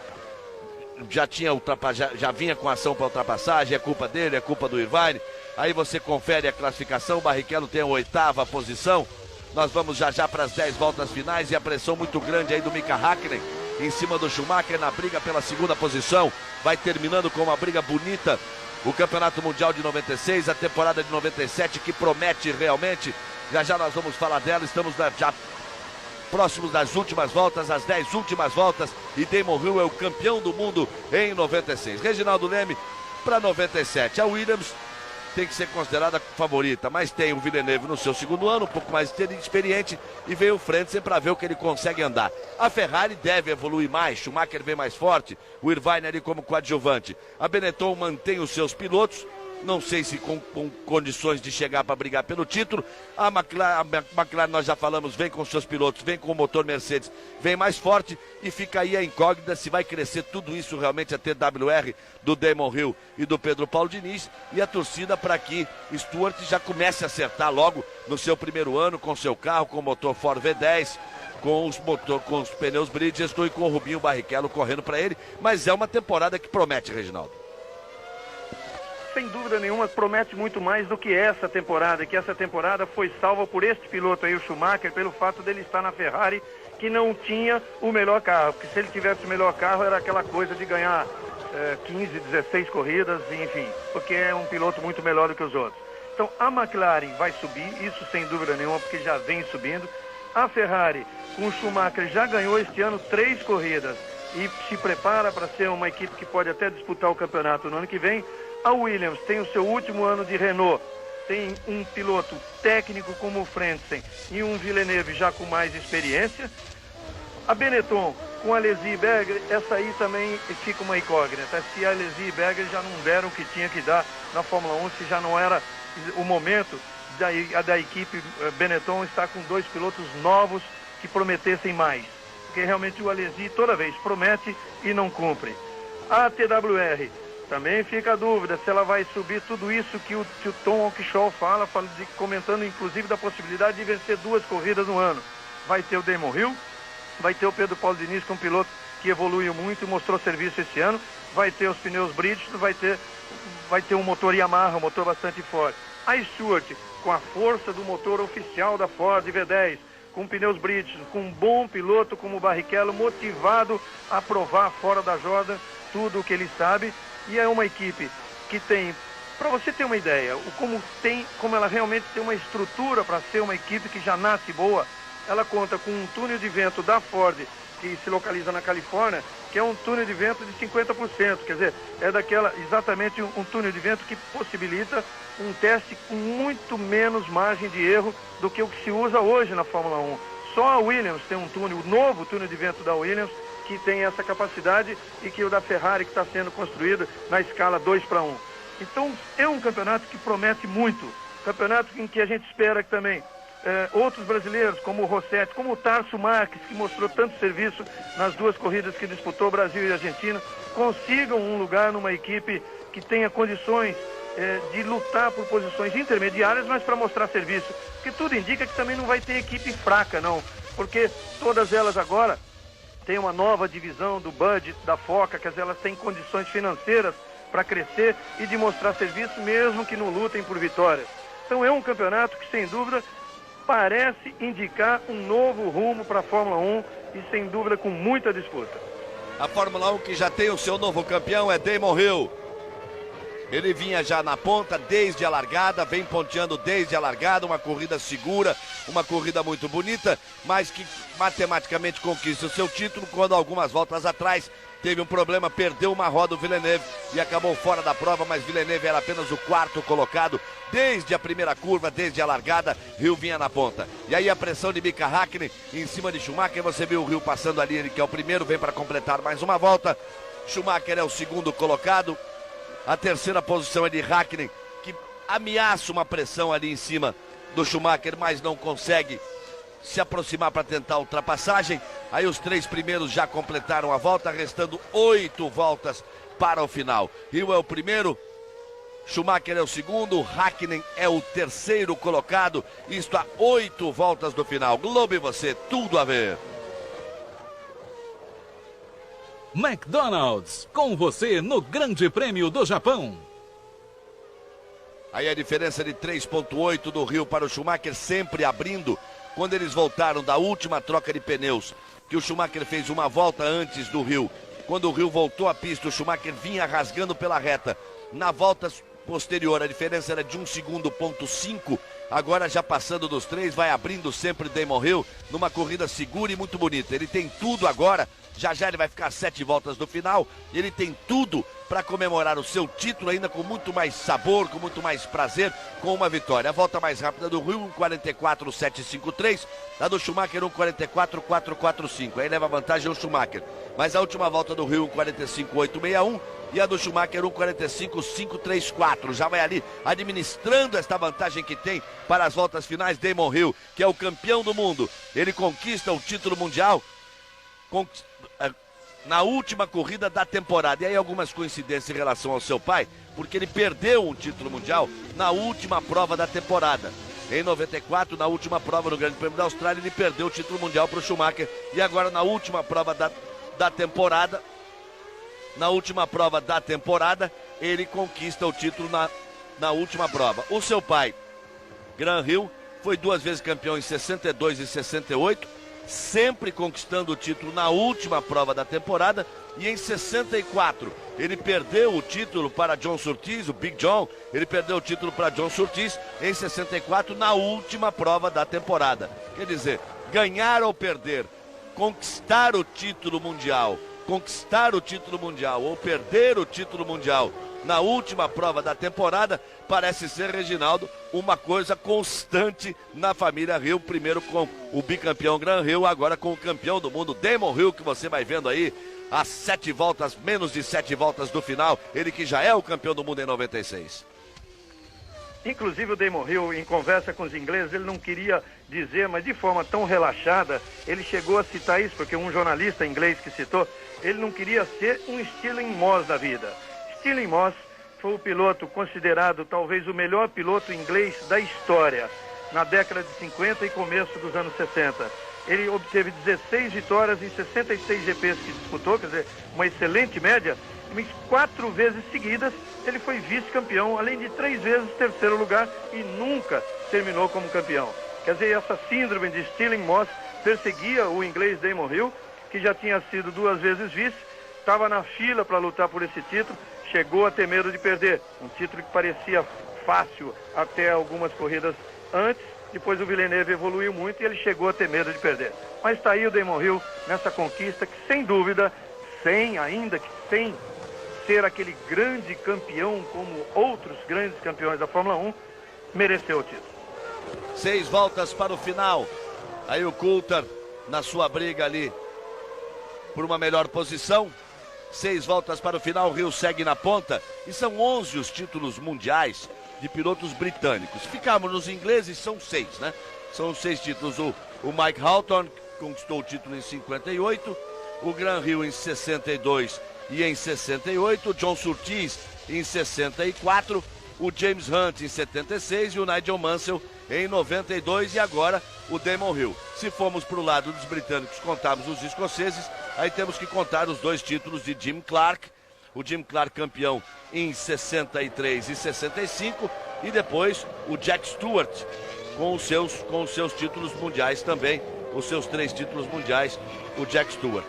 A: Já vinha com ação para ultrapassagem, é culpa dele, é culpa do Irvine. Aí você confere a classificação, o Barrichello tem a 8ª posição. Nós vamos já para as 10 voltas finais e a pressão muito grande aí do Mika Häkkinen em cima do Schumacher na briga pela segunda posição. Vai terminando com uma briga bonita o Campeonato Mundial de 96, a temporada de 97 que promete realmente. Já nós vamos falar dela, estamos já próximos das últimas voltas, as 10 últimas voltas, e Damon Hill é o campeão do mundo em 96. Reginaldo Leme para 97. A Williams tem que ser considerada favorita, mas tem o Villeneuve no seu segundo ano, um pouco mais experiente, e veio o Frentzen para ver o que ele consegue andar. A Ferrari deve evoluir mais, Schumacher vem mais forte, o Irvine ali como coadjuvante. A Benetton mantém os seus pilotos, não sei se com condições de chegar para brigar pelo título. A McLaren, nós já falamos, vem com seus pilotos, vem com o motor Mercedes, vem mais forte, e fica aí a incógnita se vai crescer tudo isso realmente a TWR do Damon Hill e do Pedro Paulo Diniz, e a torcida para que Stewart já comece a acertar logo no seu primeiro ano com seu carro, com o motor Ford V10, com os pneus Bridgestone e com o Rubinho Barrichello correndo para ele, mas é uma temporada que promete, Reginaldo.
B: Sem dúvida nenhuma, promete muito mais do que essa temporada, que essa temporada foi salva por este piloto aí, o Schumacher, pelo fato dele estar na Ferrari, que não tinha o melhor carro, porque se ele tivesse o melhor carro era aquela coisa de ganhar 15, 16 corridas, enfim, porque é um piloto muito melhor do que os outros. Então a McLaren vai subir, isso sem dúvida nenhuma, porque já vem subindo. A Ferrari, com o Schumacher, já ganhou este ano 3 corridas e se prepara para ser uma equipe que pode até disputar o campeonato no ano que vem. A Williams tem o seu último ano de Renault, tem um piloto técnico como o Frentzen e um Villeneuve já com mais experiência. A Benetton com a Alesi e Berger, essa aí também fica uma incógnita. Se a Alesi e Berger já não deram o que tinha que dar na Fórmula 1, se já não era o momento da equipe Benetton estar com 2 pilotos novos que prometessem mais. Porque realmente o Alesi toda vez promete e não cumpre. A TWR também fica a dúvida se ela vai subir tudo isso que o Tom Walkinshaw fala, comentando inclusive da possibilidade de vencer 2 corridas no ano. Vai ter o Damon Hill, vai ter o Pedro Paulo Diniz, que é um piloto que evoluiu muito e mostrou serviço esse ano, vai ter os pneus Bridgestone, vai ter um motor Yamaha, um motor bastante forte. A Stewart, com a força do motor oficial da Ford V10, com pneus Bridgestone, com um bom piloto como o Barrichello, motivado a provar fora da Jordan tudo o que ele sabe. E é uma equipe que tem, para você ter uma ideia, como ela realmente tem uma estrutura para ser uma equipe que já nasce boa. Ela conta com um túnel de vento da Ford, que se localiza na Califórnia, que é um túnel de vento de 50%, quer dizer, é exatamente um túnel de vento que possibilita um teste com muito menos margem de erro do que o que se usa hoje na Fórmula 1. Só a Williams tem um túnel, o novo túnel de vento da Williams, que tem essa capacidade, e que o da Ferrari, que está sendo construído na escala 2:1. Então é um campeonato que promete muito, campeonato em que a gente espera que também outros brasileiros, como o Rossetti, como o Tarso Marques, que mostrou tanto serviço nas 2 corridas que disputou, Brasil e Argentina, consigam um lugar numa equipe que tenha condições de lutar por posições intermediárias, mas para mostrar serviço, porque tudo indica que também não vai ter equipe fraca, não, porque todas elas agora tem uma nova divisão do budget da FOCA, quer dizer, elas têm condições financeiras para crescer e de mostrar serviço, mesmo que não lutem por vitórias. Então é um campeonato que, sem dúvida, parece indicar um novo rumo para a Fórmula 1 e, sem dúvida, com muita disputa.
A: A Fórmula 1 que já tem o seu novo campeão é Damon Hill. Ele vinha já na ponta desde a largada, vem ponteando desde a largada, uma corrida segura, uma corrida muito bonita, mas que matematicamente conquista o seu título quando algumas voltas atrás teve um problema, perdeu uma roda o Villeneuve e acabou fora da prova, mas Villeneuve era apenas o 4º colocado desde a primeira curva, desde a largada. Hill vinha na ponta. E aí a pressão de Mika Häkkinen em cima de Schumacher, você viu o Hill passando ali, ele que é o primeiro, vem para completar mais uma volta. Schumacher é o 2º colocado. A 3ª posição é de Häkkinen, que ameaça uma pressão ali em cima do Schumacher, mas não consegue se aproximar para tentar a ultrapassagem. Aí os 3 primeiros já completaram a volta, restando 8 voltas para o final. Hill é o primeiro, Schumacher é o 2º, Häkkinen é o 3º colocado, isto a 8 voltas do final. Globo e você, tudo a ver.
C: McDonald's, com você no Grande Prêmio do Japão.
A: Aí a diferença de 3,8 do Hill para o Schumacher, sempre abrindo, quando eles voltaram da última troca de pneus, que o Schumacher fez uma volta antes do Hill. Quando o Hill voltou à pista, o Schumacher vinha rasgando pela reta. Na volta posterior, a diferença era de 1,5 segundo. Agora já passando dos 3, vai abrindo sempre Damon Hill, numa corrida segura e muito bonita. Ele tem tudo agora. Já ele vai ficar 7 voltas do final. Ele tem tudo para comemorar o seu título ainda com muito mais sabor, com muito mais prazer, com uma vitória. A volta mais rápida do Hill, 1,44,753. A do Schumacher, 1,44,445. Aí leva vantagem o Schumacher. Mas a última volta do Hill, 1,45,861. e a do Schumacher 1:45,534. Já vai ali administrando esta vantagem que tem para as voltas finais. Damon Hill, que é o campeão do mundo, ele conquista o título mundial na última corrida da temporada. E aí algumas coincidências em relação ao seu pai, porque ele perdeu um título mundial na última prova da temporada. Em 94, na última prova no Grande Prêmio da Austrália, ele perdeu o título mundial para o Schumacher. E agora na última prova da temporada, ele conquista o título na última prova. O seu pai, Graham Hill, foi 2 vezes campeão em 62 e 68, sempre conquistando o título na última prova da temporada. E em 64 ele perdeu o título para John Surtees, o Big John. Ele perdeu o título para John Surtees em 64 na última prova da temporada. Quer dizer, ganhar ou perder, conquistar o título mundial ou perder o título mundial na última prova da temporada, parece ser, Reginaldo, uma coisa constante na família Hill. Primeiro com o bicampeão Graham Hill, agora com o campeão do mundo Damon Hill, que você vai vendo aí às 7 voltas, menos de 7 voltas do final, ele que já é o campeão do mundo em 96.
B: Inclusive o Damon Hill, em conversa com os ingleses, ele não queria dizer, mas de forma tão relaxada, ele chegou a citar isso, porque um jornalista inglês que citou, ele não queria ser um Stirling Moss da vida. Stirling Moss foi o piloto considerado talvez o melhor piloto inglês da história, na década de 50 e começo dos anos 60. Ele obteve 16 vitórias em 66 GPs que disputou, quer dizer, uma excelente média. Em 4 vezes seguidas ele foi vice-campeão, além de 3 vezes terceiro lugar, e nunca terminou como campeão. Quer dizer, essa síndrome de Stirling Moss perseguia o inglês Damon Hill, que já tinha sido 2 vezes vice, estava na fila para lutar por esse título, chegou a ter medo de perder. Um título que parecia fácil até algumas corridas antes. Depois o Villeneuve evoluiu muito e ele chegou a ter medo de perder. Mas está aí o Damon Hill nessa conquista que, sem dúvida, sem ser aquele grande campeão como outros grandes campeões da Fórmula 1, mereceu o título.
A: 6 voltas para o final. Aí o Coulthard na sua briga ali por uma melhor posição. 6 voltas para o final, o Hill segue na ponta. E são 11 os títulos mundiais de pilotos britânicos. Ficamos nos ingleses, são 6, né? São 6 títulos. O Mike Hawthorne conquistou o título em 58, o Graham Hill em 62 e em 68, o John Surtees em 64, o James Hunt em 76 e o Nigel Mansell em 92, e agora o Damon Hill. Se formos para o lado dos britânicos, contarmos os escoceses, aí temos que contar os 2 títulos de Jim Clark. O Jim Clark campeão em 63 e 65, e depois o Jack Stewart com os seus títulos mundiais também, os seus 3 títulos mundiais, o Jack Stewart.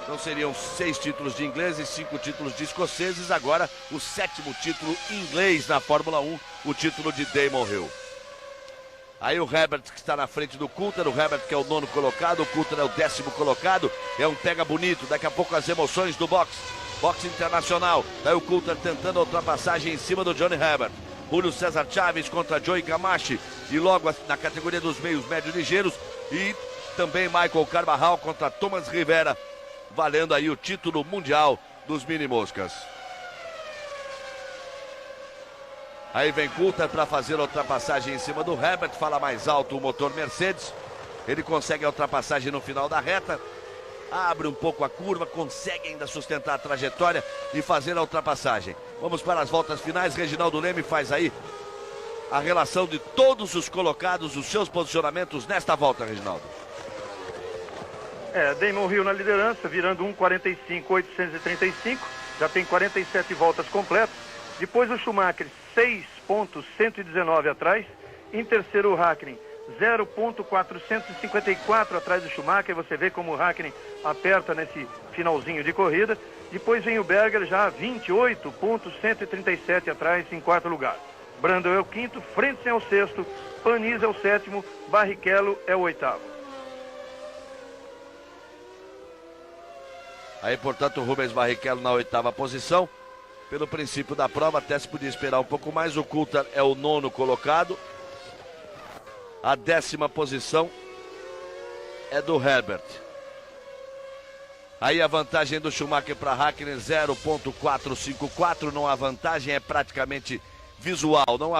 A: Então seriam 6 títulos de ingleses, 5 títulos de escoceses, agora o 7º título inglês na Fórmula 1, o título de Damon Hill. Aí o Herbert que está na frente do Coulthard, o Herbert que é o 9º colocado, o Coulthard é o 10º colocado, é um pega bonito, daqui a pouco as emoções do boxe internacional. Aí o Coulthard tentando a ultrapassagem em cima do Johnny Herbert. Julio César Chaves contra Joey Camachi, e logo na categoria dos meios médios ligeiros, e também Michael Carvajal contra Thomas Rivera, valendo aí o título mundial dos mini moscas. Aí vem Coulthard para fazer a ultrapassagem em cima do Herbert, fala mais alto o motor Mercedes, ele consegue a ultrapassagem no final da reta, abre um pouco a curva, consegue ainda sustentar a trajetória e fazer a ultrapassagem. Vamos para as voltas finais. Reginaldo Leme faz aí a relação de todos os colocados, os seus posicionamentos nesta volta, Reginaldo.
B: Damon Hill na liderança, virando 1:45.835, já tem 47 voltas completas. Depois o Schumacher, 6.119 atrás. Em terceiro o Hakkinen, 0.454 atrás do Schumacher. Você vê como o Hakkinen aperta nesse finalzinho de corrida. Depois vem o Berger já 28.137 atrás em quarto lugar. Brundle é o 5º, Frentzen é o 6º, Panis é o 7º, Barrichello é o 8º.
A: Aí, portanto, o Rubens Barrichello na 8ª posição. Pelo princípio da prova, até se podia esperar um pouco mais. O Coulthard é o 9º colocado. A 10ª posição é do Herbert. Aí a vantagem do Schumacher para Hakkinen 0.454, não há vantagem, é praticamente visual, não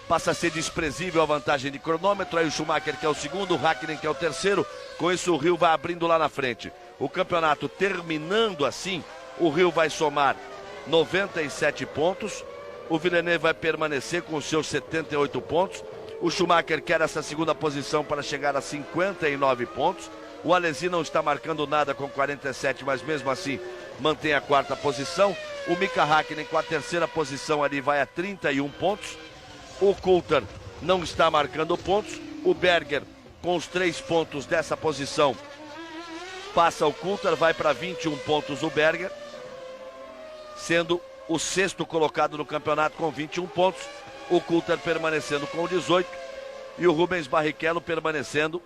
A: passa a ser desprezível a vantagem de cronômetro. Aí o Schumacher que é o segundo, o Hakkinen que é o terceiro, com isso o Rio vai abrindo lá na frente. O campeonato terminando assim, o Rio vai somar 97 pontos, o Villeneuve vai permanecer com os seus 78 pontos, o Schumacher quer essa segunda posição para chegar a 59 pontos, o Alesi não está marcando nada com 47, mas mesmo assim mantém a quarta posição, o Mika Hakkinen com a terceira posição ali vai a 31 pontos, o Coulthard não está marcando pontos, o Berger com os 3 pontos dessa posição passa o Coulthard, vai para 21 pontos o Berger, sendo o sexto colocado no campeonato com 21 pontos, o Coulthard permanecendo com 18 e o Rubens Barrichello permanecendo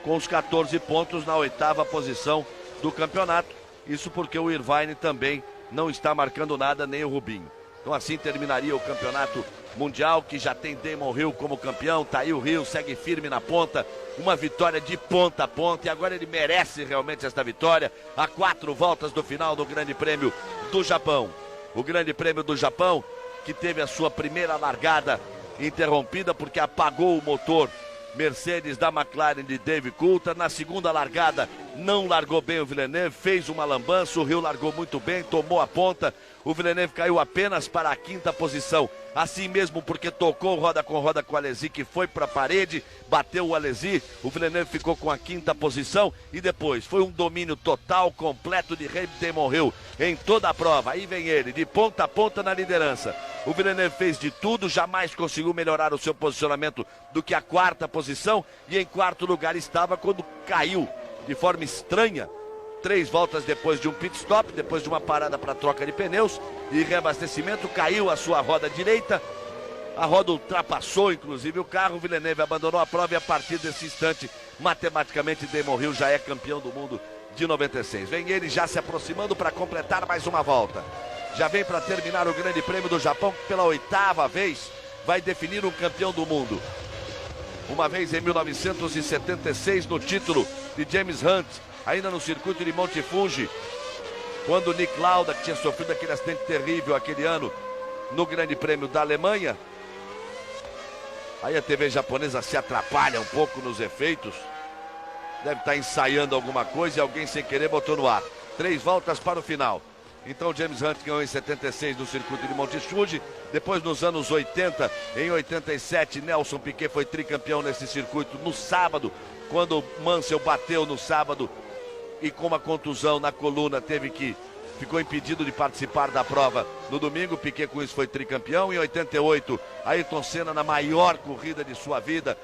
A: com os 14 pontos na oitava posição do campeonato. Isso porque o Irvine também não está marcando nada, nem o Rubinho. Então assim terminaria o campeonato mundial, que já tem Damon Hill como campeão. Tá aí o Hill, segue firme na ponta, uma vitória de ponta a ponta, e agora ele merece realmente esta vitória, a 4 voltas do final do Grande Prêmio do Japão. O Grande Prêmio do Japão, que teve a sua primeira largada interrompida porque apagou o motor Mercedes da McLaren de Dave Coulthard. Na segunda largada não largou bem o Villeneuve, fez uma lambança, o Rio largou muito bem, tomou a ponta, o Villeneuve caiu apenas para a quinta posição, assim mesmo porque tocou roda com o Alesi, que foi para a parede, bateu o Alesi, o Villeneuve ficou com a quinta posição e depois foi um domínio total, completo de Damon Hill em toda a prova. Aí vem ele, de ponta a ponta na liderança. O Villeneuve fez de tudo, jamais conseguiu melhorar o seu posicionamento do que a quarta posição, e em quarto lugar estava quando caiu de forma estranha, 3 voltas depois de um pit stop, depois de uma parada para troca de pneus e reabastecimento, caiu a sua roda direita, a roda ultrapassou inclusive o carro, o Villeneuve abandonou a prova e a partir desse instante, matematicamente, Damon Hill já é campeão do mundo de 96. Vem ele já se aproximando para completar mais uma volta. Já vem para terminar o Grande Prêmio do Japão, que pela 8ª vez vai definir um campeão do mundo. Uma vez em 1976 no título de James Hunt, ainda no circuito de Monte Fuji, quando Nick Lauda, que tinha sofrido aquele acidente terrível aquele ano no Grande Prêmio da Alemanha. Aí a TV japonesa se atrapalha um pouco nos efeitos, deve estar ensaiando alguma coisa e alguém sem querer botou no ar. 3 voltas para o final. Então James Hunt ganhou em 76 no circuito de Monte Fuji. Depois nos anos 80, em 87, Nelson Piquet foi tricampeão nesse circuito no sábado, quando Mansell bateu no sábado e com uma contusão na coluna ficou impedido de participar da prova no domingo. Piquet com isso foi tricampeão. Em 88, Ayrton Senna, na maior corrida de sua vida,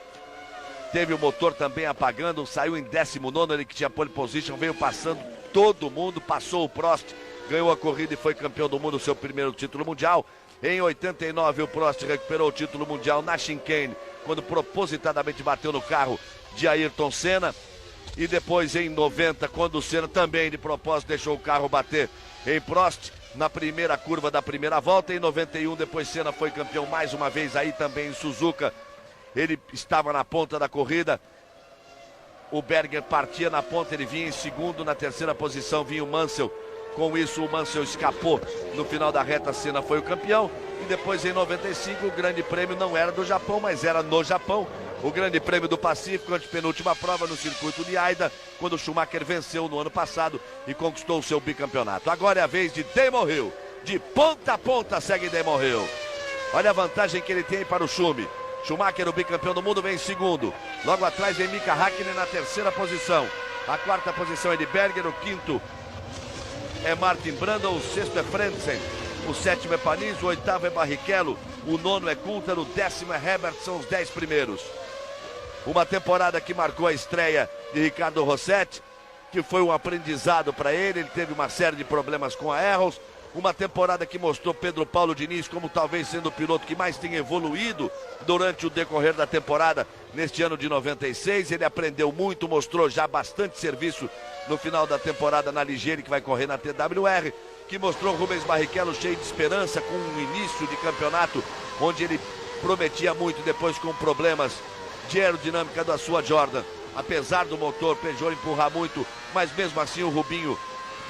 A: teve o motor também apagando, saiu em 19º, ele que tinha pole position, veio passando todo mundo, passou o Prost, ganhou a corrida e foi campeão do mundo, seu primeiro título mundial. Em 89, o Prost recuperou o título mundial na chicane, quando propositadamente bateu no carro de Ayrton Senna. E depois em 90, quando o Senna também de propósito deixou o carro bater em Prost na primeira curva da primeira volta. Em 91, depois Senna foi campeão mais uma vez, aí também em Suzuka. Ele estava na ponta da corrida, o Berger partia na ponta, ele vinha em segundo, na terceira posição vinha o Mansell. Com isso o Mansell escapou no final da reta, Senna foi o campeão. E depois em 95 o Grande Prêmio não era do Japão, mas era no Japão. O Grande Prêmio do Pacífico, antepenúltima prova no circuito de Aida, quando o Schumacher venceu no ano passado e conquistou o seu bicampeonato. Agora é a vez de Damon Hill, de ponta a ponta segue Damon Hill. Olha a vantagem que ele tem para o Schumacher, o bicampeão do mundo, vem em segundo. Logo atrás vem Mika Hakkinen na terceira posição. A quarta posição é de Berger, o quinto é Martin Brundle, o sexto é Frentzen, o sétimo é Panis, o oitavo é Barrichello, o nono é Coulthard, o 10º é Herbert, são os 10 primeiros. Uma temporada que marcou a estreia de Ricardo Rossetti, que foi um aprendizado para ele, ele teve uma série de problemas com a Arrows. Uma temporada que mostrou Pedro Paulo Diniz como talvez sendo o piloto que mais tem evoluído durante o decorrer da temporada neste ano de 96. Ele aprendeu muito, mostrou já bastante serviço no final da temporada na Ligier, que vai correr na TWR, que mostrou Rubens Barrichello cheio de esperança com um início de campeonato onde ele prometia muito, depois com problemas de aerodinâmica da sua Jordan. apesar do motor Peugeot empurrar muito, mas mesmo assim o Rubinho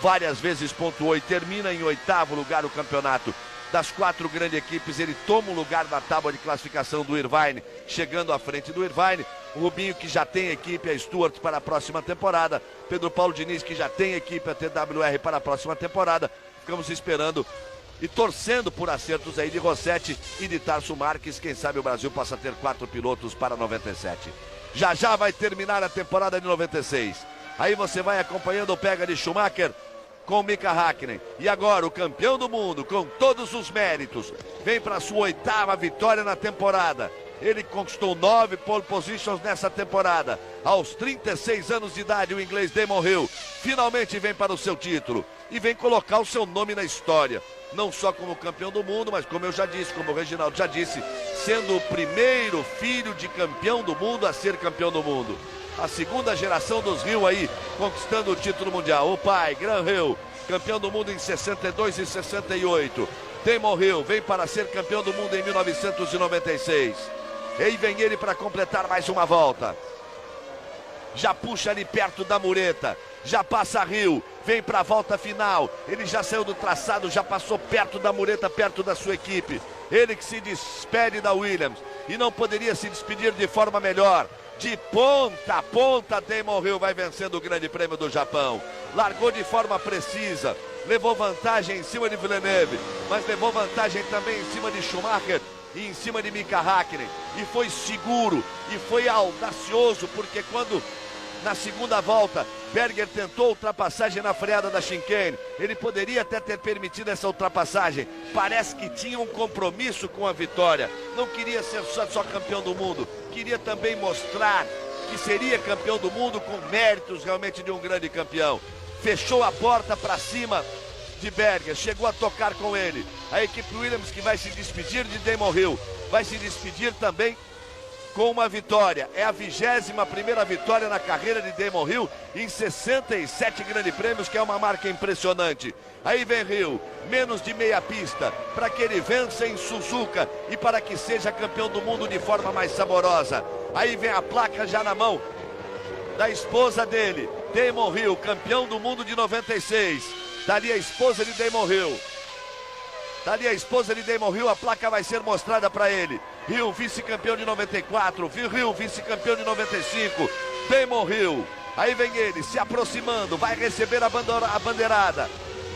A: várias vezes pontuou e termina em 8º lugar o campeonato. Das 4 grandes equipes, ele toma um lugar na tábua de classificação do Irvine, chegando à frente do Irvine. O Rubinho, que já tem equipe, a Stuart, para a próxima temporada. Pedro Paulo Diniz, que já tem equipe, a TWR, para a próxima temporada. Ficamos esperando e torcendo por acertos aí de Rossetti e de Tarso Marques. Quem sabe o Brasil possa ter 4 pilotos para 97. Já já vai terminar a temporada de 96. Aí você vai acompanhando o pega de Schumacher com Mika Häkkinen. E agora o campeão do mundo, com todos os méritos, vem para sua 8ª vitória na temporada. Ele conquistou 9 pole positions nessa temporada. Aos 36 anos de idade, o inglês Damon Hill finalmente vem para o seu título e vem colocar o seu nome na história. Não só como campeão do mundo, mas como eu já disse, como o Reginaldo já disse, sendo o primeiro filho de campeão do mundo a ser campeão do mundo. A segunda geração dos Hill aí, conquistando o título mundial. O pai, Graham Hill, campeão do mundo em 62 e 68. Damon Hill vem para ser campeão do mundo em 1996. E aí vem ele para completar mais uma volta. Já puxa ali perto da mureta. Já passa Hill, vem para a volta final. Ele já saiu do traçado, já passou perto da mureta, perto da sua equipe. Ele que se despede da Williams e não poderia se despedir de forma melhor. De ponta a ponta, Damon Hill vai vencendo o Grande Prêmio do Japão. Largou de forma precisa, levou vantagem em cima de Villeneuve, mas levou vantagem também em cima de Schumacher e em cima de Mika Häkkinen. E foi seguro, e foi audacioso, porque quando na segunda volta Berger tentou ultrapassagem na freada da chicane, ele poderia até ter permitido essa ultrapassagem. Parece que tinha um compromisso com a vitória. Não queria ser só campeão do mundo, queria também mostrar que seria campeão do mundo com méritos realmente de um grande campeão. Fechou a porta para cima de Berger, chegou a tocar com ele. A equipe Williams, que vai se despedir de Damon Hill, vai se despedir também com uma vitória. É a 21ª vitória na carreira de Damon Hill em 67 grandes prêmios, que é uma marca impressionante. Aí vem Hill, menos de meia pista, para que ele vença em Suzuka e para que seja campeão do mundo de forma mais saborosa. Aí vem a placa já na mão da esposa dele, Damon Hill, campeão do mundo de 96. Dali a esposa de Damon Hill. Dali a esposa de Damon Hill, a placa vai ser mostrada para ele. Hill, vice-campeão de 94, Hill, vice-campeão de 95, Damon Hill. Aí vem ele, se aproximando, vai receber a bandeirada.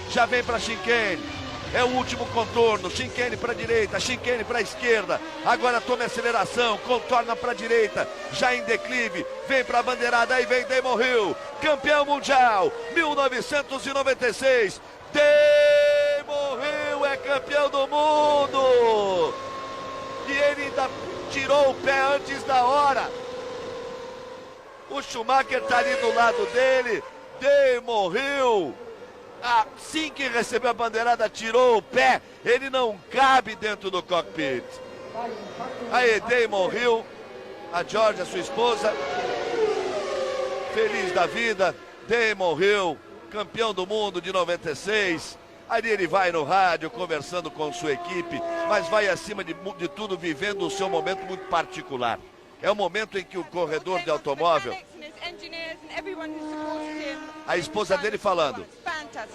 A: Já vem para chicane, é o último contorno, chicane para a direita, chicane para a esquerda. Agora toma aceleração, contorna para a direita, já em declive, vem para a bandeirada, aí vem Damon Hill, campeão mundial, 1996. Damon Hill é campeão do mundo! E ele ainda tirou o pé antes da hora. O Schumacher está ali do lado dele. Damon Hill, assim que recebeu a bandeirada, tirou o pé. Ele não cabe dentro do cockpit. Aí Damon Hill, a Georgia, sua esposa, feliz da vida. Damon Hill, campeão do mundo de 96. Ali ele vai no rádio conversando com sua equipe, mas vai acima de tudo vivendo o seu momento muito particular. É o momento em que o corredor de automóvel, a esposa dele falando,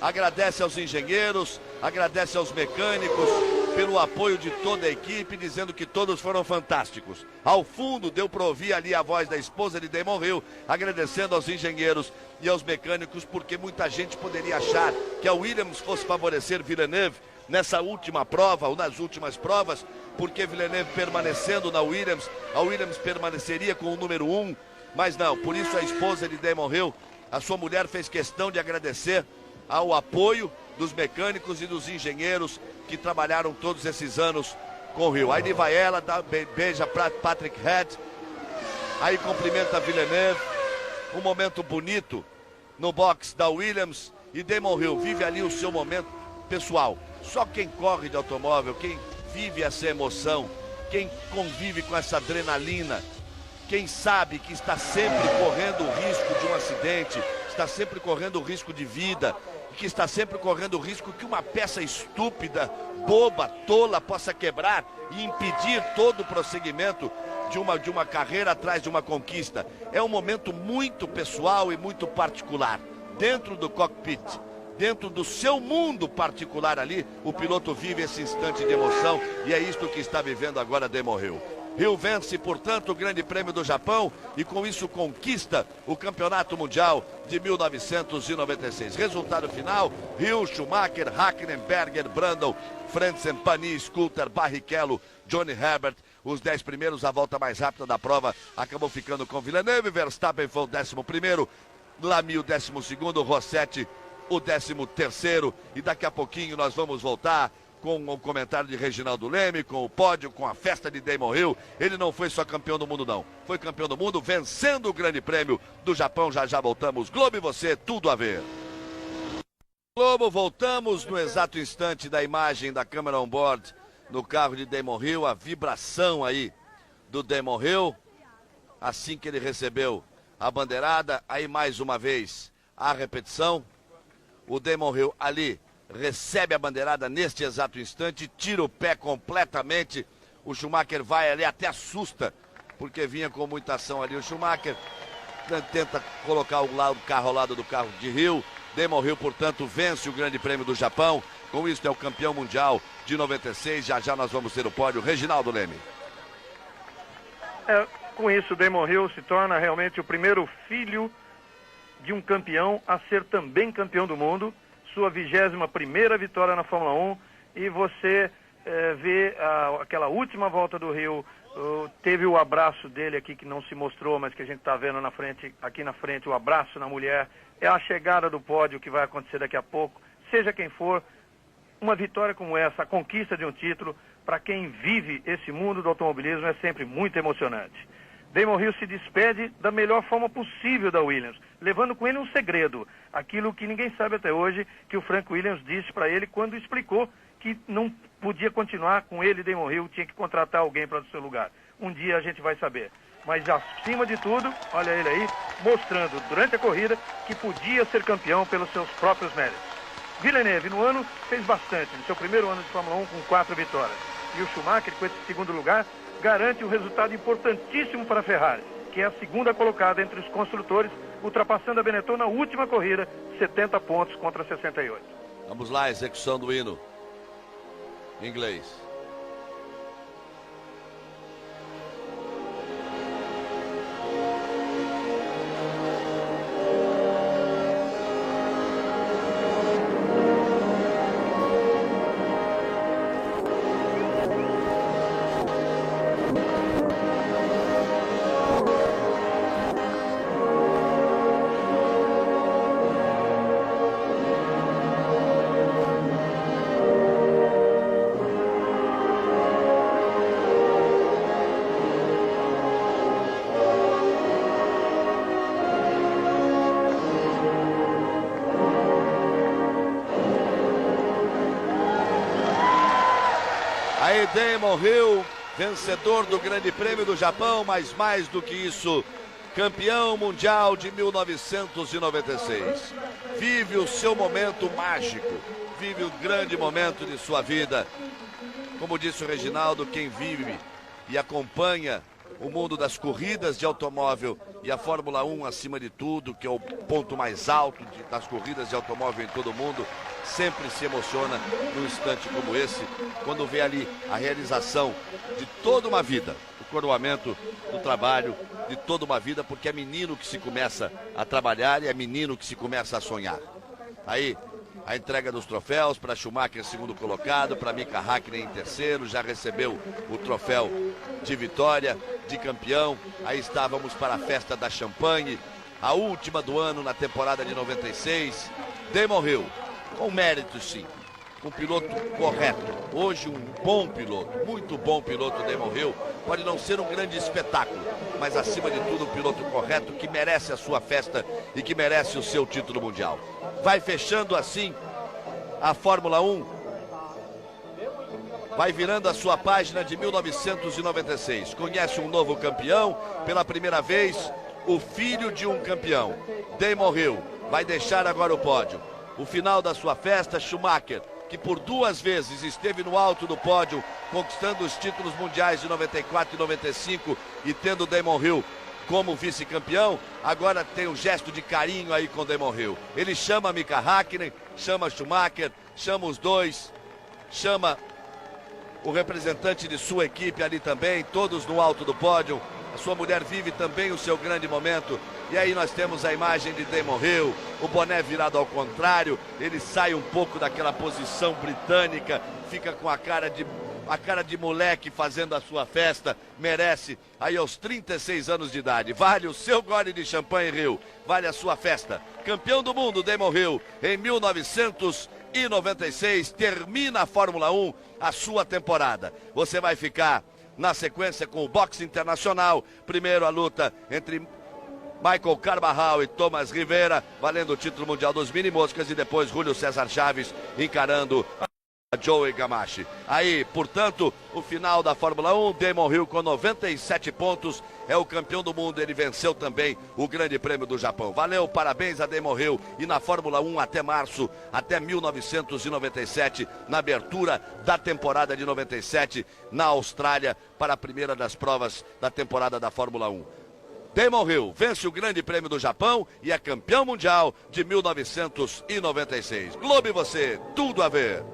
A: agradece aos engenheiros, agradece aos mecânicos pelo apoio de toda a equipe, dizendo que todos foram fantásticos. Ao fundo deu para ouvir ali a voz da esposa de Damon Hill, agradecendo aos engenheiros e aos mecânicos, porque muita gente poderia achar que a Williams fosse favorecer Villeneuve nessa última prova, ou nas últimas provas, porque Villeneuve permanecendo na Williams, a Williams permaneceria com o número 1, mas não, por isso a esposa de Damon Hill, a sua mulher, fez questão de agradecer ao apoio dos mecânicos e dos engenheiros que trabalharam todos esses anos com o Hill. Aí vai ela, beija Patrick Head, aí cumprimenta Villeneuve, um momento bonito no box da Williams, e Damon Hill vive ali o seu momento pessoal. Só quem corre de automóvel, quem vive essa emoção, quem convive com essa adrenalina, quem sabe que está sempre correndo o risco de um acidente, está sempre correndo o risco de vida, que está sempre correndo o risco que uma peça estúpida, boba, tola possa quebrar e impedir todo o prosseguimento de uma carreira atrás de uma conquista. É um momento muito pessoal e muito particular. Dentro do cockpit, dentro do seu mundo particular ali, o piloto vive esse instante de emoção e é isto que está vivendo agora Damon Hill. Hill vence, portanto, o Grande Prêmio do Japão e com isso conquista o Campeonato Mundial de 1996. Resultado final, Hill, Schumacher, Hakkinen, Berger, Brundle, Frentzen, Panis, Coulter, Barrichello, Johnny Herbert. Os 10 primeiros, a volta mais rápida da prova, acabou ficando com Villeneuve. Verstappen foi o 11º, Lamy o 12º, Rossetti o 13º. E daqui a pouquinho nós vamos voltar com o comentário de Reginaldo Leme, com o pódio, com a festa de Damon Hill. Ele não foi só campeão do mundo, não. Foi campeão do mundo vencendo o Grande Prêmio do Japão. Já já voltamos. Globo e você, tudo a ver. Globo, voltamos no exato instante da imagem da câmera on-board no carro de Damon Hill. A vibração aí do Damon Hill. Assim que ele recebeu a bandeirada, aí mais uma vez a repetição. O Damon Hill ali recebe a bandeirada neste exato instante, tira o pé completamente. O Schumacher vai ali, até assusta, porque vinha com muita ação ali. O Schumacher tenta colocar o carro ao lado do carro de Hill. Damon Hill, portanto, vence o Grande Prêmio do Japão. Com isso é o campeão mundial de 96. Já já nós vamos ter o pódio. Reginaldo Leme.
B: Com isso, Damon Hill se torna realmente o primeiro filho de um campeão a ser também campeão do mundo. Sua 21ª vitória na Fórmula 1, e você vê aquela última volta do Hill, teve o abraço dele aqui que não se mostrou, mas que a gente está vendo na frente, aqui na frente, o abraço na mulher, é a chegada do pódio que vai acontecer daqui a pouco. Seja quem for, uma vitória como essa, a conquista de um título, para quem vive esse mundo do automobilismo é sempre muito emocionante. Damon Hill se despede da melhor forma possível da Williams, levando com ele um segredo, aquilo que ninguém sabe até hoje, que o Frank Williams disse para ele quando explicou que não podia continuar com ele, Damon Hill, tinha que contratar alguém para o seu lugar. Um dia a gente vai saber. Mas acima de tudo, olha ele aí, mostrando durante a corrida que podia ser campeão pelos seus próprios méritos. Villeneuve, no ano, fez bastante, no seu primeiro ano de Fórmula 1 com 4 vitórias. E o Schumacher, com esse segundo lugar, garante um resultado importantíssimo para a Ferrari, que é a segunda colocada entre os construtores, ultrapassando a Benetton na última corrida, 70 pontos contra 68.
A: Vamos lá, execução do hino em inglês. Aí Damon Hill, vencedor do Grande Prêmio do Japão, mas mais do que isso, campeão mundial de 1996. Vive o seu momento mágico, vive o grande momento de sua vida. Como disse o Reginaldo, quem vive e acompanha o mundo das corridas de automóvel e a Fórmula 1 acima de tudo, que é o ponto mais alto das corridas de automóvel em todo o mundo, sempre se emociona num instante como esse, quando vê ali a realização de toda uma vida, o coroamento do trabalho de toda uma vida, porque é menino que se começa a trabalhar e é menino que se começa a sonhar. Aí, a entrega dos troféus para Schumacher, segundo colocado, para Mika Hakkinen em terceiro, já recebeu o troféu de vitória, de campeão. Aí estávamos para a festa da champanhe, a última do ano na temporada de 96. Damon Hill, com méritos sim, um piloto correto, hoje um bom piloto, muito bom piloto. Damon Hill pode não ser um grande espetáculo, mas acima de tudo um piloto correto que merece a sua festa e que merece o seu título mundial. Vai fechando assim a Fórmula 1, vai virando a sua página de 1996, conhece um novo campeão, pela primeira vez o filho de um campeão. Damon Hill vai deixar agora o pódio. o final da sua festa, Schumacher, que por 2 vezes esteve no alto do pódio, conquistando os títulos mundiais de 94 e 95 e tendo Damon Hill como vice-campeão, agora tem um gesto de carinho aí com Damon Hill. Ele chama Mika Häkkinen, chama Schumacher, chama os dois, chama o representante de sua equipe ali também, todos no alto do pódio. A sua mulher vive também o seu grande momento. E aí nós temos a imagem de Damon Hill, o boné virado ao contrário, ele sai um pouco daquela posição britânica, fica com a cara de moleque fazendo a sua festa, merece aí aos 36 anos de idade. Vale o seu gole de champanhe, Hill, vale a sua festa. Campeão do mundo, Damon Hill, em 1996, termina a Fórmula 1, a sua temporada. Você vai ficar na sequência com o boxe internacional, primeiro a luta entre Michael Carvajal e Thomas Rivera, valendo o título mundial dos mini-moscas, e depois Julio César Chaves encarando Joey Gamache. Aí, portanto, o final da Fórmula 1, Damon Hill com 97 pontos, é o campeão do mundo, ele venceu também o Grande Prêmio do Japão. Valeu, parabéns a Damon Hill, e na Fórmula 1 até março, até 1997, na abertura da temporada de 97, na Austrália, para a primeira das provas da temporada da Fórmula 1. Damon Hill vence o Grande Prêmio do Japão e é campeão mundial de 1996. Globo e você, tudo a ver.